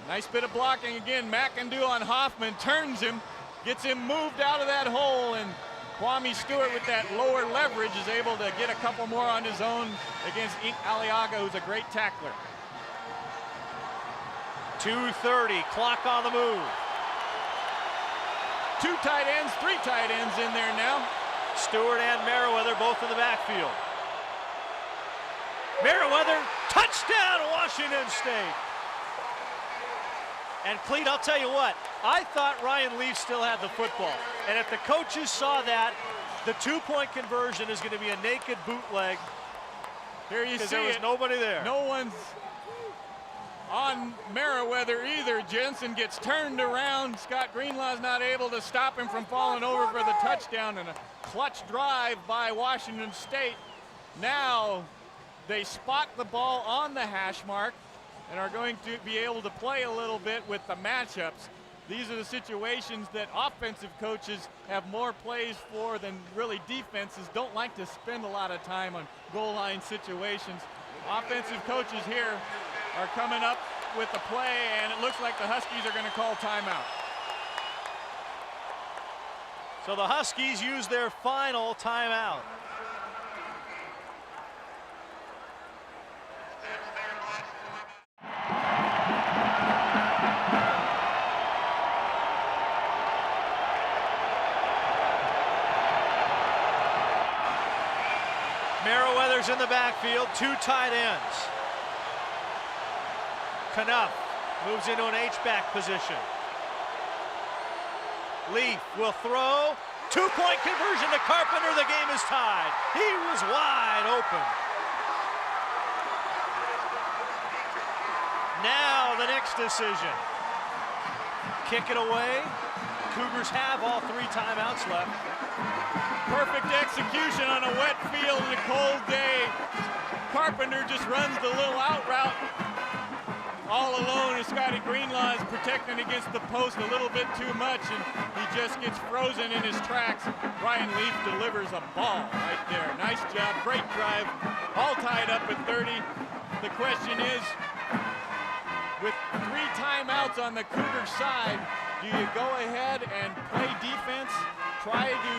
Nice bit of blocking again. McIndoe on Hoffman, turns him, gets him moved out of that hole, and Kwame Stewart with that lower leverage is able to get a couple more on his own against Ink Aliaga, who's a great tackler. 2:30, clock on the move. 2 tight ends, 3 tight ends in there now. Stewart and Merriweather both in the backfield. Merriweather, touchdown, Washington State. And Cleat, I'll tell you what, I thought Ryan Leaf still had the football. And if the coaches saw that, the 2-point conversion is going to be a naked bootleg. Here you see there was nobody there. No one's on Merriweather either. Jensen gets turned around. Scott Greenlaw's not able to stop him from falling over for the touchdown, and a clutch drive by Washington State. Now they spot the ball on the hash mark and are going to be able to play a little bit with the matchups. These are the situations that offensive coaches have more plays for than really defenses. Don't like to spend a lot of time on goal line situations. Offensive coaches here are coming up with the play, and it looks like the Huskies are going to call timeout. So the Huskies use their final timeout. Merriweather's in the backfield, 2 tight ends. Knuff moves into an H-back position. Leaf will throw. 2-point conversion to Carpenter. The game is tied. He was wide open. Now the next decision. Kick it away. Cougars have all 3 timeouts left. Perfect execution on a wet field in a cold day. Carpenter just runs the little out route all alone, and Scotty Greenlaw is protecting against the post a little bit too much, and he just gets frozen in his tracks. Ryan Leaf delivers a ball right there. Nice job, great drive, all tied up at 30. The question is, with 3 timeouts on the Cougar side, do you go ahead and play defense, try to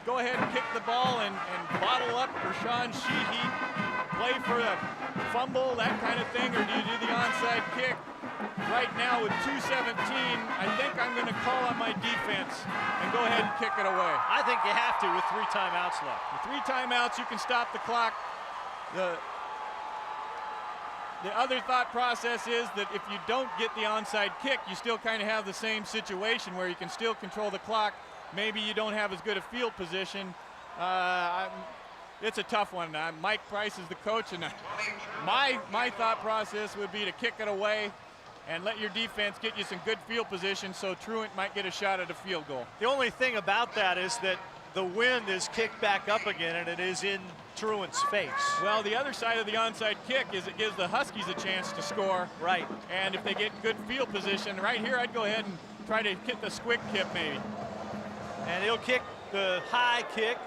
go ahead and kick the ball and bottle up Rashawn Sheehy, play for a fumble, that kind of thing, or do you do the onside kick? Right now with 2:17, I think I'm going to call on my defense and go ahead and kick it away. I think you have to with 3 timeouts left. With 3 timeouts, you can stop the clock. The the other thought process is that if you don't get the onside kick, you still kind of have the same situation where you can still control the clock. Maybe you don't have as good a field position. It's a tough one. Mike Price is the coach, and my thought process would be to kick it away and let your defense get you some good field position so Truant might get a shot at a field goal. The only thing about that is that the wind is kicked back up again, and it is in Truant's face. Well, the other side of the onside kick is it gives the Huskies a chance to score. Right. And if they get good field position, right here I'd go ahead and try to hit the squick kick maybe. And he'll kick the high kick.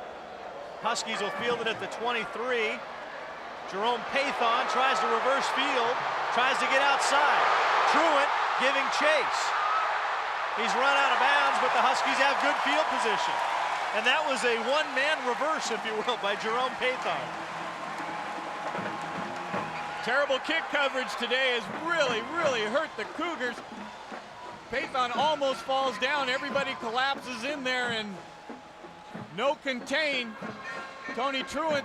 Huskies will field it at the 23. Jerome Pathon tries to reverse field, tries to get outside. Truant giving chase. He's run out of bounds, but the Huskies have good field position. And that was a one-man reverse, if you will, by Jerome Pathon. Terrible kick coverage today has really hurt the Cougars. Pathon almost falls down. Everybody collapses in there and no contain. Tony Truant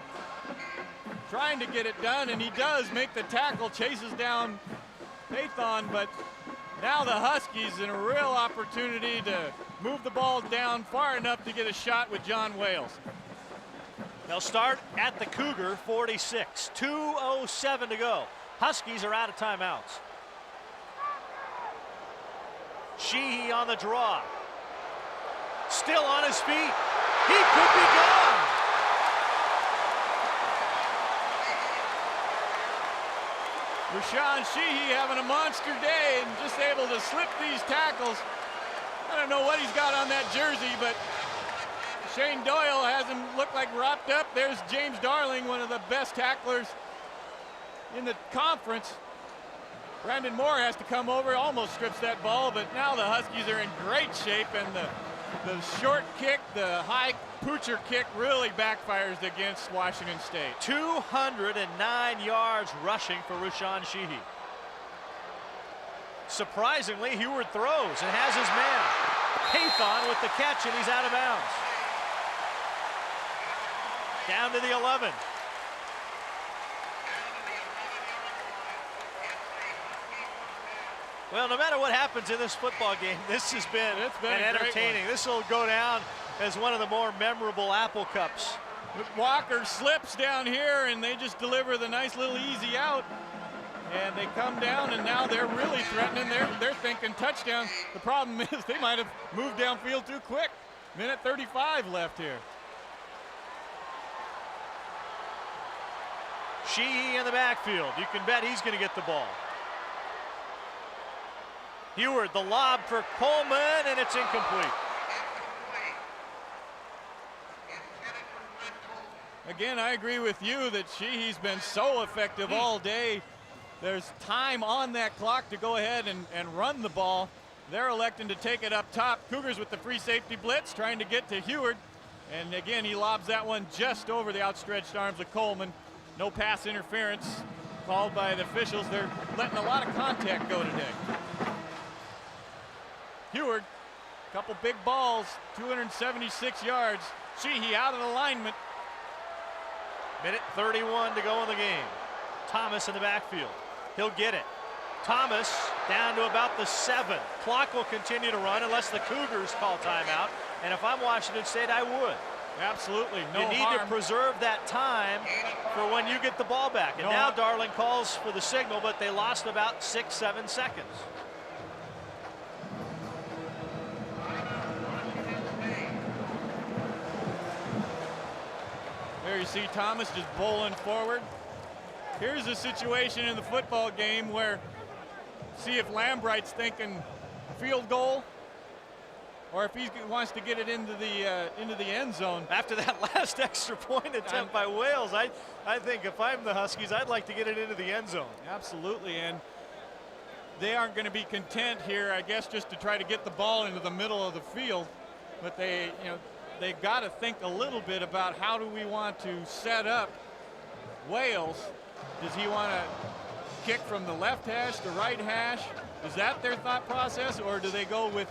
trying to get it done, and he does make the tackle, chases down Pathon, but now the Huskies in a real opportunity to move the ball down far enough to get a shot with John Wales. They'll start at the Cougar 46. 2:07 to go. Huskies are out of timeouts. Sheehy on the draw. Still on his feet. He could be gone. Rashawn Sheehy having a monster day and just able to slip these tackles. I don't know what he's got on that jersey, but Shane Doyle has him look like wrapped up. There's James Darling, one of the best tacklers in the conference. Brandon Moore has to come over, almost strips that ball, but now the Huskies are in great shape, and the short kick, the high poocher kick really backfires against Washington State. 209 yards rushing for Rashawn Sheehy. Surprisingly, Huard throws and has his man. Pathon with the catch, and he's out of bounds. Down to the 11. Well, no matter what happens in this football game, this has been entertaining. This will go down as one of the more memorable Apple Cups. Walker slips down here, and they just deliver the nice little easy out. And they come down, and now they're really threatening. They're thinking touchdown. The problem is they might have moved downfield too quick. Minute 35 left here. Sheehy in the backfield. You can bet he's going to get the ball. Huard, the lob for Coleman, and it's incomplete. Again, I agree with you that Sheehy's been so effective all day. There's time on that clock to go ahead and run the ball. They're electing to take it up top. Cougars with the free safety blitz trying to get to Huard. And again, he lobs that one just over the outstretched arms of Coleman. No pass interference called by the officials. They're letting a lot of contact go today. Huard, couple big balls, 276 yards. Sheehy out of alignment. Minute 31 to go in the game. Thomas in the backfield. He'll get it. Thomas down to about the 7. Clock will continue to run unless the Cougars call timeout. And if I'm Washington State, I would. Absolutely. No you need harm. to preserve that time for when you get the ball back. And now Darling calls for the signal, but they lost about 6-7 seconds. There you see Thomas just bowling forward. Here's a situation in the football game where, see if Lambright's thinking field goal, or if he wants to get it into the end zone. After that last extra point attempt by Wales, I think if I'm the Huskies, I'd like to get it into the end zone. Absolutely, and they aren't going to be content here, I guess, just to try to get the ball into the middle of the field, but they've got to think a little bit about how do we want to set up Wales. Does he want to kick from the left hash to right hash? Is that their thought process, or do they go with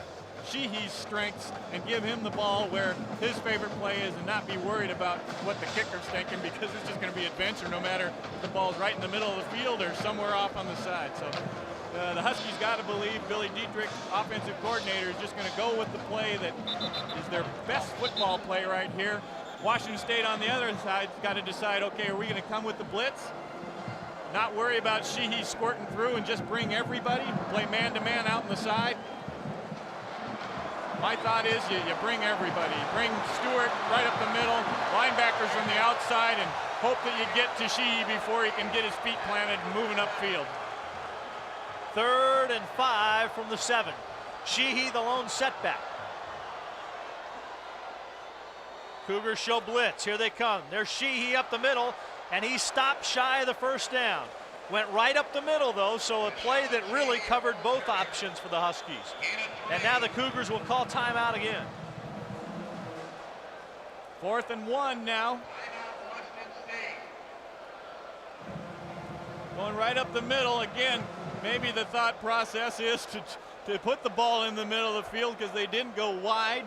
Sheehy's strengths and give him the ball where his favorite play is, and not be worried about what the kicker's thinking, because it's just going to be adventure no matter if the ball's right in the middle of the field or somewhere off on the side. So the Huskies got to believe Billy Dietrich, offensive coordinator, is just going to go with the play that is their best football play right here. Washington State on the other side got to decide, okay, are we going to come with the blitz? Not worry about Sheehy squirting through and just bring everybody, play man-to-man out on the side. My thought is you bring everybody. Bring Stewart right up the middle, linebackers from the outside, and hope that you get to Sheehy before he can get his feet planted and moving upfield. 3rd and 5 from the 7. Sheehy the lone setback. Cougars show blitz. Here they come. There's Sheehy up the middle, and he stopped shy of the first down. Went right up the middle, though, so a play that really covered both options for the Huskies. And now the Cougars will call timeout again. 4th and 1 now. Going right up the middle again. Maybe the thought process is to put the ball in the middle of the field because they didn't go wide.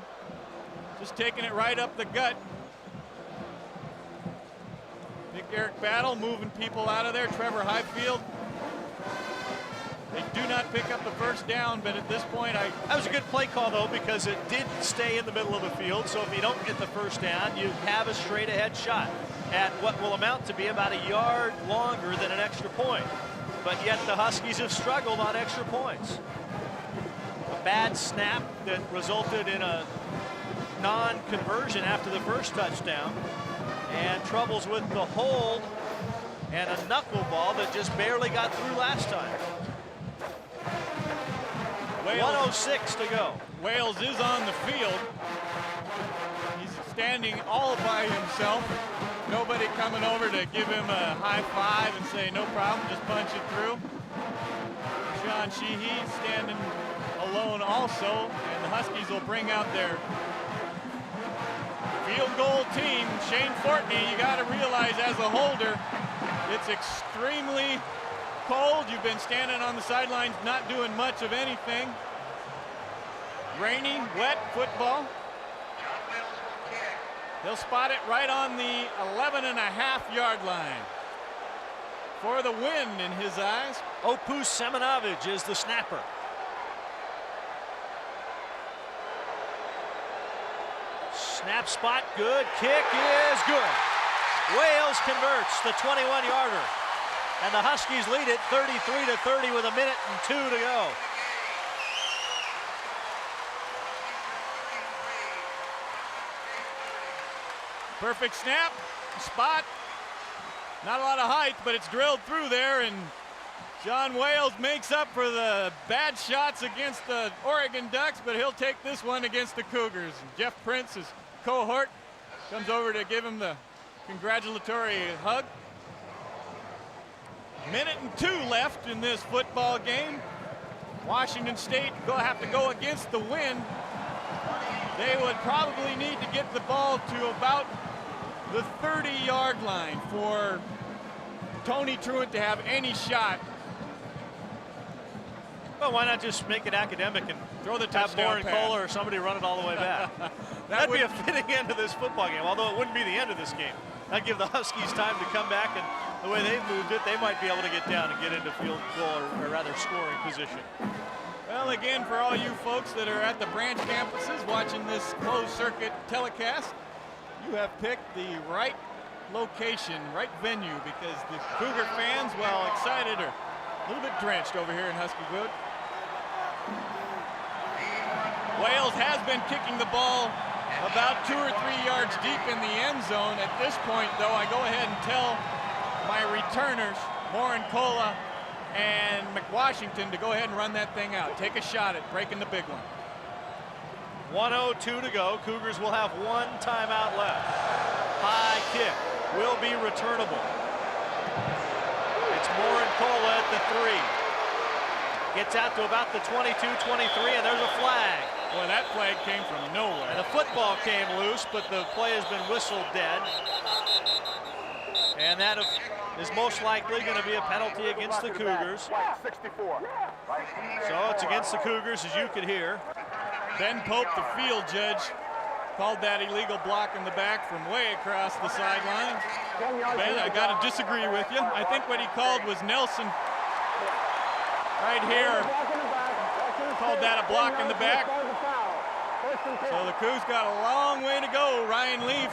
Just taking it right up the gut. Big Eric Battle moving people out of there. Trevor Highfield. They do not pick up the first down, but at this point, that was a good play call, though, because it did stay in the middle of the field. So if you don't get the first down, you have a straight ahead shot at what will amount to be about a yard longer than an extra point. But yet the Huskies have struggled on extra points. A bad snap that resulted in a non-conversion after the first touchdown, and troubles with the hold and a knuckleball that just barely got through last time. 1:06 to go. Wales is on the field. He's standing all by himself. Nobody coming over to give him a high five and say no problem, just punch it through. Sean Sheehy standing alone also, and the Huskies will bring out their field goal team. Shane Fortney, you got to realize as a holder, it's extremely cold. You've been standing on the sidelines not doing much of anything. Rainy, wet football. He'll spot it right on the 11.5-yard line. For the win in his eyes. Opus Semenovic is the snapper. Snap spot good, kick is good. Wales converts the 21-yarder. And the Huskies lead it 33-30 with 1:02 to go. Perfect snap, spot. Not a lot of height, but it's drilled through there, and John Wales makes up for the bad shots against the Oregon Ducks, but he'll take this one against the Cougars. Jeff Prince, his cohort, comes over to give him the congratulatory hug. 1:02 left in this football game. Washington State have to go against the wind. They would probably need to get the ball to about the 30-yard line for Tony Truitt to have any shot. Well, why not just make it academic and throw the have touchdown Warren pass. Kohler or somebody run it all the way back? That'd be a fitting end to this football game, although it wouldn't be the end of this game. That'd give the Huskies time to come back, and the way they've moved it, they might be able to get down and get into field goal or rather scoring position. Well, again, for all you folks that are at the branch campuses watching this closed circuit telecast, you have picked the right location, right venue, because the Cougar fans, while excited, are a little bit drenched over here in Huskywood. Wales has been kicking the ball about 2 or 3 yards deep in the end zone. At this point, though, I go ahead and tell my returners, Warren Kohler and McWashington, to go ahead and run that thing out. Take a shot at breaking the big one. 1:02 to go. Cougars will have one timeout left. High kick will be returnable. It's Warren Kohler at the 3. Gets out to about the 22-23, and there's a flag. Boy, that flag came from nowhere. And the football came loose, but the play has been whistled dead. And that is most likely going to be a penalty against the Cougars. So it's against the Cougars, as you could hear. Ben Pope, the field judge, called that illegal block in the back from way across the sideline. Ben, I got to disagree with you. I think what he called was Nelson right here. Called that a block in the back. So the Cougs got a long way to go. Ryan Leaf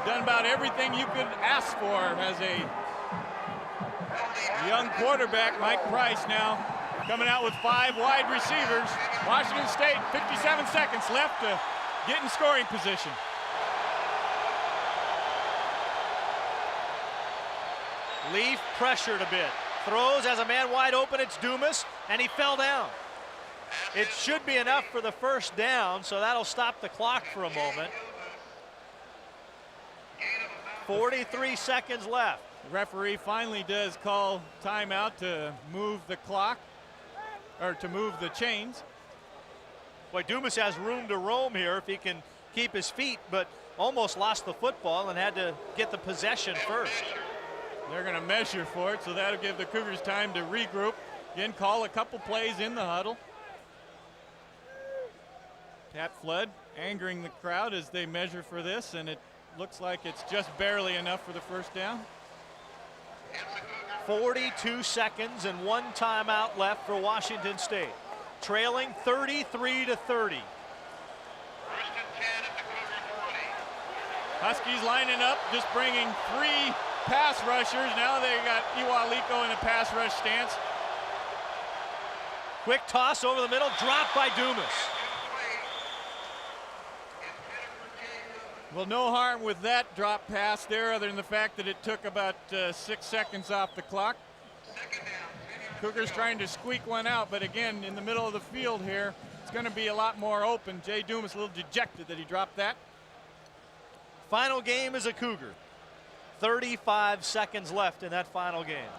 done about everything you could ask for as a young quarterback. Mike Price now coming out with 5 wide receivers. Washington State, 57 seconds left to get in scoring position. Leaf pressured a bit. Throws as a man wide open. It's Dumas, and he fell down. It should be enough for the first down, so that'll stop the clock for a moment. 43 seconds left. The referee finally does call timeout to move the clock, or to move the chains. Boy, Dumas has room to roam here if he can keep his feet, but almost lost the football and had to get the possession first. They're going to measure for it, so that'll give the Cougars time to regroup. Again, call a couple plays in the huddle. Pat Flood angering the crowd as they measure for this, and it looks like it's just barely enough for the first down. 42 seconds and 1 timeout left for Washington State. Trailing 33-30. Huskies lining up, just bringing 3 pass rushers. Now they got Iwaliko in a pass rush stance. Quick toss over the middle, dropped by Dumas. Well, no harm with that drop pass there other than the fact that it took about 6 seconds off the clock. Cougars trying to squeak one out, but again, in the middle of the field here, it's going to be a lot more open. Jay Dumas a little dejected that he dropped that. Final game is a Cougar. 35 seconds left in that final game.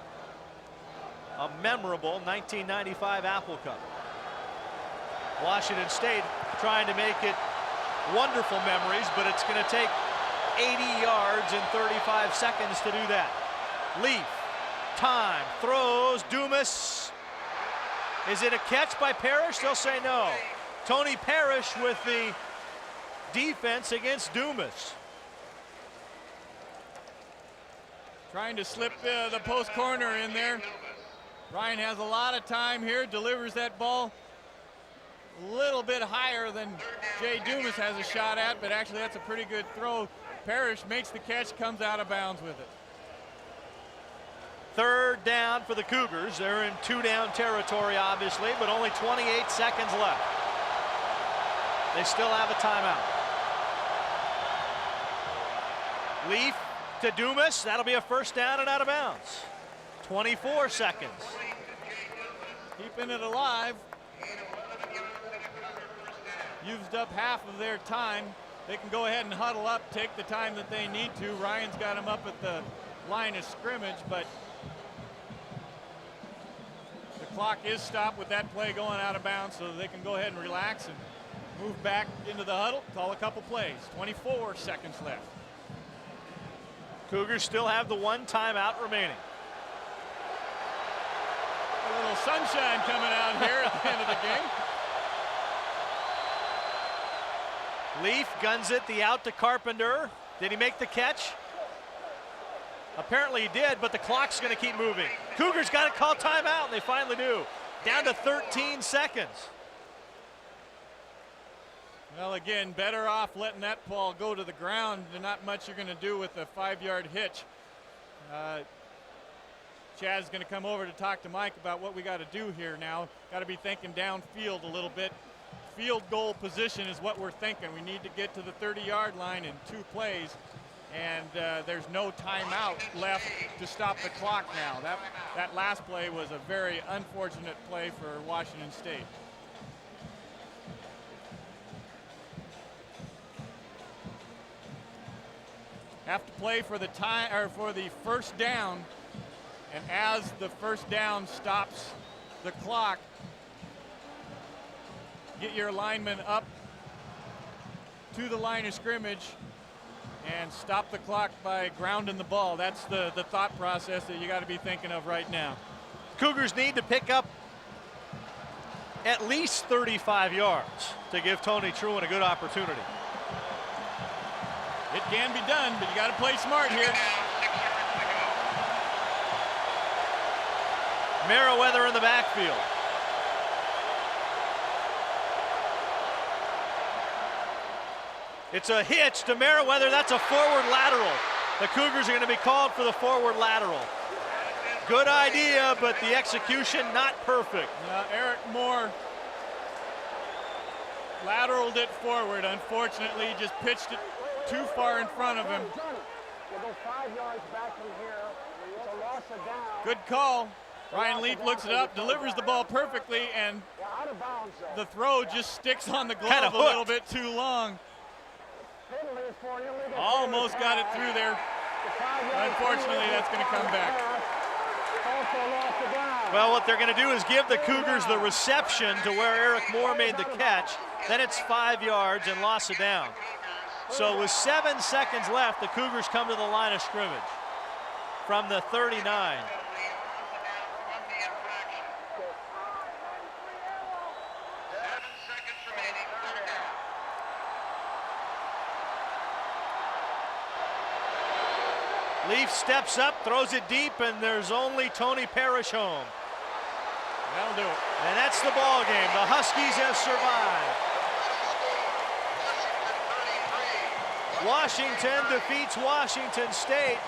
A memorable 1995 Apple Cup. Washington State trying to make it wonderful memories, but it's going to take 80 yards in 35 seconds to do that. Leaf, time, throws, Dumas. Is it a catch by Parrish? They'll say no. Tony Parrish with the defense against Dumas. Trying to slip the post corner in there. Ryan has a lot of time here, delivers that ball a little bit higher than Jay Dumas has a shot at, but actually that's a pretty good throw. Parrish makes the catch, comes out of bounds with it. 3rd down for the Cougars. They're in 2-down territory, obviously, but only 28 seconds left. They still have a timeout. Leaf to Dumas. That'll be a first down and out of bounds. 24 seconds. Keeping it alive. Used up half of their time. They can go ahead and huddle up, take the time that they need to. Ryan's got them up at the line of scrimmage, but the clock is stopped with that play going out of bounds, so they can go ahead and relax and move back into the huddle, call a couple plays. 24 seconds left. Cougars still have the 1 timeout remaining. A little sunshine coming out here at the end of the game. Leaf guns it, the out to Carpenter. Did he make the catch? Apparently he did, but the clock's going to keep moving. Cougars got to call timeout, and they finally do. Down to 13 seconds. Well, again, better off letting that ball go to the ground. There's not much you're going to do with a 5-yard hitch. Chad's going to come over to talk to Mike about what we got to do here now. Got to be thinking downfield a little bit. Field goal position is what we're thinking. We need to get to the 30-yard line in 2 plays, and there's no timeout left to stop the clock now. That last play was a very unfortunate play for Washington State. Have to play for the time or for the first down, and as the first down stops the clock, get your linemen up to the line of scrimmage and stop the clock by grounding the ball. That's the thought process that you got to be thinking of right now. Cougars need to pick up at least 35 yards to give Tony Truant a good opportunity. It can be done, but you got to play smart here. Merriweather in the backfield. It's a hitch to Merriweather. That's a forward lateral. The Cougars are going to be called for the forward lateral. Good idea, but the execution not perfect. Eric Moore lateraled it forward. Unfortunately, just pitched it too far in front of him. We'll go 5 yards back from here. It's a loss of down. Good call. Ryan Leaf looks it up, delivers the ball perfectly, and Out of bounds, though. the throw just sticks on the glove Kinda a little hooked. bit too long. Penalty is for an illegal Almost pass. got it through there. The 5-yard Unfortunately, penalty that's going to come back. pass. Call for a loss of down. Well, what they're going to do is give the Cougars the reception to where Eric Moore made the catch. Then it's 5 yards and loss of down. So with 7 seconds left, the Cougars come to the line of scrimmage from the 39. Leaf steps up, throws it deep, and there's only Tony Parrish home. That'll do it. And that's the ball game. The Huskies have survived. Washington defeats Washington State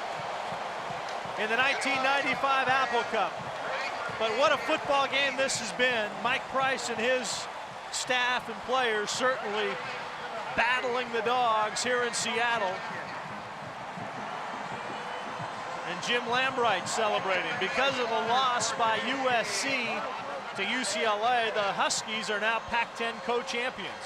in the 1995 Apple Cup. But what a football game this has been. Mike Price and his staff and players certainly battling the Dogs here in Seattle. And Jim Lambright celebrating. Because of the loss by USC to UCLA, the Huskies are now Pac-10 co-champions.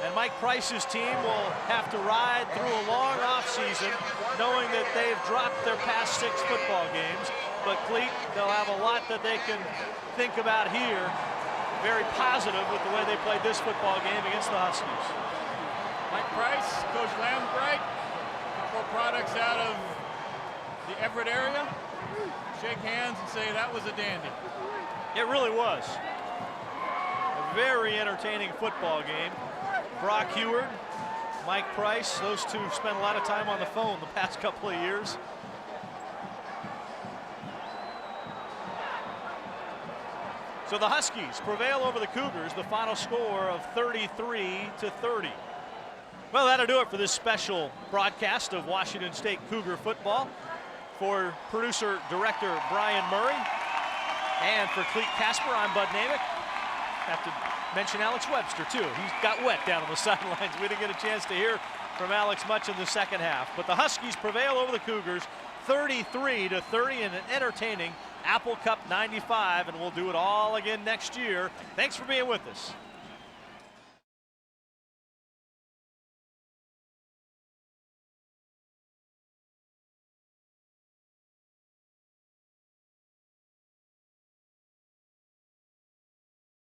And Mike Price's team will have to ride through a long offseason knowing that they've dropped their past 6 football games. But Cleat, they'll have a lot that they can think about here. Very positive with the way they played this football game against the Huskies. Mike Price, Coach Lambright, a couple products out of the Everett area. Shake hands and say that was a dandy. It really was. A very entertaining football game. Brock Heward, Mike Price, those two spent a lot of time on the phone the past couple of years. So the Huskies prevail over the Cougars, the final score of 33-30. Well, that'll do it for this special broadcast of Washington State Cougar football. For producer director Brian Murray and for Cleet Casper, I'm Bud Namick. Have to mention Alex Webster too. He got wet down on the sidelines. We didn't get a chance to hear from Alex much in the second half. But the Huskies prevail over the Cougars 33-30 in an entertaining Apple Cup 95, and we'll do it all again next year. Thanks for being with us.